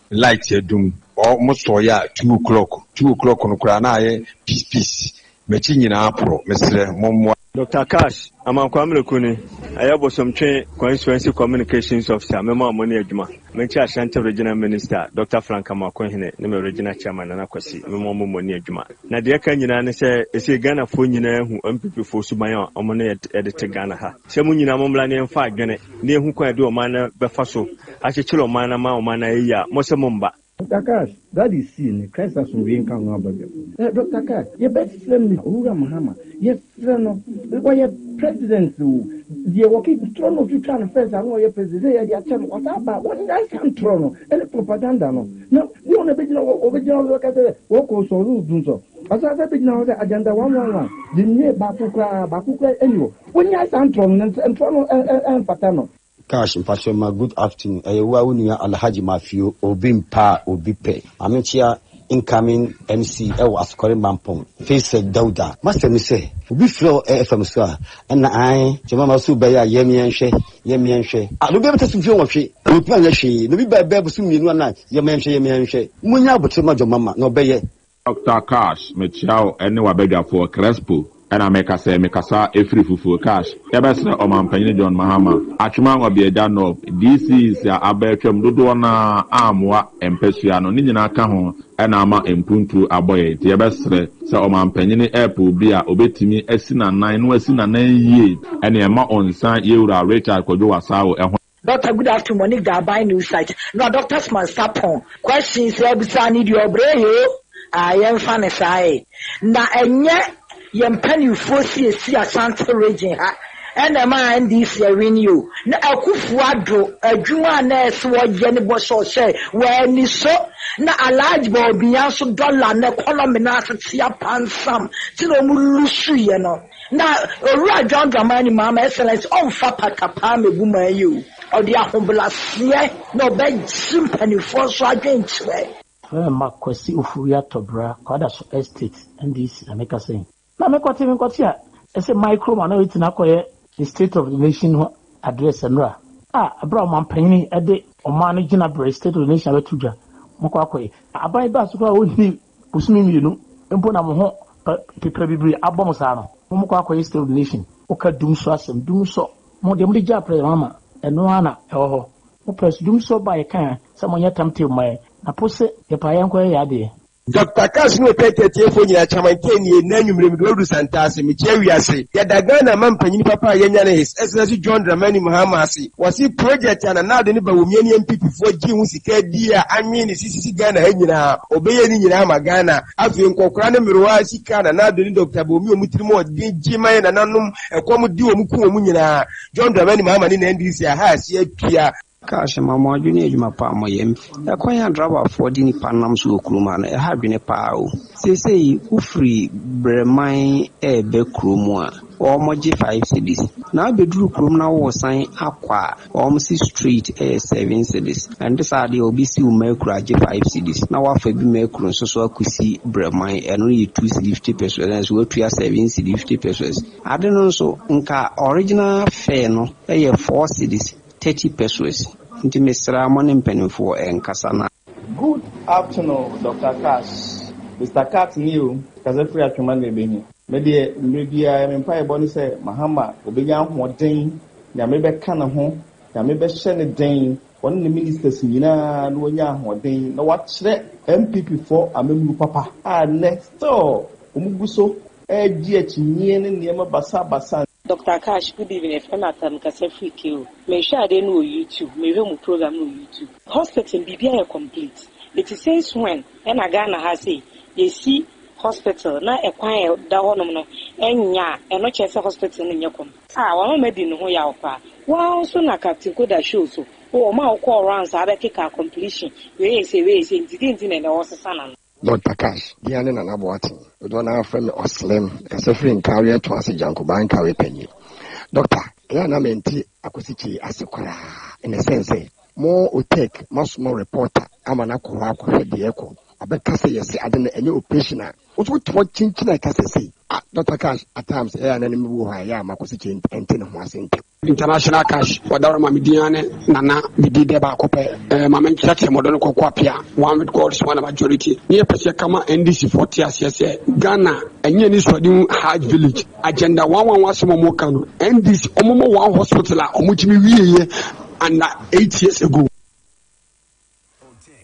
Light your doom, almost 2 o'clock, 2 o'clock on Krana, peace, Mechini Apro, Mr. Momo. Dr. Cash, I'm a Kwame Kuni. I have some train constituency communications officer, Memo Money Ejuma. Mencha Ashanti Regional Minister, Dr. Frank Amakohine, Neme Regional Chairman Anakwasi, Memo Money Ejuma. Na dear Kanyina say, Ghana for Nina who MPP for Sumayan, Omone editor Ghana ha. Semunina Momlani and 5 Ghana, near who can do a manner Befaso, Achilo Mana Mana Eya, Mosamumba. Dr. Cash, that is seen, Christ as we encounter about you. Dr. Cash, your best friend, Ura Mahama, your friend, your president, the working throne of you trying to face, I know your president, your channel, what about what I can throne, and propaganda. No, you only been original work at the work also rules. As I said, now the agenda 111, the near Bakuka, anyway, when you are throne and throne and patano. Cash Mpashoma, good afternoon. Wawunia Alhaji Mafio, Obimpa, Obipe. Amicia incoming MC Ewas Korean Mampong. Face Dauda. Master me say, we flow FM Swa. And I, Jamama Subaya, Yemianshe. I don't be able to see you. We plan a she. No be by Babu Sumi one night. Yemianshe. Munya, but so much of Mama, no bay. Dr. Cash, Michao, and no beggar for Crespo. And I make a say, Mekasa, a free fufu cash. Ebesna or Mampany John Mahama. Achman will be a done of this is ya Abertram Dudona Amwa and Pesuano Nina Kahon and Ama and Puntu Aboy. The Ebesre, so Mampany Apple be a obetimi Esina 9 Wesina 9 ye and a ma on San Yura Rachel Kodoa Sao and Doctor, good afternoon, Monique Darby News site. No, Doctor's man, Sapon. Questions, I need your brain. I am fancy. Na enye yempani fosi esi Ashanti region ha ɛna ma ndc awin you na akufu ado adwuma na ɛso wɔgye ne bɔ sɛ wani so na alaji ba obiya so dollar na economy na asetia pansam ti no mu lusu ye no na owura John Dramani Mama excellence on fa patapa mebu ma yi o de ahoblase na obegye mpanifo so adwenkyerɛ makwasi ufuya tobra kwada so estate ndc na meka say na mekwati a ese micro man na wetin akoye the state of the nation address nra abra mampanyini ede oman no gina bre state of the nation abatudwa moko akoye abai ba so kwa woni busumi mienu mpo na mo ho pepa bibiri abom sa no moko akoye state of the nation oka dum so asem dum so mo de mo ja pre mama eno ana eho ho mo press dum so ba ye kan se mo nya tamte mai na pose ye pa yan ko ya de Dr. Cash no tete fo nyina chamankeni na nwumrem do ru santase me che wiase ya daga na mampanyini papa yenya na his excellency John Dramani Mahama ase wasi project ana na de ne ba womiani MPP fo gi hu sika di a anwe ne sisi Ghana ha nyina obeye ni nyina ma Ghana afi nkokora ne mirwa sika na de ne Dr. Bomi omutirimo odin giman na nanom ekom di omuku omu nyina John Dramani Mahama ni na NDC ha ase apia Cash mama adwene adwuma pa moyem ekwan driver for di ni panam so okuruma no ha adwene pa o sesei ufri breman ebe kuromu a omoje 5 cities na beduru kurom na wo san akwa omsi street 7 cities and this are the obisi umekura je 5 cities na wa fa bi mekuru so akusi breman eno ye 250 pesos we tuya 7 cities 50 pesos ade no so nka original fare no 4 cities 30 pesos. Good afternoon, Dr. Cash. Mr. Cat new, Kazafri Atumanga Beni. Maybe I am empire bonnie say, Mahama, Obeyan Modain, Yamebe Canaho, Yamebe Shenadain, one of the ministers in Yina, Noya Modain, no watch that MPP for Amemu Papa. Next door, Umubuso, GH Yen, Yama Basa. Dr. Cash, good evening. If I'm at Kasefri Kill, may share they know YouTube, may we program no YouTube. Hospital BBI complete. It says when and Ghana has a you see hospital na acquire da honono enya and not chess hospital in Yakom. One made no yaopa. Wow, so na captain could show so. Oh, my call rounds are a completion. We say, didn't and also son. Dr. Cash, Diana and Abuati, we don't have friend or slim, Kasefri in Carrier to us a Jankuban carry penny. Doctor, Yana menti akwasichi asekwara in a sense more OTEC much more reporter amanako hako the echo abeka say yes adene any operation what chinchina ka say Dr. Cash at times and enemy wo ha ya makwasichi ente no asente international cash wadara mamidiane nana bidi de ba kope mamen chache modon kokwapia one with God one majority ni pese kama NDC 40 asese Ghana enye ni swadi hard village agenda 111 mo kanu NDC omomo one hospital a omutimi wiye and 8 years ago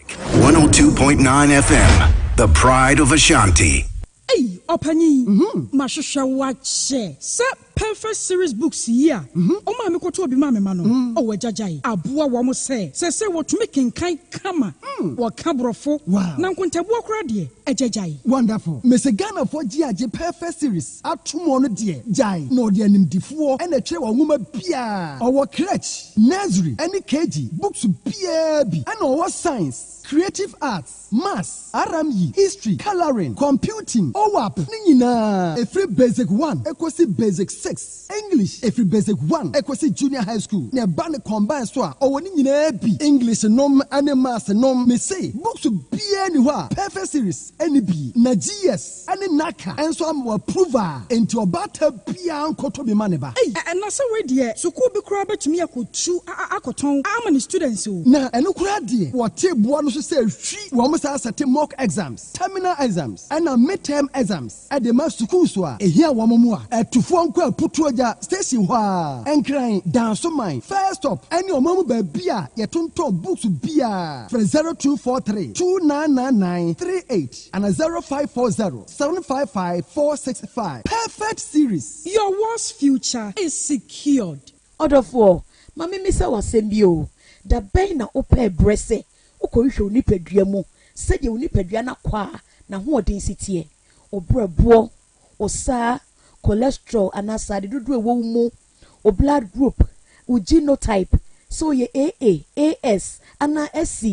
102.9 FM the pride of Ashanti. Hey, Opani, Mashasha Wache, Sir Perfect Series books here. Oh, mammy, go to be mammy, mano. Oh, Jajai, Abua Wamo say what making kind kama, what cabrofo, wow, Nankunta walk ready, a Jajai. Wonderful. Mr. Ghana for GIJ Perfect Series, at 2 more dear, Jai, no dear name D4, and a chair woman Pia, our crutch, nursery, any KG, books PB, and our science, creative arts, maths, RME, history, coloring, computing, OWAP, Nina, a free basic 1, equally basic 6, English, a free basic 1, equally junior high school, near Banner combined store, or English, nom, and maths, nom, may say, books to be anywhere, Perfect Series, NB, Nagias, and Naka, and so I'm approver, into a butter pian kotobi maneba. And that's a dear, so could be crab to me, I could chew a cotton, how many students who now, and look at dear, what tip one to say, we almost have certain mock exams, terminal exams, and a midterm exams at the master Kuswa, a here one more, at to form put to a station, and crying down so mine. First up, and your mama beer, your tonto books beer from 0243 2999 38 and a 0540 755 465. Perfect Series. Your worst future is secured. Order for Mammy Missa was sembio, the Baina Ope Bresse, Okoisho Nipedriamo, said you Nipedriana qua, na who density, or brabo, or sa, cholesterol, and aside do a womo, o blood group o genotype so ye AA AS ana SC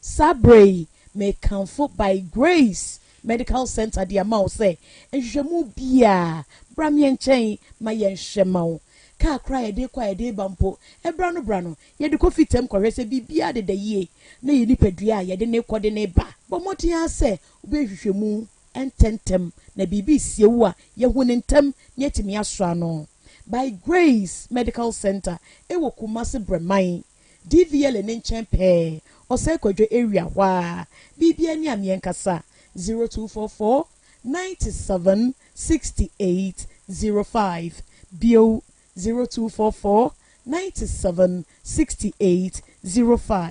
Sabre may comfort by Grace Medical Center the amount say enhwehwemu bia bramien chen ma yenhwemao ka cry de kwa de bampo ebra no ye de kofi tem kwese bibia de ye na ye nipadua ye de ne kode ne ba bomotia se obehwehwemu ententem na bibi siewu a ye hu ne ntem ne timi aso ano by Grace Medical Center ewo Kumasi Breman DVL ne nchen pe ose kwadwo area wa bibia ni amienkasa 0244 97 68 05 bio 0244 97 68 05.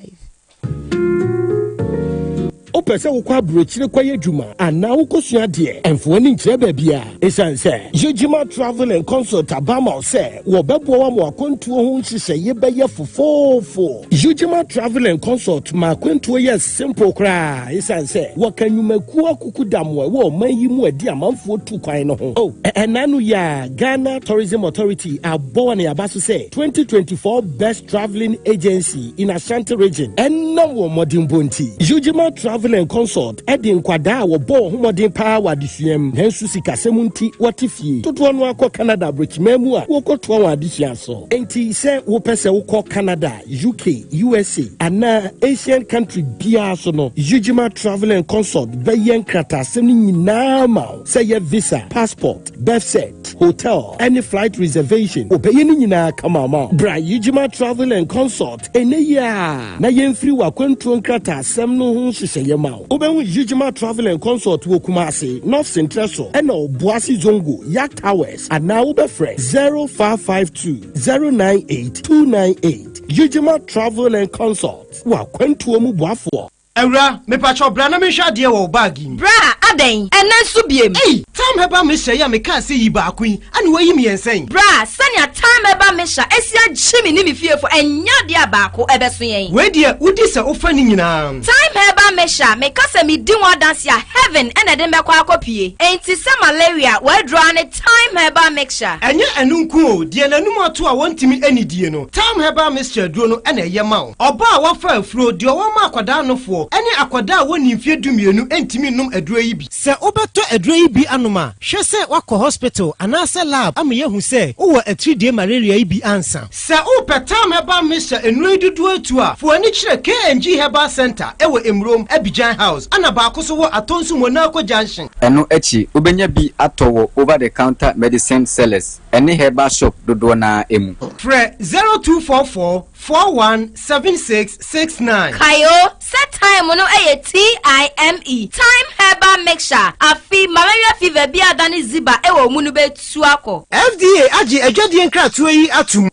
Opese wo kwa brochire kwa yedwuma ana wo kosua de enfo ani nkyere ba bia esanse Yojima Travel and Consult abama se wo bebo wa mo akwantuo ho nhihye ye beye fofofo Yojima Travel and Consult ma akwantuo ye simple kra esanse wo kanyumaku akukudamwe wo manyi mu adi amanfo tu kwan no ho enanu ya Ghana Tourism Authority abo na abaso se 2024 best traveling agency in Ashanti region enna wo modern bonti Yojima Travel and Consult Edin Kwada wo bo homodin pa wadisuam hensu sikasemunti watifie toto no akọ Canada brichmemu a wo koto wa adisia so enti se wo pese wo kọ Canada UK USA ana Asian country bia so no Yojima Travel and Consult beyen krata sem nyina ma say your visa passport birth cert hotel any flight reservation obeyen nyina kama ma bra Yojima Travel and Consult eneya na yemfiri wa kwantuo krata sem no ho hyehyeye ma obenwu Yojima Travel and Consult wo Kumasi North Central so ena Obuasi Zongo Yak Towers ana wo be frɛ 0552 098 298 Yojima Travel and Consult wa kwantuo mu boafo Ewra me pacho bra na me hwa de wo bagi bra aden ena nso biem tam heba me hye ya me ka se yi ba akun ane wayi me yensen bra sanya tam heba me hya esia gyimi ni me fiefo enya de abaako ebeso yen we de udi se ofa ni nyina time heba me hya me ka se me di wa dance ya heaven ena de mekwa akopie enti se malaria we draw ne time heba mixture enya enunku o de nanum ato a wontimi anidie no time heba mixture duro no ena ye ma oba a wafa afuro de wo ma akwada nofo ene akwada woni mfie dumienu entimi num aduro yi bi se obeto aduro yi bi anoma hwe se wakọ hospital anase lab am ye hu se wo atridie malaria yi bi ansa se upetam heba misha enuro dudu atu a fo ani kire KNG Herbal Center ewo Emrom Abidjan House ana ba akoso wo atonsu Monaco Junction eno echi obenya bi atowo over the counter medicine sellers ene herbal shop dodo na emu fre 0244 417669 Kayo set time no TIME time herbal mixture afi malaria fever bi adani ziba ewo mu no betu akọ FDA agi adwadie nkratoa yi atum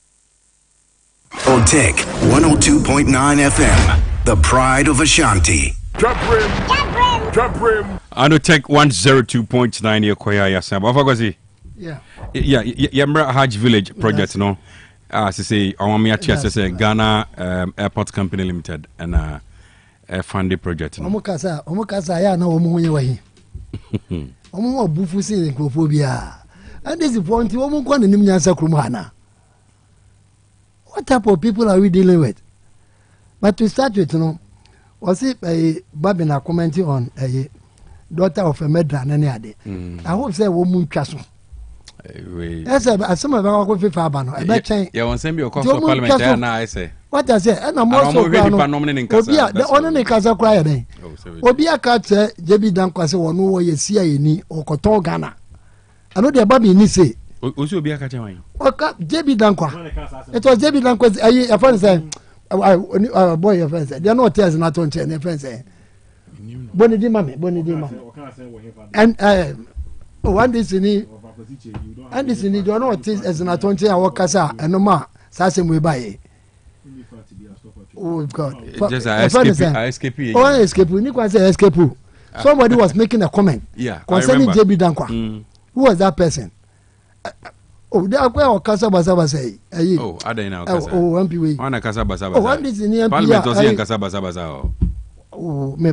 OTEC 102.9 FM, the pride of Ashanti. Dwabrem. OTEC 102.9 Yokoya Yasam. Afagozi. Yamra Hajj Village project no. Say Awamiatia say Ghana Airport Company Limited and funded project no. Omukasa ya na omunye wahi. Omu obufu se nkrofobia. And this is point omu kwa nim nyansa krumhana. What type of people are we dealing with? But to start with, was it a Babina commenting on a daughter of a medran and any I hope say woman castle. Yes, some of our coffee fabano. I bet you won't send me a cost of parliament. I say, what I say, and I'm also the only Casa Cry. Obia cat JB Dankwase or no way CIA ni or Koto Ghana. I know the Babi ni say. Also be a catching. JB Dankwa. It was JB Dankwa. A friend said, boy, a friend said, they are not tears not on chain. A friend said, Bonnie Mammy. And one this in it, and this in it, you know, as an attorney, our casa, and no more, Sassam we buy. Oh, God. Just I escape. Oh, escape. Nico said, escape. Somebody was making a comment concerning JB Dankwa. Who was that person? Oh, they are where Casa Basaba say. Oh, I don't know. Oh, MPW. On a Casa Basaba. Oh, what is in the Parliament was in Casa Basaba. Oh, me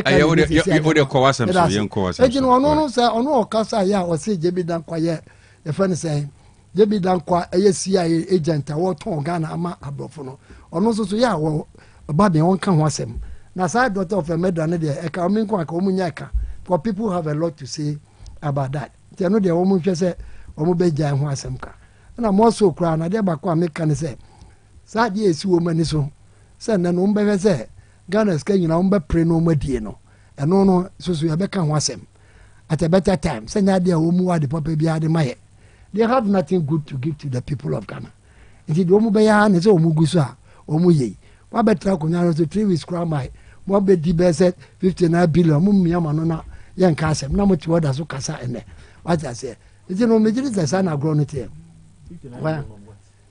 I would call some young course. I don't know, sir, on all Casa, ya, or say JB Dankwa, the friend saying, Jebi Dankwa eye CIA agent a woton Ghana ama abrofo no ono so ya wo babe won kan ho asem na side daughter of a medra ne de e ka o minko aka o munya aka for people have a lot to say about that they no de o mu hwe se o mu beja ho asem ka na mo so kra na de ba kwa meka ne se side ye si wo mani so se na no mbe se Ghana ska nyina o mbe pre no madie no eno no so ya be ka ho asem at a better time se nya de o mu wa de papa bia de maye. They have nothing good to give to the people of Ghana. Indeed, Omu Beya and so Mugusa, Omu Ye. What better Kunyano to 3 weeks cry my 1 bed debt 59 billion, Mumiamanona, young Cassam, no much word as Okasa and what I say. It's no majority the son have grown it here.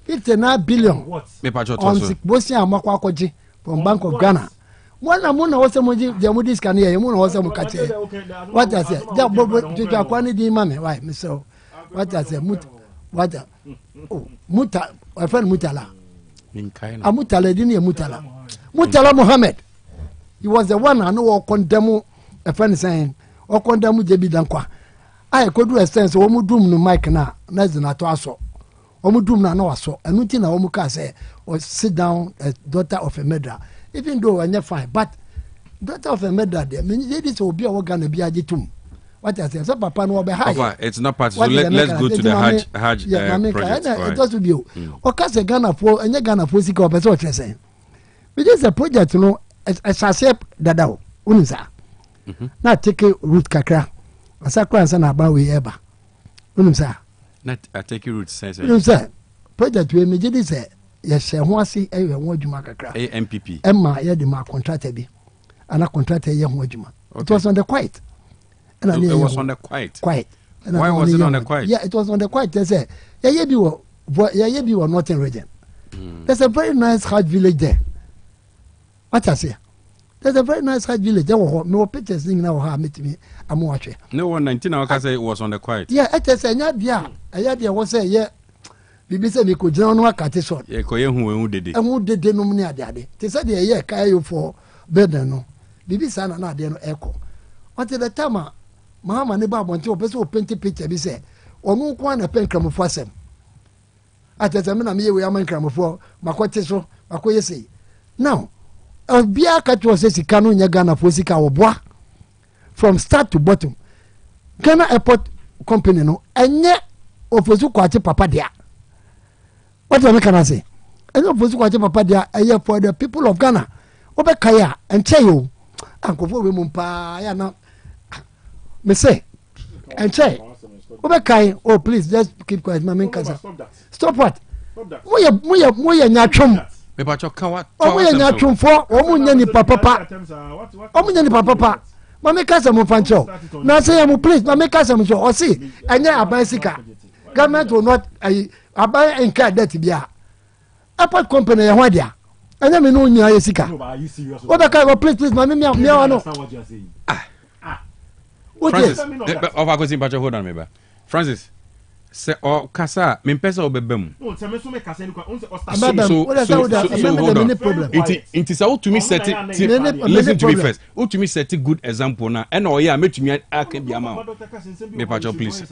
59 billion on Bosnia Makwakoji from Bank of Ghana. One among was a moji, the Mudis can hear, Moon was a Mukache. What I say, that Bobo to Jaquani di Mammy, why, Mr. What I say, Muta, my friend Mutala. Mutala didn't Mutala. Mutala Mohammed. He was the one I know condemn a friend saying, or condemn Jebi Dankwa. I could do a sense of Omudum no Mike na, Nazana Toaso. Omudum na no so, and Mutina Omuka say, or sit down as daughter of a medra. Even though I'm not fine, but daughter of a medra, there, many ladies will be organ be agitum. What I say, so Papa no be high. It's not part. So let's go to the Hajj project. It was to be. O kase Ghana for enye Ghana for sika o pese o trese. We just a project no asase dadao unisa. Na take route kakra. Asakra nsa na ba we eba. Unisa. Na take route sense. Unisa. Project we me jidi se ye hye ho ase e ho adwuma kakra. AMPP. Emma ye de ma contractor bi. Ana contractor ye ho adwuma. It was on the quiet. It was on the quiet. Quiet. Why was it on the quiet? Yeah, it was on the quiet. They say, yeah, you were Northern region. There's a very nice hard village there. What I say? There's a very nice hard village. There were no pictures now. How meet me? I'm watching. No one 19 hours say it was on the quiet. Yeah, it is a yeah. I was say yeah. Bibi say me could join no akate so. Yeah, ko ye hu dede. Hu dede no mni ade. They said yeah, kai you for better no. Bibi sana na ade no echo. Until the time Mahama ne ba bonte opese o paint picture bi say onu kwa na pen kramofo asem atete me na me yewe aman kramofo makote so makoye sei now obia ka to say sika no nya Ghana fo sika oboa from start to bottom. Ghana Airport Company no enye ofosu kwache papa dia. What am I can say? Enye ofosu kwache papa dia eye for the people of Ghana. Obekaya enche yo ankofo we mumpa ya na me say and say Obekai, oh please just keep quiet mama kaza. Stop what? Moye nyatwom. Me ba cho kan what? Moye nyatwom for omunya ni papa. Omunya ni papa. Mama kaza mo fancho. Na say am please mama kaza mo so o see anya abansika. Government will not aban enka that bia. Airport company ya hwa dia. Anya me no nya yesika. Obekai, please mama me no. Francis, hold on, maybe. Francis, say or Kasa, me pesa obebem. So hold on. It is out to me set listen to me first. Out to me set good example now. And oh yeah, me to me I can be amount. Me pacho, please.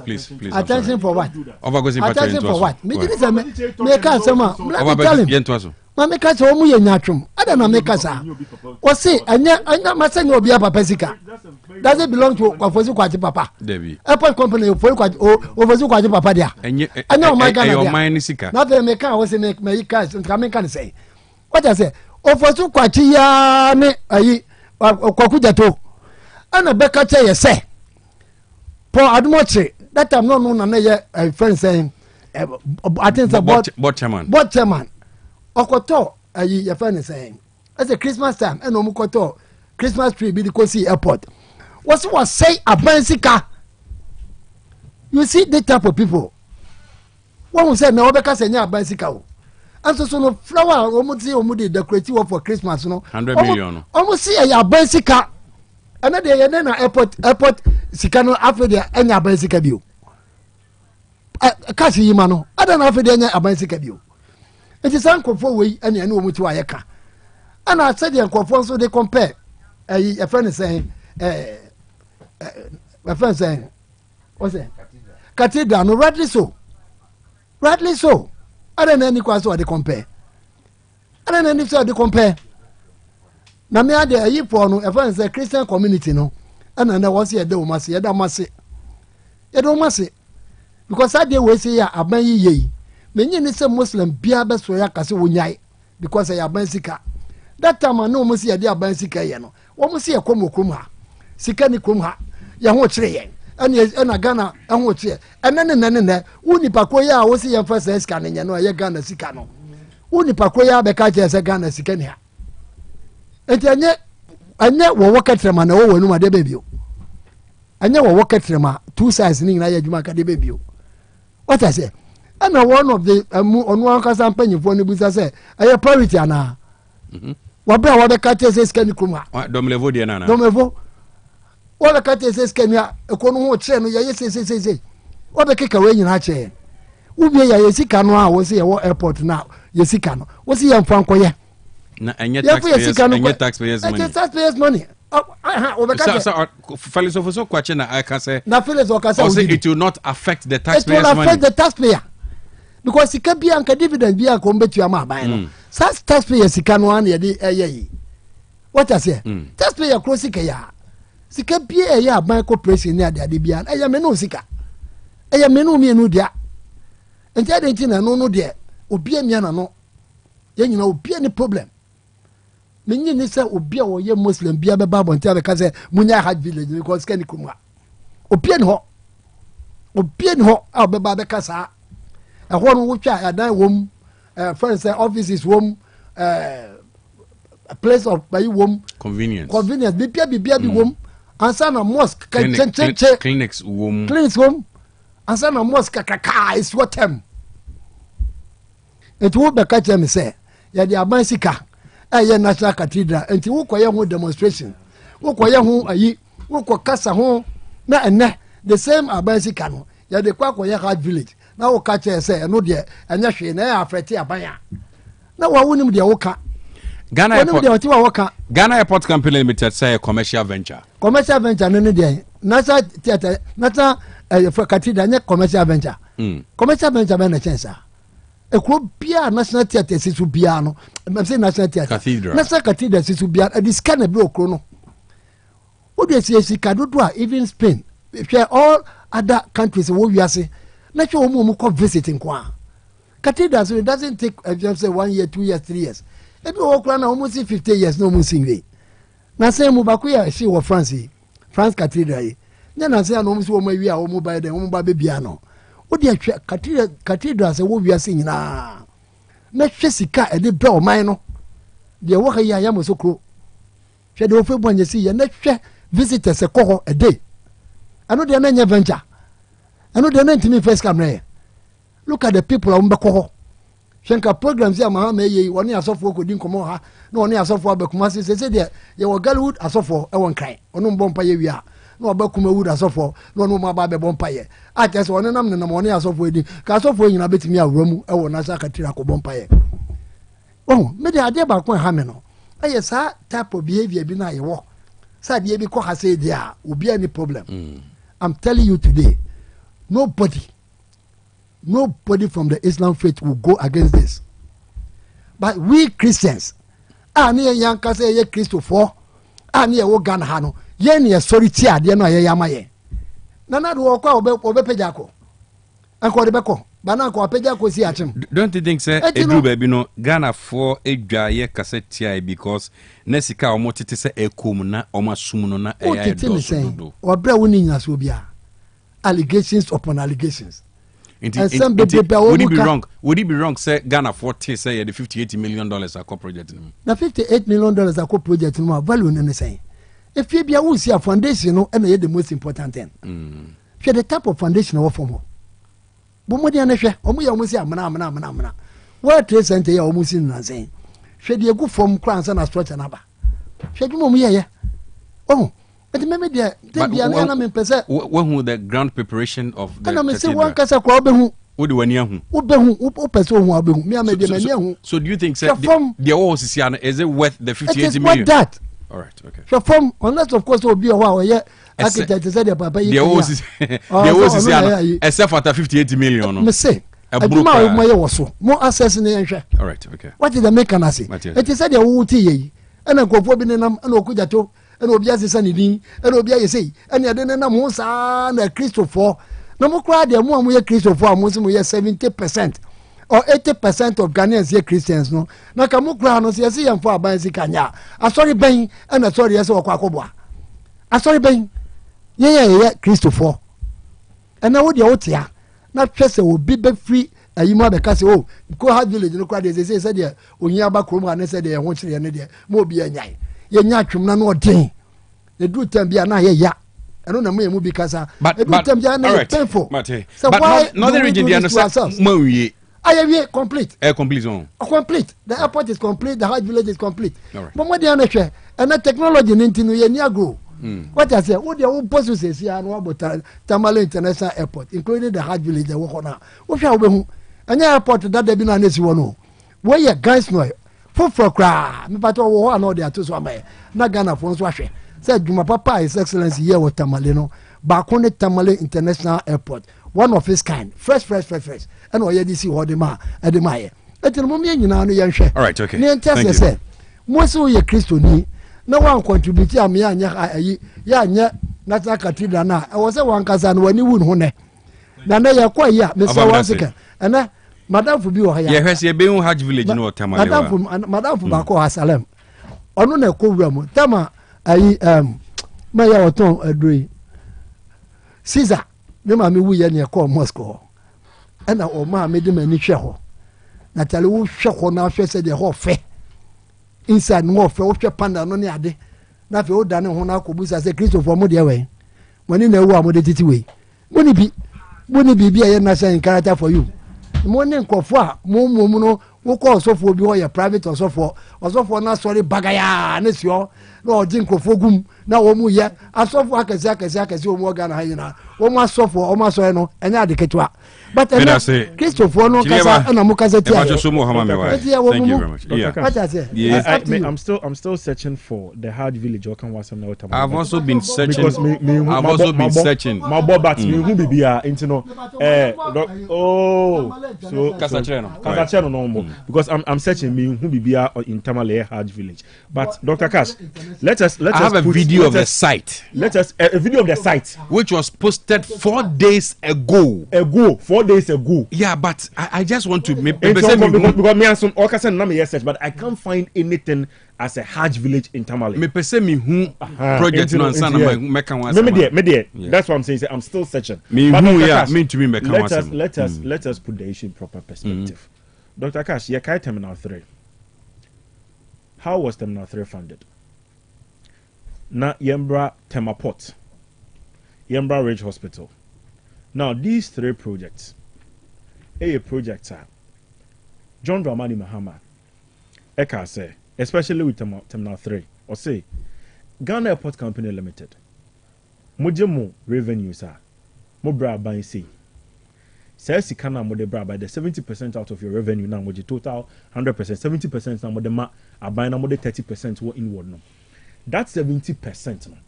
Attention for what? Attention for what? Me did say me can say ma. Let me tell him. Mama ka so mu ye nyatwom ada na me kasa o se anya masanya obi papa sika does it belong to kwafosu kwaji papa Debbie Airport Company for kwaji ofosu kwaji papa dia anya o my Ghana your mind sika na be me kan o se me ka me kan say what I say ofosu kwaji ya ne ayi kwaku jato ana be ka che ye say Paul Adumoche that time no na ye friend saying I think board chairman Okoto ayi your friend is saying as a Christmas time and omukoto Christmas tree be the Kosi airport was say abansika. You see the type of people one will say na obeka say nya abansika o and so no flower omudi decorate for Christmas no 100 million almost see a abansika another ye na airport sika no afede enya abansika bio cash yima no ada na afede enya abansika bio. It is uncomfortable way and you know what you are. And I said the uncomfortable so they compare. A friend is saying, my friend saying, what's it? Cathedral, no, rightly so. Rightly so. I don't know any question what they compare. I don't know any so they compare. Na me ade ayi for no, if I say Christian community no, and then was here do must ye da must. Ye do must. Because I dey we say ya aban yi. Me nyi ni say Muslim bia be so ya kase wonyai because ya aban sika. That time I know must ye dey aban sika ye no. Wo must ye kom okrom ha. Sika ni kom ha. Ya ho kire ye. Ana Ghana ho kire. Ene uni pakwo ya wo say ye first sika ne no ye Ghana sika no. Uni pakwo ya be ka je say Ghana sika ni ha. Enti anye wo woketrema na wo wonu ma de bebio. Anye wo woketrema two sides ni na ye adwuma ka de bebio. What I say? And one of the on one kasa mpanyifo ni busa say aye parity ana. Wabra wa be ka te say skani kuma. Domlevo de na. Domlevo. Wa be ka te say skani a ekonu ho kire no ye say. Wa be keka we nyina kire. Ubie ya yesika no a wo say ye airport na yesika no. Wo say ye mfa nkoye. Na enye taxpayers money. Enye taxpayers money. So Felix Ofoso kwache na I can say. Na Felix Okasa. It will not affect the taxpayers money. It will affect the taxpayer. Because sika bia nka dividend bia ko mbetu ama aban no. Such taxpayer sika no an ye de eye. What I say? Taxpayer cross sika ya. Sika bia eye aban corporation ni ade bia. Eye me no sika. Eye me no mienu dia. Enti ade nti na no de obi amia na no. Ye nyina obi any problem. Menyi ni say obi a wo ye Muslim bia be Bible ntia be ka say munya hajj village because skani kuma. Obi any ho. Obi any ho a be ba be ka sa. A one wo twa adan wom friends say offices wom a place of by wom convenience bibia bi wom ansa na mosque clinics wom ansa na mosque kaka is what them it wo be ka tell say ya di aban sika ye national cathedral enti wo koye ho demonstration wo koye ho ayi wo kokasa ho na enne the same aban sika no ya de kwa koye hard village na wo ka che say no de anya hwe na ya afrete abanya na wa wonim de wo ka Ghana Airport Company Limited say a commercial venture no de national theater national for cathedral nya commercial venture commercial venture be na chance e ko bia national theater sisu bia no me say national theater national cathedral sisu bia e scan e be okro no wo de see kadodo a even Spain share all other countries wo wiase na che o mu ko visiting kwa cathedral so it doesn't take just say 1 year 2 years 3 years e be wo kra na almost 50 years no mu singwe na say mu ba ko ya she wo France cathedral yi nya na say na mu so wo ma wi a wo mu ba de wo mu ba be bia no wo de cathedral say wo wiase nyina na hwe sika e de be o man no de wo ha ya ya mo so kro hwe de wo fe bonye si ya na hwe visitors e ko ho e dey ano de na nya venture ano de na ntimi first camera look at the people a mbeko ho hwenka programs ya mahama ye woni asofo ko din komo ha na woni asofo abekuma se de ye wo Galwood asofo e won kran ono mbompa ye wi a na obekuma wood asofo na ono ma ba be bompa ye a tese woni nam ne na woni asofo edin ka asofo nyina betimi awramu e wo na sa katira ko bompa ye oh me de ade ba ko ha me no aye sa type of behavior bi na ye wo sa de bi ko ha se de a obi any problem I'm telling you today nobody from the Islam faith will go against this. But we Christians, ani yan ka say ye Christopher, ani wo Ghana ha no, ye ne sorry tia de no ye yamaye. Na na do kwa obepeja ko. Anko de beko, ba na ko obepeja ko si achim. Don't you think say edu baby no Ghana for edwa ye cassette tia because nesika o motete say ekom na o masum no na e do. Obra woni nya so bia. Allegations upon allegations. Would it be wrong? Would it be wrong? Say Ghana for say the $58 million a co project. Na $58 million a co project no value no say. If you be a see a foundation no, and the most important thing. If the type of foundation we form. Bomodi na hwe, omo ya omo si amana. What Trade Center ya omo si na say. Hwe de egu form kran sa na structure na ba. Hwe dum omo ye. Oh. But maybe there na me pese when who the ground preparation of the me say one kasa kwa obehu wo de wani ahu obehu o pese ohu obehu me am de mani ahu. So do you think say the all is it worth the 58 million? It is worth that. All right, okay. So from unless of course obi o wa ye architect say the papa the all except for the 58 million no. Me say adwuma mo ye wo so mo access ne nhwe all right okay what is the mechanism it is said the wo ti ye ena nkofo bi ne nam ena okujato ena obi asesa ne din ena obi ayesei ena de ne nam ho saa na Christopher na mo kra de mo ye Christopher mo se mo ye 70% or 80% of Ghanaians ye Christians no na ka mo kra no se ye yam fo aban si kanya asori ben ena sorry ye se okwa akoboa asori ben ye Christopher ena wo de wo tia na twese obi be free ayima be ka se oh ko ha village no kwa de se de ohia ba krom ha ne se de ho kire ne de mo obi anyai ye nya twum na no den the do time bia na ye ya eno na mo bi kasa but time bia na painful so but not the region they understand mo wie aye complete complete on complete the airport is complete the hajj village is complete but mo dey na hwe and technology ni ntinu ye ni agro what I say, what the post says here and about Tamale International Airport, including the hajj village, the Wakona. What shall we do? And the airport that they been on this one. Where your guys know for cry, but all know they are too swam. Nagana phones washing. Said Juma Papa, His Excellency here with Tamalino, Bakone Tamale International Airport, one of his kind, fresh. And we already see what the ma at the Maya. At the moment, you know, young share. All right, okay. Thank you. Said, most of your Christian. No one contribute ya me ya nya national cathedral na I was one kasa no wani wun ho ne na na ya kwa ya Mr. Wansika ana madam fu bi o ha ya hwese be hu hajj village no Tamale madam fu ba ko Hasalem onu na ko wura mu tama ayi ma ya oton adui Caesar ne ma me wu ya ne ko Moscow ana o ma me de mani hwe ho na tale wo hwe ho na hwe se de ho fe inside no fe wo hwe panda no ne ade na fe o da ne ho na akobusa se Christopher mo de we woni na ewu amode titi we moni bi bia ye national character for you moni nkofo a mo no wo ko osofo bi ho ye private osofo na sorry bagaya na sio na oji nkofo gum na wo mu ye asofo akese o mu Ghana ha yina wo mu asofo o ma so no enya ade ketwa but Christopher no kasa na mo kasa ti thank you very much I'm still searching for the hard village or can wasam na Tamale. I've also been searching but me hu bibia intino so kasacheno no more because I'm searching me hu bibia in Tamale hard village but Dr. Cash let us have a video of the site. Let us a video of the site which was posted 4 days ago. 4 days ago. Yeah, but I just want to because me and some Okasa na me search but I can't find anything as a Hajj village in Tamale. Me pese me hu project no answer na meka wan. Me there. That's what I'm saying. I'm still searching. Me hu ya me to me meka wan. Let us put the issue in proper perspective. Dr. Cash, you carry Terminal 3. How was Terminal 3 funded? Na Yembra Temaport, Yembra Ridge Hospital. Now these 3 projects, projects are John Dramani Mahama, Eka say, especially with Terminal 3, or say Ghana Airport Company Limited. Mujemo revenues are Mobra by say. Says Sikana Modebra by the 70% out of your revenue now, with the total 100%, 70% now Modema are buying now 30% were inward now. That 70% now,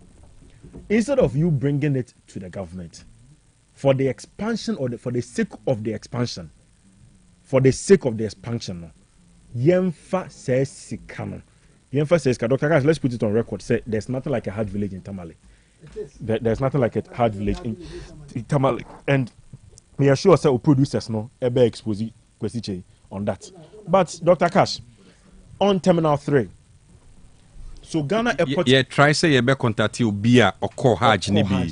instead of you bringing it to the government for the expansion or for the sake of the expansion, now, Yemfa says Sikano. Yemfa says, Dr. Guys, let's put it on record. Say there's nothing like a hard village in Tamale. There's nothing like a hard village in Tamale. And we are sure that producers no ebe expose on that. But Dr. Cash, on Terminal 3. So Ghana Airport. Yeah, try say you be contact you bia or call Hajj ni bi.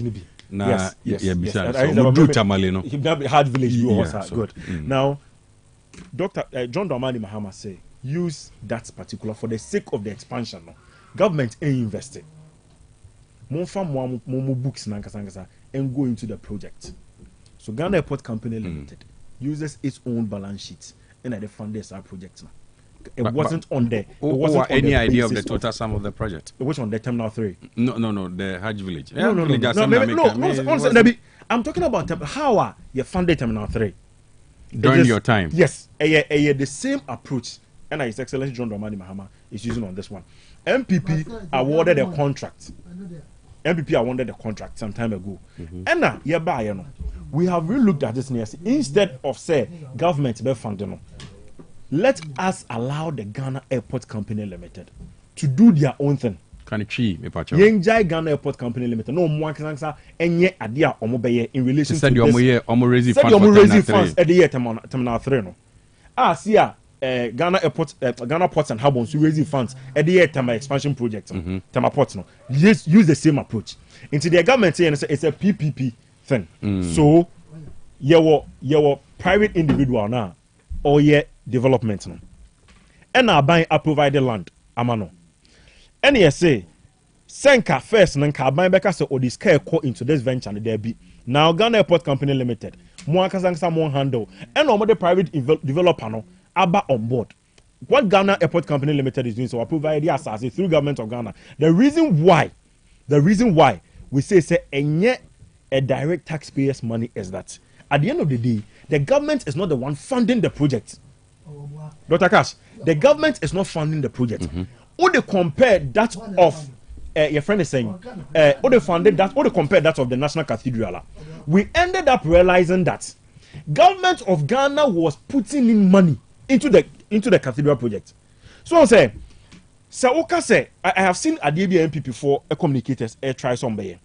Yes. So do Tamale no. Hard village you also good. Now, Dr. John Dramani Mahama say use that particular for the sake of the expansion. No. Government ain't invested. More books and go into the project. So Ghana Airport Company Limited uses its own balance sheet and they funded our project now. It wasn't on there. Any idea of the total sum of the project? Which one? The Terminal 3? No, the Hajj village. I'm talking about how you funded Terminal 3. During your time? Yes. The same approach and His Excellency John Dramani Mahama is using on this one. MPP awarded a contract. MPP awarded a contract some time ago. And now, we have relooked at this near instead of say government be funding. Let us allow the Ghana Airport Company Limited to do their own thing. Can it cheat me, Pacho? Yenjai Ghana Airport Company Limited. No more cancer enye adia omobeye in relation to this. Said you raising funds at the year terminal 3 no. See Ghana Airport, Ghana Ports and Harbors raising funds at the year term expansion project. Tema Ports no. Use the same approach. Into the government saying it's a PPP thing. So your private individual now or development no. And now buying a provided land amano. And you say Senka first nanka buying back as or this care call into this venture and there be now Ghana Airport Company Limited. More kasangsa more handle and no the private developer no aba on board. What Ghana Airport Company Limited is doing so I provide the assassin through government of Ghana. The reason why we say enye a direct taxpayers money is that at the end of the day the government is not the one funding the project. Dr. Cash, the government is not funding the project. Or they compare that of your friend is saying, or they compare that of the National Cathedral. We ended up realizing that government of Ghana was putting in money into the cathedral project. So I say, Oka say, I have seen Adebia MP before communicators try somewhere.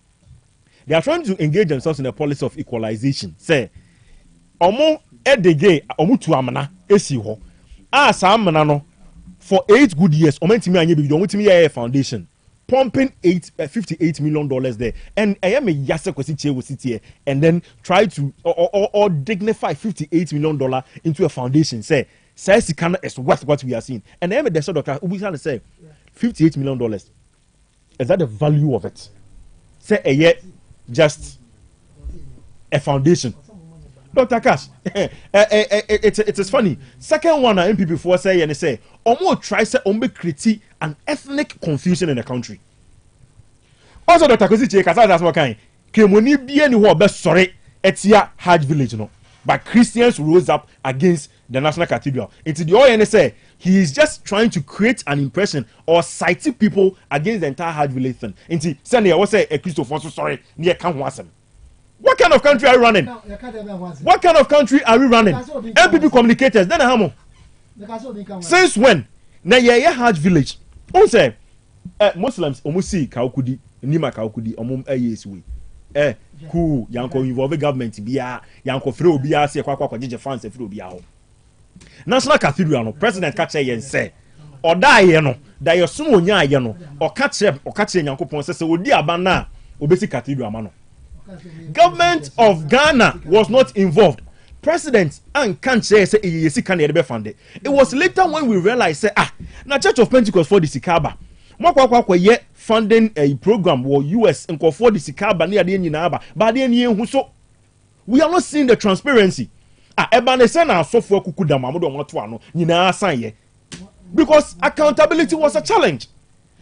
They are trying to engage themselves in a policy of equalization. Say, omo edege omo tu amana esi ho. Sa amana no for 8 good years. Omo ntimi anye bibi omo ntimi ye foundation pumping $58 million there, and I am a yasa kwesi chewo city and then try to or dignify $58 million into a foundation. Say Sikana is worth what we are seeing, and I am the doctor we can say $58 million. Is that the value of it? Say a year just a foundation. Dr. Cash, it is funny. Second one, MPP for say and they say, almost try to create an ethnic confusion in the country. Also, Dr. Kosi Cheka, that's what kind. Kemoni be anyone best sorry, Etia Hajj Village, no. But Christians rose up against the National Cathedral. Into the ONS say he is just trying to create an impression or cite people against the entire Hajj Village thing. Into Sunday, I was say a Christopher sorry near Kanwasem. What kind of country are you running? What kind of country are we running? MPP communicators, then Hamo. Since when? Na ye Hajj Village. On say Muslims omusi kaukudi, nima kaukudi, omum ayeswe. Cool, yanko involve government biya, yanko free biya se kwa jeje fans free biya ho. National Cathedral no president ka che yen say oda ye no da ye so onya ye no o ka che Nyankopon say odi aba na obesi cathedral ama no. Government of Ghana was not involved. President and can't say yesi can be funded. It was later when we realized na Church of Pentecost for the Sikaba. Mwakwa ye funding a program or US and for the Sikaba near the Nyinaba. But then so we are not seeing the transparency. Ebane say na software kukuda mamudo mwatwano nyina san ye. Because accountability was a challenge.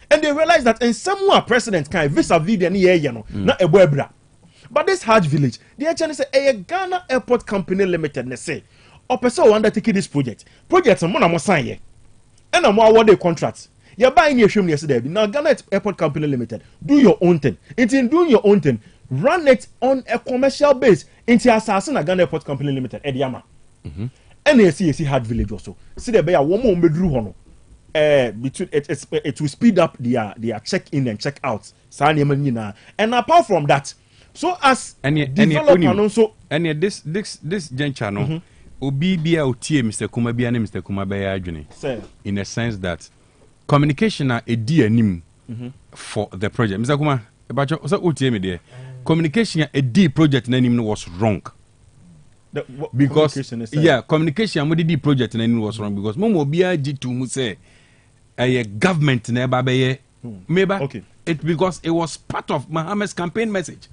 And they realized that in some president can vis-a-vis the ye no na ebra. But this Hajj Village, the HN say a Ghana Airport Company Limited ne say or person undertaking this project. Project mo na mo sign ye. And na mo award the contract. You buying your shame yesterday. Now Ghana Airport Company Limited, do your own thing. In doing your own thing, run it on a commercial base. Into assassin a Ghana Airport Company Limited. Ediama. And you see Hajj Village also. See the bear one more medru hono. Between it will speed up their check in and check out. And apart from that. So as developer so this juncture no obi bia otie Mr. Kuma bia ne Mr. Kuma bia adwene in a sense that communication a di anim for the project Mr. Kuma about so otie me there communication a di project na anim was wrong because communication mo di project na anim was wrong because mo bia gi to mu say a government na ba be maybe it because it was part of Mohammed's campaign message.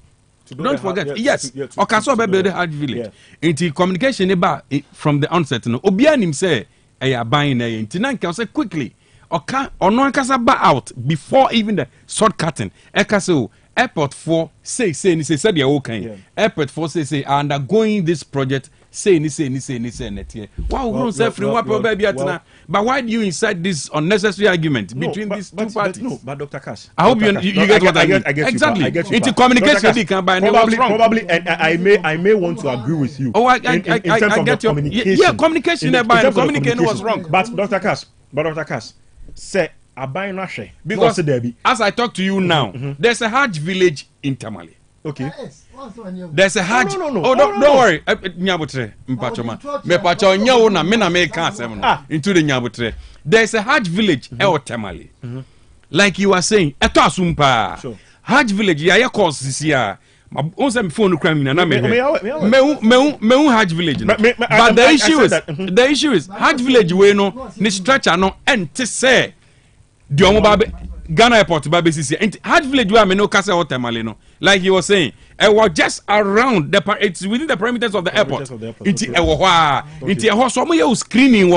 Don't forget, yes. Okaso be build Hajj Village. Into communication about from the onset. No, Obianim say, "I buying a." Tinanka say quickly. Oka ono ankasa ba out before even the short cutting. Ekaso airport 4 say said they are okay. Airport 4 say are undergoing this project. Say net here. Wow, but why do you incite this unnecessary argument between these two parties? But Dr. Cash, I hope you get what I mean. Exactly. It's communication. Probably, and I may want to agree with you. Oh, I get your communication. Yeah, communication. Communication was wrong. But Dr. Cash, say because as I talk to you now, there's a Hajj village in Tamale. Okay. There's a Hajj. No. Don't worry. Nyabutre, mpacho mepacho nyawo na me na me kan asem into the Nyabutre. There's a Hajj village e Tamale. Like you were saying, eto asumpa. Hajj village ya ye course sisia. On say me phone crime na me Hajj village. But the issue is Hajj village we no ni structure no ente say the omo Ghana airport babe sisi Hajj village where me no kase Tamale no. Like he was saying, it was just around it's within the perimeters of the airport. It's a horse. Some you screening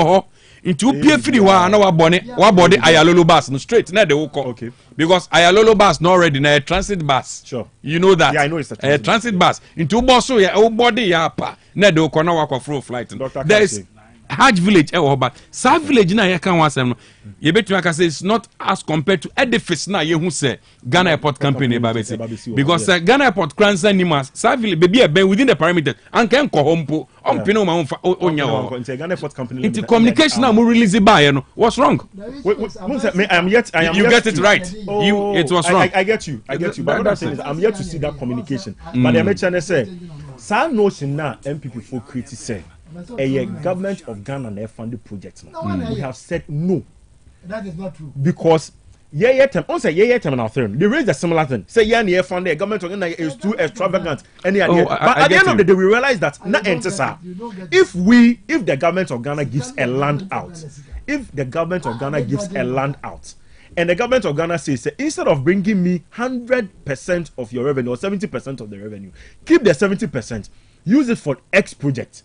into PF3 na wa body Ayalolo bus no straight na the okay. Because Ayalolo bus not already na a transit bus. Sure. You know that. Yeah, I know it's a transit bus. Into bus so ya body ya pa na the na wa for flight. There is Hajj village but South village na can one sem no you bet you can say it's not as compared to edifice na you who say Ghana Airport Company because Ghana Airport Kransa Nimas South village baby been within the parameters and can ko hompo pino ma onya Ghana Airport Company into communication na mo release by no what's wrong I am yet you get it right it was wrong I get you but what I'm saying is I'm yet to see that communication but the mention say sa notion na MPP for criticize a government of Ghana and funded projects. We have said no. That is not true. Because they raised a similar thing. Say near funded government of Ghana is too extravagant. But at the end of the day, we realize that not enter. If the government of Ghana gives a land out, and the government of Ghana says instead of bringing me 100% of your revenue or 70% of the revenue, keep the 70%, use it for X project.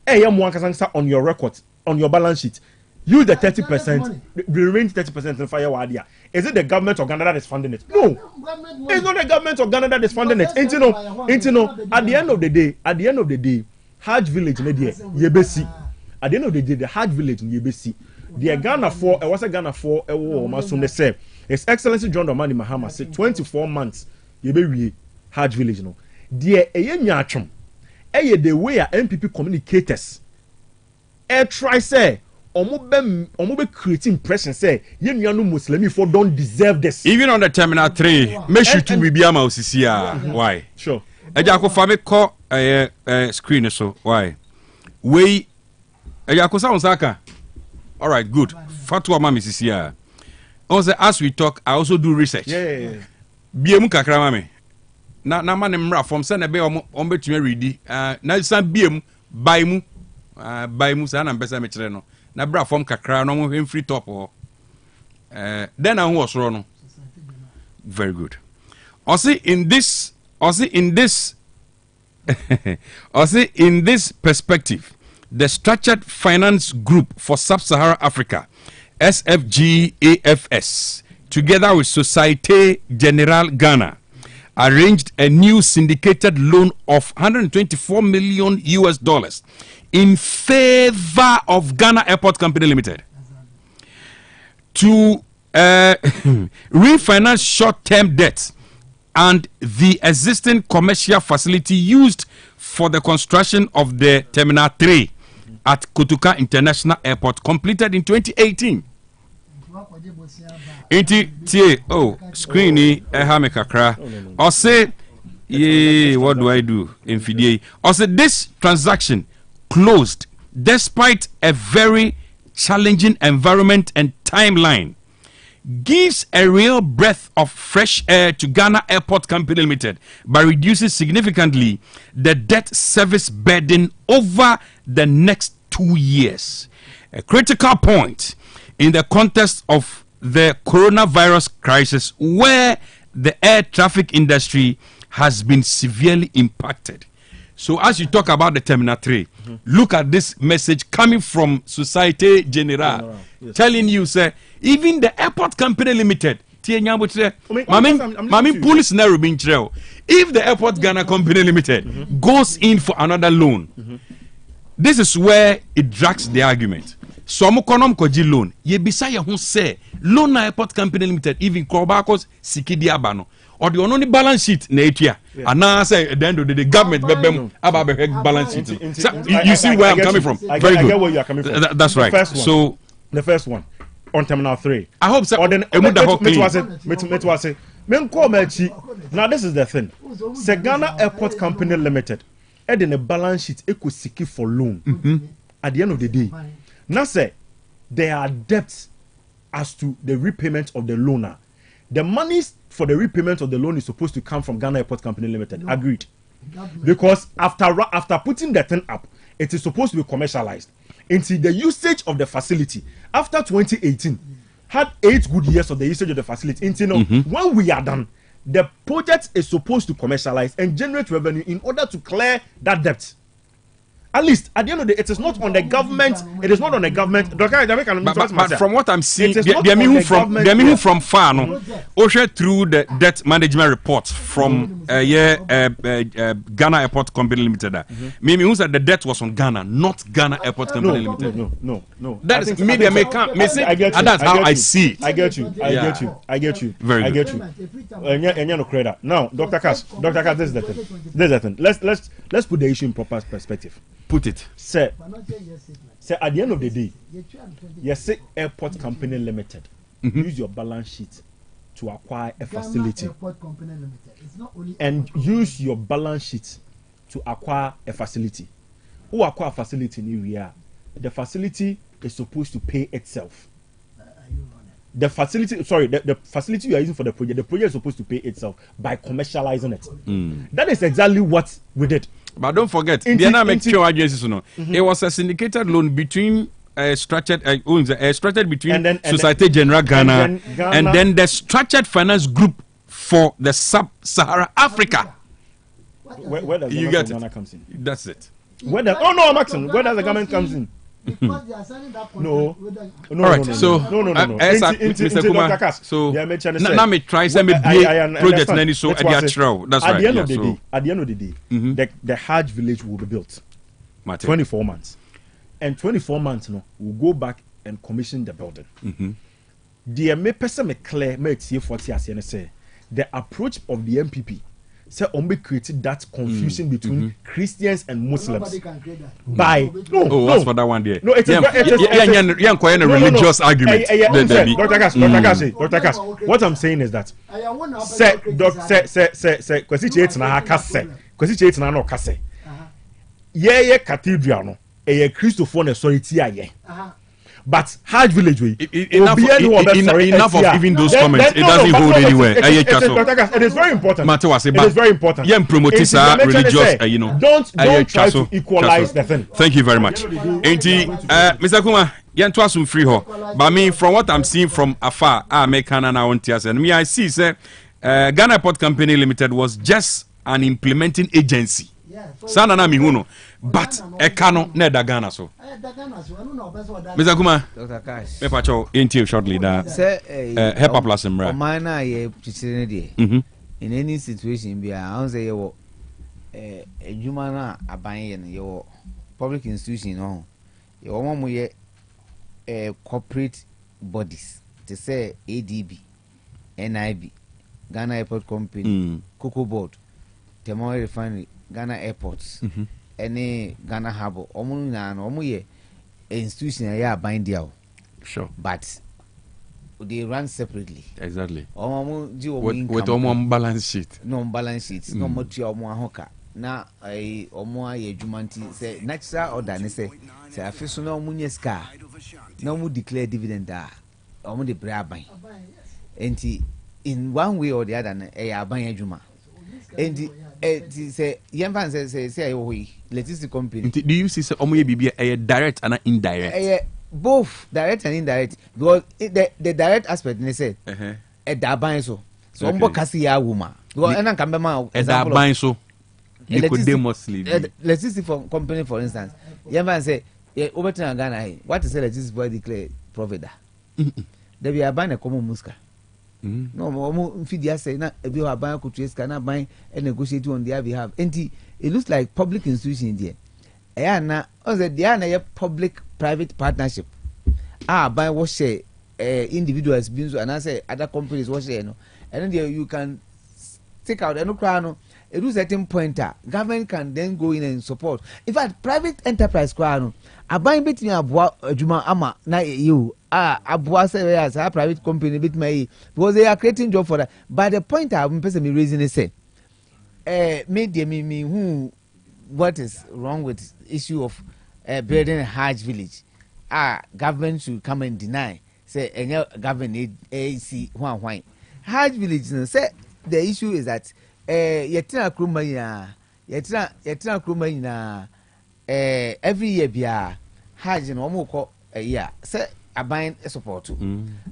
On your record, on your balance sheet, use the 30%, the remaining 30% in fire wadia. Is it the government of Ghana that is funding it? No, it's not the government of Ghana that is funding it. Ain't you know, at the end of the day, Hajj village yebesi. At the end of the day, the Hajj village yebesi. The Ghana for Ghana for Masune say His Excellency John Dramani Mahama said 24 months yebe Hajj village no. The nyachum. The way our MPP communicators try say omo creating impression say you no Muslim for don't deserve this. Even on the Terminal 3 make sure to be biama osisia why sure eja ko fa me call screen so why we eja ko sound saka all right good fatwa mama sisia also as we talk I also do research biemu kakra mama na man mra from say na be on betumi ready na san biem by mu say na mpesa me kire no na bra from kakra no mo free top then I was wrong very good also in this perspective the Structured Finance Group for Sub-Saharan Africa SFGAFS together with Societe Generale Ghana arranged a new syndicated loan of $124 million in favor of Ghana Airport Company Limited to refinance short-term debts and the existing commercial facility used for the construction of the Terminal 3 at Kotoka International Airport completed in 2018. Screeny ehame kakra or say what do I do in Fidie or say this transaction closed despite a very challenging environment and timeline gives a real breath of fresh air to Ghana Airport Company Limited by reducing significantly the debt service burden over the next 2 years, a critical point in the context of the coronavirus crisis where the air traffic industry has been severely impacted. So as you talk about the Terminal 3, look at this message coming from Societe Generale telling you, sir, even the Airport Company Limited tie nyabotre mame police scenario bin chirel. If the Airport Ghana Company Limited goes in for another loan, this is where it drags the argument. So mo konom koji loan ye bisa ye ho say loan na Airport Company Limited even Kobakos sikidi abano or the only balance sheet na etua and now say at the end of the government bebem about balance sheet. You see where I'm coming from. Very good. I get where you are coming from. That's right. So the first one on Terminal 3. I hope so. Or then now this is the thing. Se Ghana Airport Company Limited and then a balance sheet equal secure for loan at the end of the day. Now say there are debts as to the repayment of the loaner. The monies for the repayment of the loan is supposed to come from Ghana Airport Company Limited. No. Agreed. Because after putting the thing up, it is supposed to be commercialized. Into the usage of the facility after 2018 had 8 good years of the usage of the facility. Into when we are done, the project is supposed to commercialize and generate revenue in order to clear that debt. At least at the end of the day, it is not on the government. It is not on the government. But from what I'm seeing, they from far, no, through the debt management report from Ghana Airport Company Limited. Maybe who said the debt was on Ghana, not Ghana Airport Company Limited. No. That is media may come. That's how I see it. I get you. Very good. I get you. And you know credit. Now, Dr. Cash, this is the thing. Let's put the issue in proper perspective. Put it. Say at the end of the day, say Airport Company Limited use your balance sheet to acquire a facility, and use your balance sheet to acquire a facility. Who acquire a facility in area? The facility is supposed to pay itself. The facility you are using for the project is supposed to pay itself by commercializing it. That is exactly what we did. But don't forget, it was a syndicated loan between structured between Societe Generale Ghana and then the Structured Finance Group for the Sub-Sahara Africa. Where does you the get government comes in? That's it. I'm asking. Where does the government comes in? No. All right. So, Mr. Kumar. So, now me try some project nanny so at the That's right. At the end of the day, the Hajj village will be built. 24 months, and 24 months, we'll go back and commission the building. The me person me clear me tie 40 as you say the approach of the MPP. Say Ombe created that confusion between Christians and Muslims by what's for that one there? No, it's a religious argument. Dr. Kass, what I'm saying is that say kwesi na kase kwesi na no kase ye cathedral no e Christopher na sorry ti aye. But Hajj village enough of even those comments. It doesn't hold anywhere. It is very important. It is very important. Yeah, promote religious. Don't try to equalize the thing. Thank you very much. Mr. Kuma, to us free ho. But me, from what I'm seeing from afar, I make and me I see say Ghana Airport Company Limited was just an implementing agency. Sana na mihuno, but ekano ne da Ghana so. Mr. Kuma, Dr. Cash. Me pacho into shortly that. Help up last semra. Mine ye chichire dey. In any situation be I say you adwuma na aban ye no you public institution no. You mo ye corporate bodies to say ADB, NIB, Ghana Airport Company, Cocoa Board, Temoy Refinery, Ghana Airports, any Ghana Harbour, omu institution ya bind deal. Sure. But they run separately. Exactly. With omu balance sheet. No balance sheet. No more to omu ahoka. Na omu ye jumanti say natural order ne say afiso na omu nyeska. Na omu declare dividend da. Omu de bra ban. Enti in one way or the other na aban adwuma. Enti say yemfa say we electricity company. Do you see say omo ye bibia direct and indirect? Both direct and indirect, because the direct aspect they say da ban so ombo kasi ya wuma because ena kan be ma example da ban so Nicodemusly electricity company for instance yemfa say over to Ghana what is electricity boy declare profit da they be ban a common muska no mo mfidi say na ebi ho aban ko tueska na ban e negotiate on their behalf enti it looks like public institution there na oze there na public private partnership ban wo share individuals bin so and say other companies wo share no and then you can take out no cry no a certain point government can then go in and support. In fact, private enterprise no aban betimi aboa adwuma ama na you aboa say as a private company betimi because they are creating job for that. But the point I'm person me raising is say me who what is wrong with issue of building a Hajj village. Government should come and deny say any government AC why Hajj village no say the issue is that yetina kroma nyina every year bia Hajj no omo ko year say aban support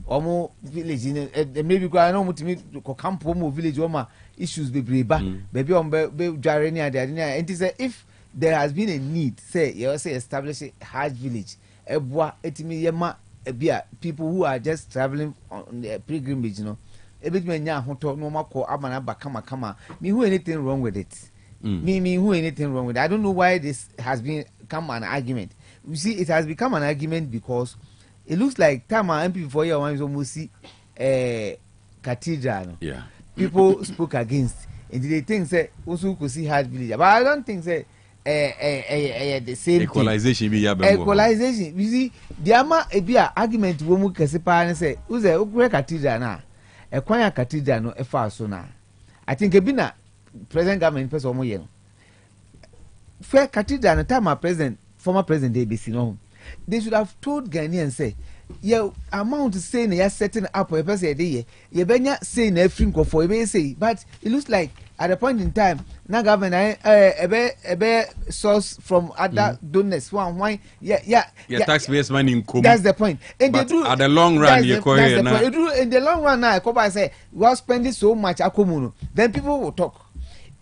omo village ni maybe kwa no mutimi ko camp omo village oma issues bebreba baby on be dware ni ade ni enti say if there has been a need say you say establish a Hajj village eboa etimi yema bia people who are just traveling on the pilgrimage you know ebetime nya hoto no makọ amana ba kama me who anything wrong with it me who anything wrong with it. I don't know why this has become an argument. You see, it has become an argument because it looks like time MP for year one is almost see cathedral. Yeah, people spoke against and they think say also could see Hajj village, but I don't think say the same equalization thing. Equalization, you see, the ama ebia argument wo mu kese pa ne say uze okure cathedral na Ekwanya cathedral no efa so na I think ebina present government person omo ye no fair cathedral no time former president ABC no they should have told Ghanaians say your amount say na you setting up a person dey ye benya say na free for e say but it looks like at a point in time na government ebe source from other donors why taxpayers money in common. That's the point. And but they do at the long run in the long run now I say we are spending so much akomuno then people will talk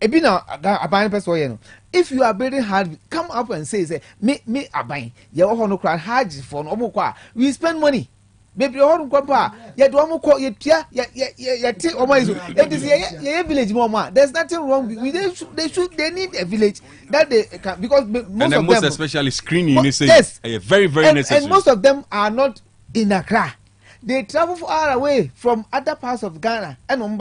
ebi na aban person you know if you are building hard come up and say me aban ye wo no kra hard for no mo we spend money maybe all pa ye do mo ko ye tia ye ti o mai so it is ye village mo ma there's nothing wrong they need a village that they can because most of them especially screening you say yes, very necessary and most of them are not in Accra. They travel far away from other parts of Ghana and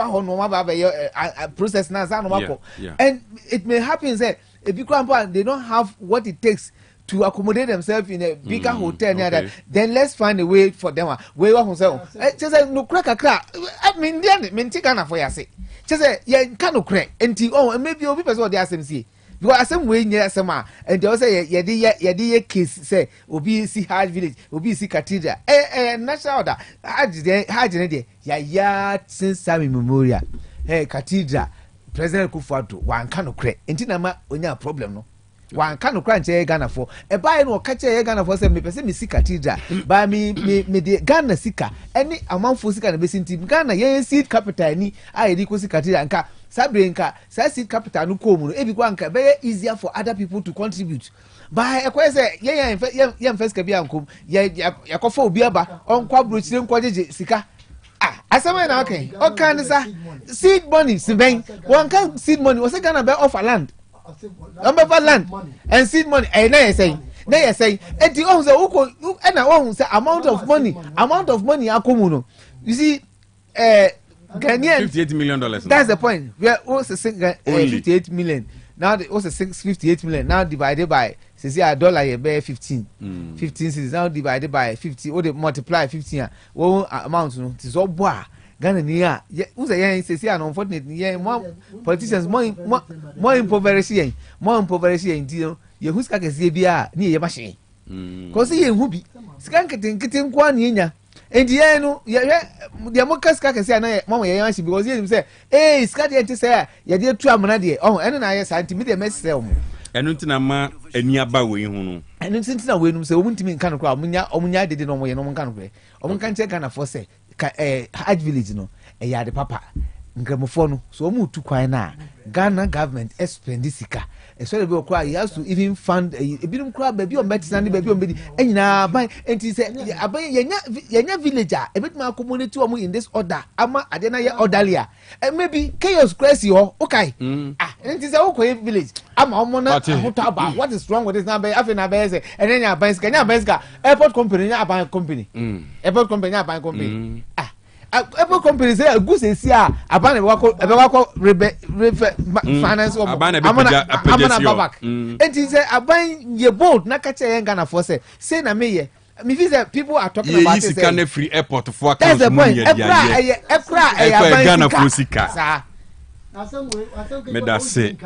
process and it may happen that if you come they don't have what it takes to accommodate themselves in a bigger hotel near that, then let's find a way for them. Way one just say no crack. I mean, Ghana for you say. Just say yeah, can't crack. And maybe you'll be person what they ask them see. Because some way near some and they also ye case say obi see Hajj village, obi see cathedral. National order. Hajj ya since Sami Memorial. Cathedral. President Kufuor one can't crack. Until na onya problem no. One can't cry and Ghana for a buy no catch a Ghana for some person me see cathedral by me the Ghana sika any amount for sika and basin team Ghana ye seed capital ni I equal cathedral and Sabrinka seed capital no come every one can very easier for other people to contribute. By a question, yeah, first can be uncle, yeah, for Biaba on Quabruch, sika. Asama na okay. Okay, seed money, one can seed money was a Ghana buy off a land. Number for land and seed money. And now you say, and the owns and I own amount of money. Akumuno. You see, Ghanaian $58 million. That's the point. We are also saying 58 million. Now they also 58 million. Now divided by say $1 you bear 15 cents. Now divided by 50. Or they multiply 15. What amount? No, it is all boah. Ghana niya, who's a young say unfortunately, more politicians more impoverished, until you who's like a CBR near your machine. Cause he who be skanking one year. And the end, the Mocas can say, Mamma, because he say, hey, Scotty, to say, you did try oh, and I said to meet a mess. And Untinama, and Yabawi, and in Sintina Williams, so wouldn't mean kind of crowd, Munya didn't know where no one can play. Or one can take Ghana for say. Hajj village no yard papa nkramofo no so omu tu kwan na Ghana government spend sika so be okra he has to even fund ebinum kra ba bi o medicine ba bi o medi enyina ban enti se aban yenya villager ebetuma community o mu in this order ama ade na ye orderly maybe chaos crazy ho okay enti se okoye village ama omo na hoto ba what is wrong with this number afi na be say enya ban sika airport company nya ban company airport company nya ban company Apple company say go say see aban e wako finance o amana babak enti say aban ye bold na ka che Ghana for say na me ye me feel say people are talking about it say Ghana free airport for account money e Ghana for sika me that say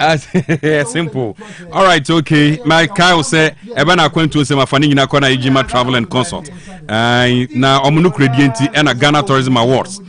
simple. All right, okay. My Kyle say ebe na kwento say mafani nyina kona Ejima Travel and Consult. Na omunu credienti and a Ghana Tourism Awards.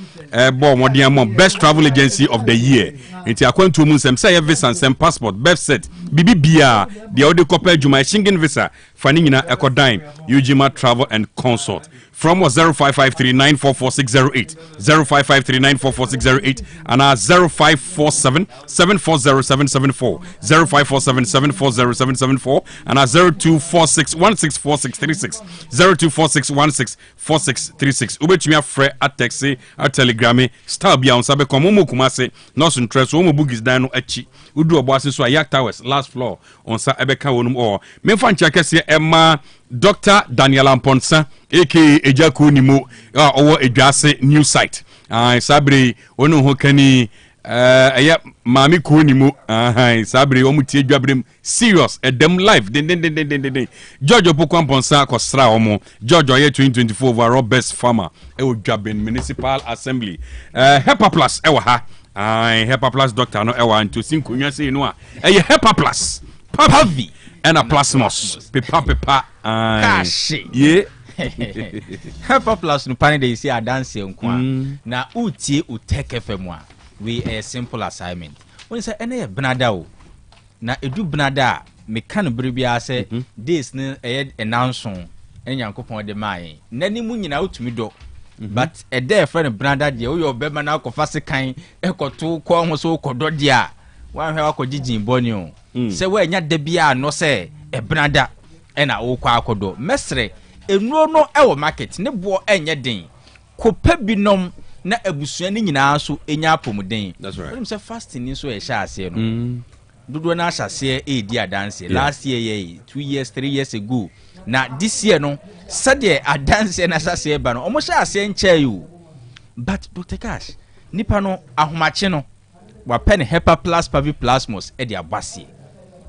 Best travel agency of the year. Inti akwento mu nsem say visa and passport, birth set, BBBA, the audio copy juma Schengen visa, fani nyina ekodan Ejima Travel and Consult. From 0553944608, 0553944608, and 0547740774, 0547740774, and 0246164636, 0246164636. Ubechimia fre a taxi a telegram star bia on sabe komo kumase no so interest o mo bugis dan no achi udu oboase so Ayak Towers last floor on sa ebeka wonum o memfa ncha kese Emma Dr. Daniel Amponsa aka Ejako Nimo owo Edwase new site sabre onu ho kani aya mami ko nimo sabre o mutie Dwabrem serious edem live den George Opoko Amponsa akosra omo George oye 2024 overall best farmer e o Dwabrem municipal assembly Hepa Plus e wa ha Hepa Plus doctor no e wa nto sinkonwa sei no a eye Hepa Plus Pavi and a plasmos pepa kashi yeah Hepa Plus no pane dey see dance nko na utie OTEC FM a we a simple assignment when say ene benada o na edu benada me kan brebia say this ne announce enyankopon de mai nani mu nyina utumi do but a day friend benada de o yo bema na akofa sekan ekoto ko ho so kodo de a wan hwe akogigin boni o se we nya da bia no se benada ena wo kwa akodo mesre enuro no e wo market ne bo enye den kopa binom na abusua ni nyina so enya apomuden. That's right. When say fasting ni so e sha ase no dodo na sha ase e di adanse last year 2 years 3 years ago na this year no sade adanse na sha ase ba no omo sha ase nche you but Dr. Cash nipa no ahomache no wa pen Hepa Plus Pavi Plasmos e di abase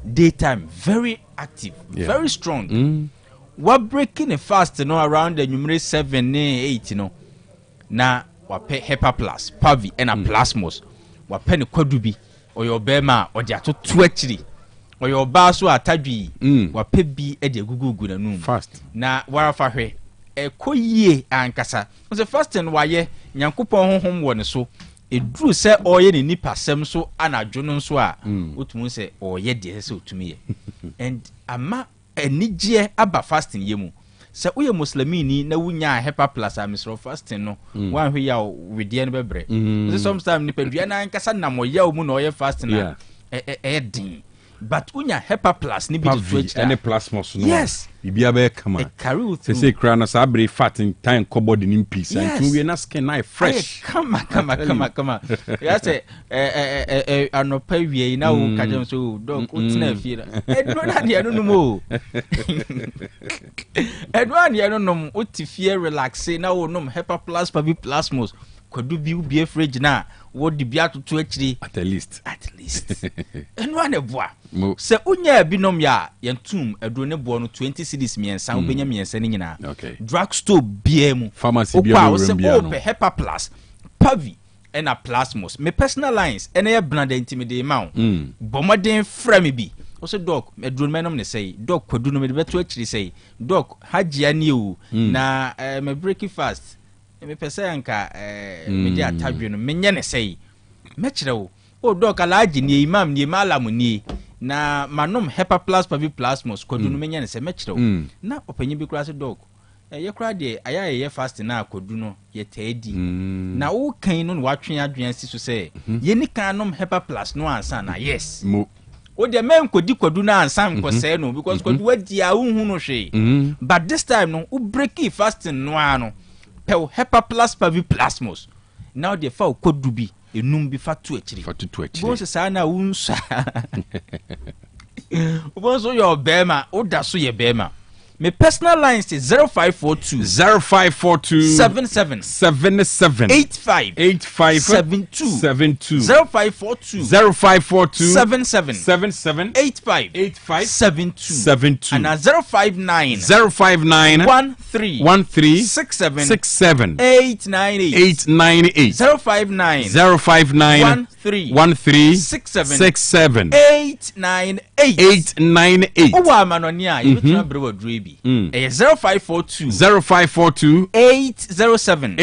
daytime very active very strong we breaking a fast no around the numerous 7 8 no na wa pe Hepa Plus Pavi and a Plasmos wa pe ne kwadubi oyo bema o de atoto akiri oyo ba so atadwi wa pe bi e de gugugu na num fast na warafa hwe e koyie ankasa so fasting wa ye nyankopon honhom wo ne so eduru se oye ne nipa sem so anadwo no so a otumu se oye de se otumi ye and ama enigye aba fasting yemu se uye muslimini na wunya Hepa Plus amisro fasting no wan hwe ya wedie no bebre so sometimes nipa dua na nkasa na moya mu na oye fasting na din but unya Hepa Plus ni bi to twitch any plasmos no yes bibia be kama say cry na sabre fat in time cupboard in peace and we na skin na fresh kama ya say anopa wie na wo kajem so dog utina fie edro na de no mo edro na de no utifie relax na wo nom Hepa Plus Pavi Plasmos kwadu bi ubie fridge na wo di bia to akiri at least eno ane boa se unya binom ya yentum edro ne bo no 20 cedis miensa ubenya miensa ni nyina drugstore bia mu pharmacy bia mu bia no Hepa Plus Pavi and a Plasmos me personal lines ene ye blanda intimidate ma bomoden fra me bi also dog edro menom ne say dog kwadu no me beto akiri say dog hajia ni o na me break fast me pese anka me dia tadwe no menye ne sei me kire wo o dog alaji ni imam ni malamu ni na manom Hepa Plus Pavi Plasmos kodu no menye ne sei me kire wo na opanyi bi kura se dog ye kra de aya ye fast na akodu no ye taedi na wo kan no watwe adwen si so say ye ni kan nom Hepa Plus no ansa na yes o de men kodi kodu na ansa nko say no because kodu wadi a hu no hwe but this time no u break fasting no ano pe Hepa Plus pavi plasmos now the fa kodu bi enum bi fa to akiri bo se sa na unsa bo so your bema o da so ye bema. My personal lines is 0542 77 85 72 0542 77 85 72 and 059 13 67 898 059 13 67 898 oh wa manonia you try brew drebi 0542 807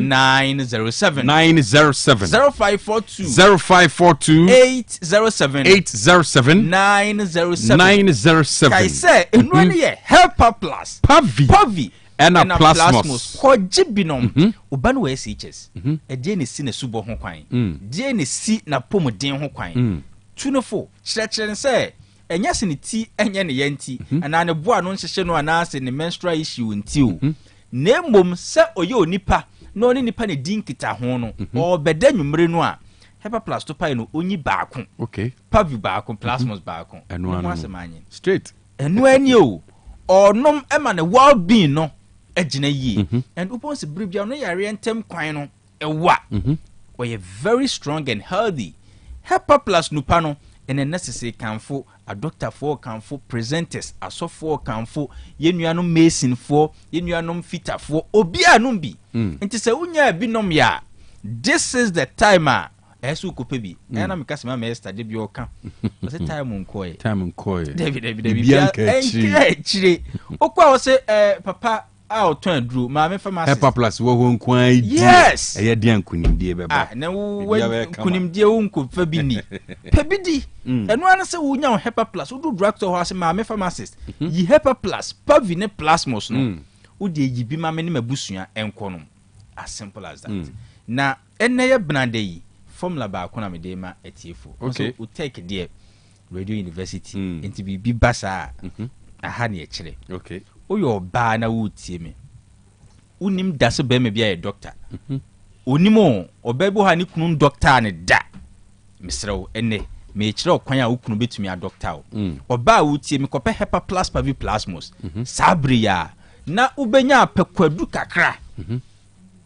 907 0542 807 907 kai say enu ne ye Hepa Plus pavi and a plasmos ko gibinom oba no we SHS e die ne si na subo ho kwan die ne si na pomden ho kwan tunofo kyerɛkyerɛ sɛ enya se ne ti enye ne yanti ana ne boa no nhyehyɛ no ana se ne menstrual issue nti o na mmom sɛ oye onipa na oni nipa ne din kita ho no o beda nwumre no a Hepa Plus to pai no onyi baako okay pavi baako plasmos baako eno anu straight eno ani o onom ema ne well being no agina yi and upon se bribia no yare entem kwan no ewa we very strong and healthy Hepa Plus nupa no and a necessary kanfo a doctor for kanfo presenters a so for kanfo yenuano mason for yenuano fitter for obia numbi nti se unya binom ya this is the timer esu kopebi na mekasema me study bi oka se time nkoye David bia enchire okwa wo se papa out on drew my pharmacy Hepa Plus wo ho nkwan yes eye dia nkunimdie beba na wo kunimdie wo nkofa bi ni pebidi eno an se wo nya Hepa Plus wo do drugstore ho ase my pharmacist yi Hepa Plus pavine plasmos no wo de yi bi ma me ne mabusua enkonom as simple as that na eneye brande yi formula ba ko na me de ma etiefo so OTEC de Radio University enti bi basa aha ne ekire okay oyo ba na wutie me unim dase be me bia ye doctor onimo obebo ha ni kunu doctor ne da misrew ene me kire okwan a ukunu betumi a doctor o oba wutie me kope Hepa Plus pavi plasmos sabri ya na ubenya apekwadu kakra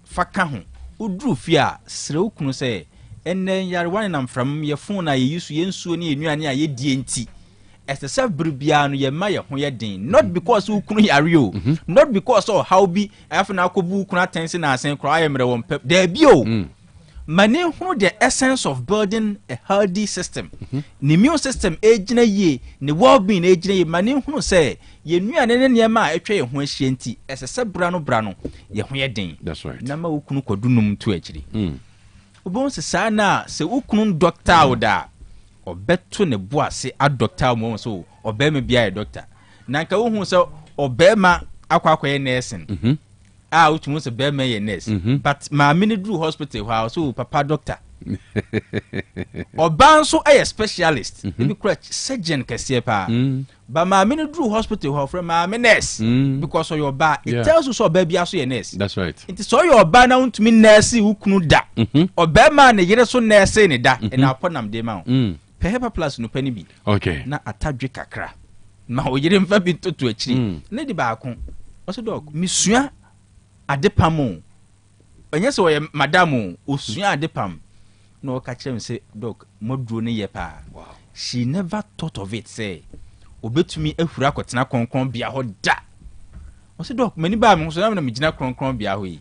faka ho udru fi a sre ukunu se ene yare wan na mfram ye fon na ye yusu ye nsuo ne enuane a ye die nti esese bribia no ye ma ye ho ye den not because ukunu yare o not because how be afna akobu ukunu attention na asen kra ayemre won pep there be o mane hu the essence of building a healthy system the immune system ejina ye ne well-being ejina ye mane hu se ye nuane ne ne ma etwe ye ho ahie nti esese bra no ye ho ye den that's right na ma ukunu kodunum to akiri obon se sa na se ukunu doctor oda obeto ne boase a doctor mo so obema bia ye doctor na nka wo hu se obema akwakoye nursing utumu se bema ye nurse but ma mini dru hospital how so papa doctor oban so a specialist bi kura surgeon kese pa but ma mini dru hospital how from ma nurse because of your ba it tells you so baby aso ye nurse that's right it so your ba na untumi nurse ukunu da obema ne yere so nurse ne da e na aponam de ma Hepa Plus no pani bi okay na atadwe kakra ma oyire mfa bi toto akiri ne di baako oso dog misua adepam onye se wo madam osua adepam no ka kire me say dog moduro ne ye pa she never thought of it say obetumi ahura akotena konkon bia ho da oso dog mani ba me so na me gina konkon bia ho yi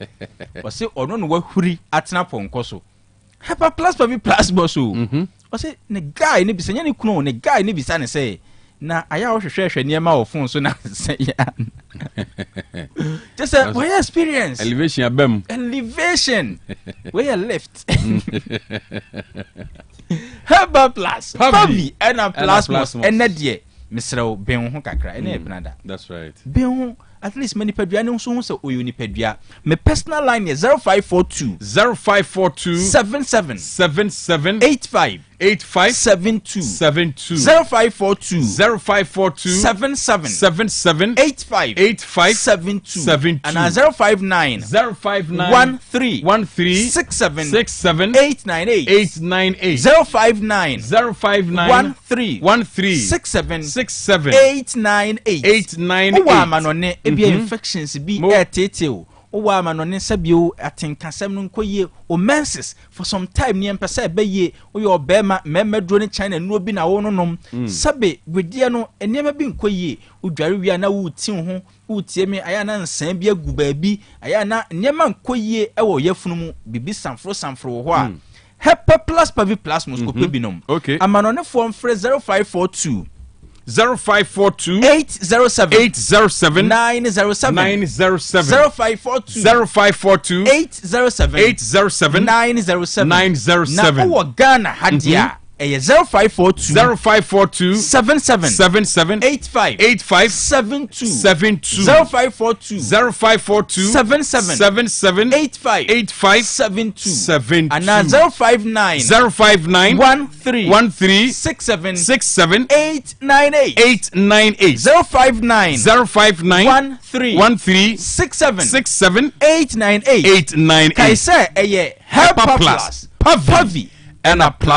oso ono no wahuri atena ponko so Hepa Plus papi plasmos o say ne guy ne bisa nyane kunu ne guy ne bisa ne say na aya wo hwehwehwe ne ma wo fon so na say ya just a we experience elevation abem elevation we left Hepa Plus papi and plasmos and de misrew ben ho kakra ene penada that's right ben ho at least many pedua no so so o uni pedua. My personal line is 0542 77 85 72 0542 77 85 72 and 059 13 67 898 059 13 67 898 Owa manone ebia infections bi eteteo Owa manone sabio atenkasem no nkoye o menses for some time ne empese ebeye o yo obema memedro ne China no bi na wo nonom sabe wedie no enema bi nkoye odware wi na wo ti ho utie me aya na nsan bi agu baabi aya na enema nkoye e wo yafunu mu bibi samfro ho a Hepa plus pavi plus muskope binom. Okay. Amanone form free 0542 0542 807 907 0542 807 907 na o Ghana hadia 0542 77 85 72 0542 77 85 72 and 059 13 67 898 059 13 67 898 898 kai say eye Hepa Plus Pavi and a plus